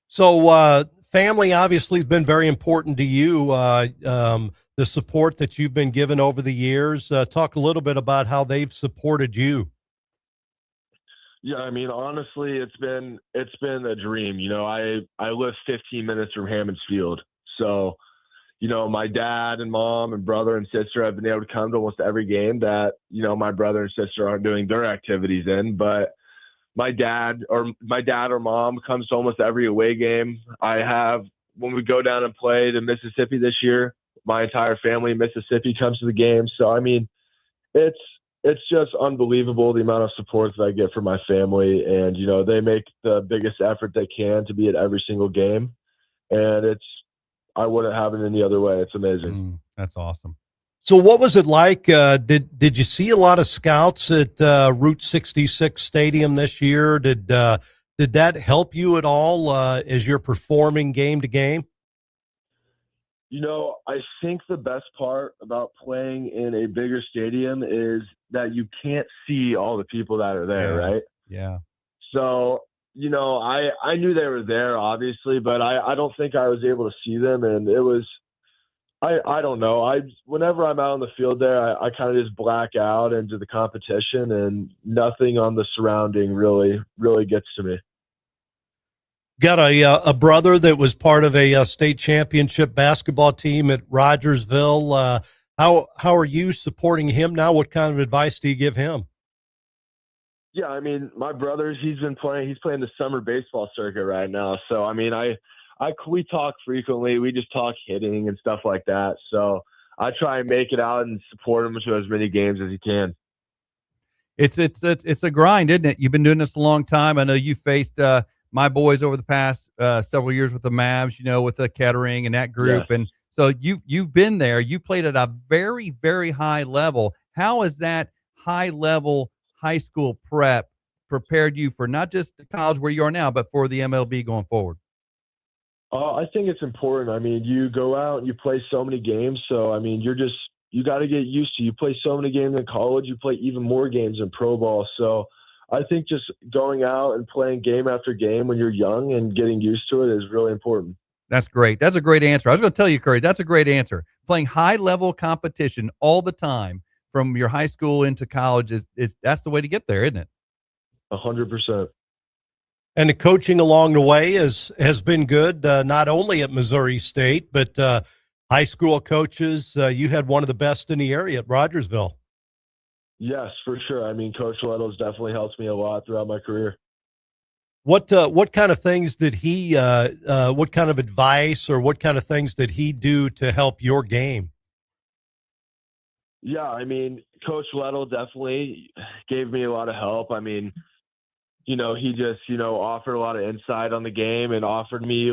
Speaker 3: So family obviously has been very important to you. The support that you've been given over the years. Talk a little bit about how they've supported you.
Speaker 24: Yeah, I mean, honestly, it's been a dream. I live 15 minutes from Hammond's Field. So, my dad and mom and brother and sister have been able to come to almost every game that, my brother and sister aren't doing their activities in. But my dad or mom comes to almost every away game. When we go down and play to Mississippi this year, my entire family in Mississippi comes to the game. So, I mean, it's just unbelievable the amount of support that I get from my family, and they make the biggest effort they can to be at every single game, and I wouldn't have it any other way. It's amazing.
Speaker 2: That's awesome.
Speaker 3: So what was it like? Did you see a lot of scouts at Route 66 Stadium this year? Did that help you at all as you're performing game to game?
Speaker 24: I think the best part about playing in a bigger stadium is that you can't see all the people that are there, right?
Speaker 2: Yeah.
Speaker 24: So I knew they were there, obviously, but I don't think I was able to see them. And it was, I don't know. Whenever I'm out on the field there, I kind of just black out into the competition, and nothing on the surrounding really gets to me.
Speaker 3: Got a brother that was part of a state championship basketball team at Rodgersville. How are you supporting him now? What kind of advice do you give him?
Speaker 24: Yeah, I mean, my brother, he's playing the summer baseball circuit right now. So, I mean, we talk frequently. We just talk hitting and stuff like that. So I try and make it out and support him to as many games as he can.
Speaker 2: It's a grind, isn't it? You've been doing this a long time. I know you faced my boys over the past several years with the Mavs, with the Kettering and that group.
Speaker 24: Yes.
Speaker 2: And so you've been there. You played at a very, very high level. How has that high level high school prep prepared you for not just the college where you are now, but for the MLB going forward?
Speaker 24: I think it's important. I mean, you go out and you play so many games. So, I mean, you got to get used to. You play so many games in college. You play even more games in pro ball. So I think just going out and playing game after game when you're young and getting used to it is really important.
Speaker 2: That's great. That's a great answer. I was going to tell you, Curry, that's a great answer. Playing high-level competition all the time from your high school into college is that's the way to get there, isn't it?
Speaker 24: 100%.
Speaker 3: And the coaching along the way has been good, not only at Missouri State, but high school coaches. You had one of the best in the area at Rodgersville.
Speaker 24: Yes, for sure. I mean, Coach Lettles definitely helped me a lot throughout my career.
Speaker 3: What kind of things did he? What kind of advice or what kind of things did he do to help your game?
Speaker 24: Yeah, I mean, Coach Lettle definitely gave me a lot of help. I mean, he just, offered a lot of insight on the game and offered me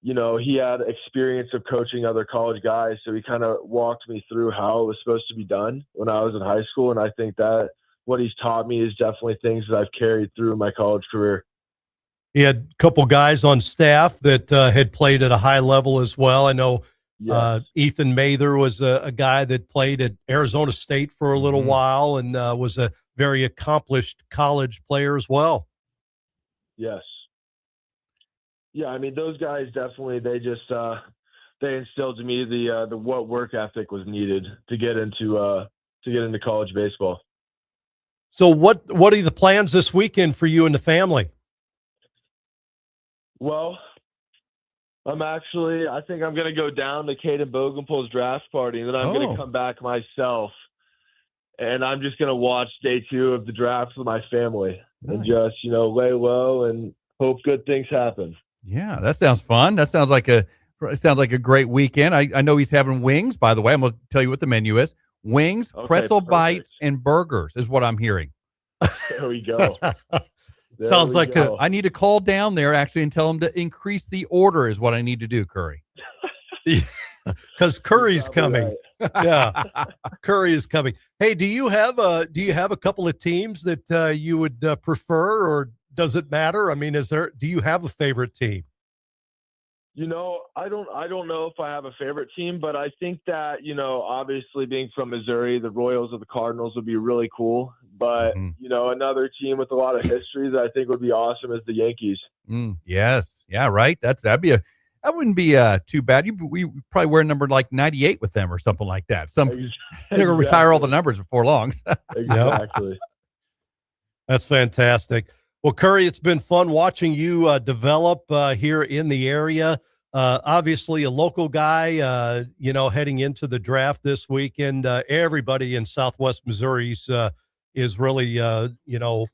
Speaker 24: he had experience of coaching other college guys. So he kind of walked me through how it was supposed to be done when I was in high school. And I think that what he's taught me is definitely things that I've carried through my college career.
Speaker 3: He had a couple guys on staff that had played at a high level as well. I know Ethan Mather was a guy that played at Arizona State for a little while and was a very accomplished college player as well.
Speaker 24: Yes. Yeah, I mean, those guys definitely, they just they instilled in me the what work ethic was needed to get into college baseball.
Speaker 3: So what are the plans this weekend for you and the family?
Speaker 24: Well, I think I'm going to go down to Caden Bogenpool's draft party, and then I'm going to come back myself, and I'm just going to watch day 2 of the draft with my family and just, lay low and hope good things happen.
Speaker 2: Yeah, that sounds fun. That sounds like a great weekend. I know he's having wings, by the way. I'm going to tell you what the menu is. Wings, pretzel bites, and burgers is what I'm hearing.
Speaker 24: There we go.
Speaker 3: Sounds like
Speaker 2: I need to call down there actually and tell him to increase the order is what I need to do, Curry.
Speaker 3: Because Curry's coming. Right. Yeah, Curry is coming. Hey, do you have a couple of teams that you would prefer, or does it matter? I mean, do you have a favorite team?
Speaker 24: I don't know if I have a favorite team, but I think that, obviously being from Missouri, the Royals or the Cardinals would be really cool. But, another team with a lot of history that I think would be awesome is the Yankees.
Speaker 2: Yes. Yeah, right. That wouldn't be too bad. We probably wear number 98 with them or something like that. They're going to retire all the numbers before long.
Speaker 24: Exactly.
Speaker 3: That's fantastic. Well, Curry, it's been fun watching you develop here in the area. Obviously, a local guy, heading into the draft this weekend. Everybody in Southwest Missouri is really,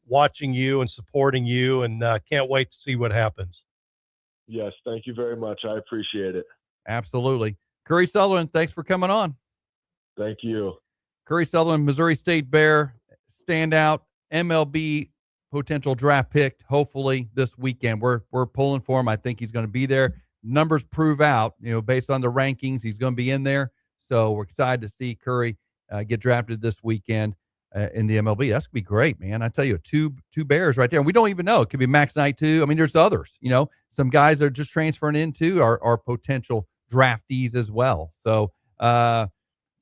Speaker 3: watching you and supporting you, and can't wait to see what happens.
Speaker 24: Yes, thank you very much. I appreciate it.
Speaker 2: Absolutely. Curry Sutherland, thanks for coming on.
Speaker 24: Thank you.
Speaker 2: Curry Sutherland, Missouri State Bear, standout MLB potential draft pick, hopefully this weekend. We're pulling for him. I think he's going to be there. Numbers prove out, based on the rankings, he's going to be in there. So we're excited to see Curry get drafted this weekend in the MLB. That's going to be great, man. I tell you, two Bears right there. And we don't even know. It could be McKnight too. I mean, there's others, some guys are just transferring into our potential draftees as well. So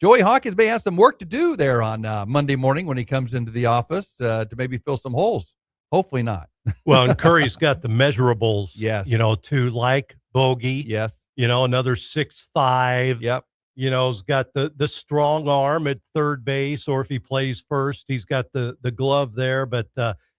Speaker 2: Joey Hawkins may have some work to do there on Monday morning when he comes into the office to maybe fill some holes. Hopefully not.
Speaker 3: Well, and Curry's got the measurables,
Speaker 2: yes.
Speaker 3: To like bogey.
Speaker 2: Yes.
Speaker 3: Another 6'5".
Speaker 2: Yep.
Speaker 3: He's got the strong arm at third base, or if he plays first, he's got the glove there. But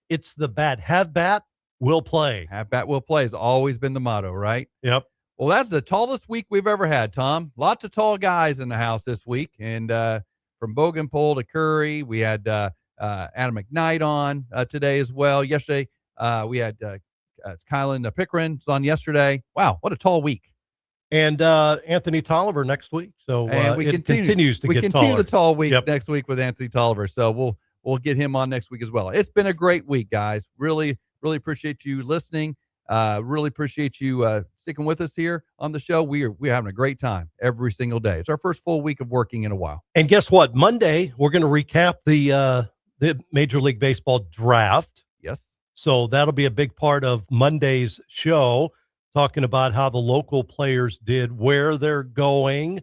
Speaker 3: it's the bat. Have bat, will play.
Speaker 2: Have bat, will play has always been the motto, right?
Speaker 3: Yep.
Speaker 2: Well, that's the tallest week we've ever had, Tom. Lots of tall guys in the house this week. And from Bogenpole to Curry, we had Adam McKnight on today as well. Yesterday, we had Kylan Pickering was on yesterday. Wow, what a tall week.
Speaker 3: And Anthony Tolliver next week. So it continues to get taller.
Speaker 2: We continue the tall week
Speaker 3: Yep.
Speaker 2: next week with Anthony Tolliver. So we'll get him on next week as well. It's been a great week, guys. Really, really appreciate you listening. Really appreciate you sticking with us here on the show. We're having a great time every single day. It's our first full week of working in a while.
Speaker 3: And guess what? Monday, we're going to recap the Major League Baseball draft.
Speaker 2: Yes.
Speaker 3: So that'll be a big part of Monday's show, talking about how the local players did, where they're going.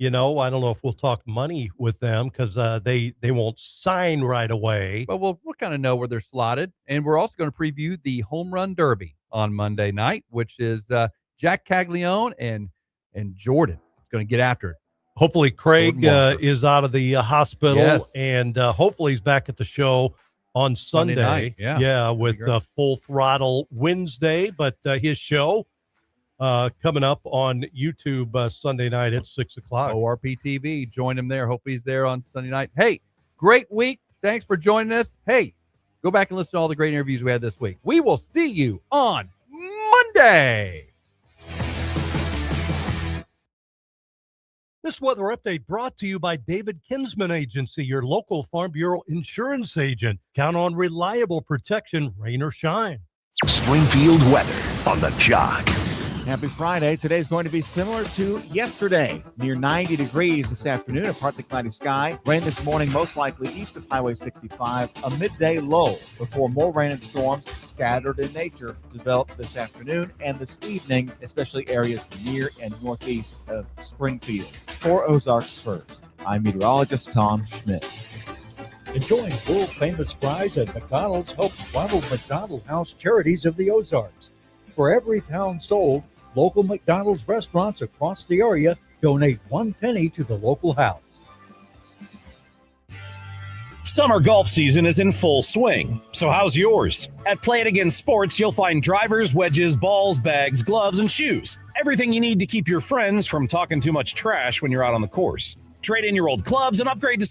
Speaker 3: I don't know if we'll talk money with them because they won't sign right away.
Speaker 2: But we'll kind of know where they're slotted. And we're also going to preview the Home Run Derby on Monday night, which is Jack Caglione and Jordan. It's going to get after it.
Speaker 3: Hopefully Craig is out of the hospital,
Speaker 2: yes.
Speaker 3: And hopefully he's back at the show on Sunday
Speaker 2: night. Yeah,
Speaker 3: with Full Throttle Wednesday. But his show coming up on YouTube Sunday night at 6 o'clock.
Speaker 2: ORP TV. Join him there. Hope he's there on Sunday night. Hey, great week. Thanks for joining us. Hey, go back and listen to all the great interviews we had this week. We will see you on Monday.
Speaker 3: This weather update brought to you by David Kinsman Agency, your local Farm Bureau insurance agent. Count on reliable protection, rain or shine.
Speaker 16: Springfield weather on the Jock.
Speaker 17: Happy Friday. Today's going to be similar to yesterday. Near 90 degrees this afternoon, a partly cloudy sky. Rain this morning, most likely east of Highway 65. A midday low before more rain and storms scattered in nature develop this afternoon and this evening, especially areas near and northeast of Springfield. For Ozarks First, I'm meteorologist Tom Schmidt.
Speaker 9: Enjoying world-famous fries at McDonald's helps Ronald McDonald House Charities of the Ozarks. For every pound sold, local McDonald's restaurants across the area donate 1 penny to the local house.
Speaker 4: Summer golf season is in full swing, so how's yours? At Play It Again Sports, you'll find drivers, wedges, balls, bags, gloves, and shoes. Everything you need to keep your friends from talking too much trash when you're out on the course. Trade in your old clubs and upgrade to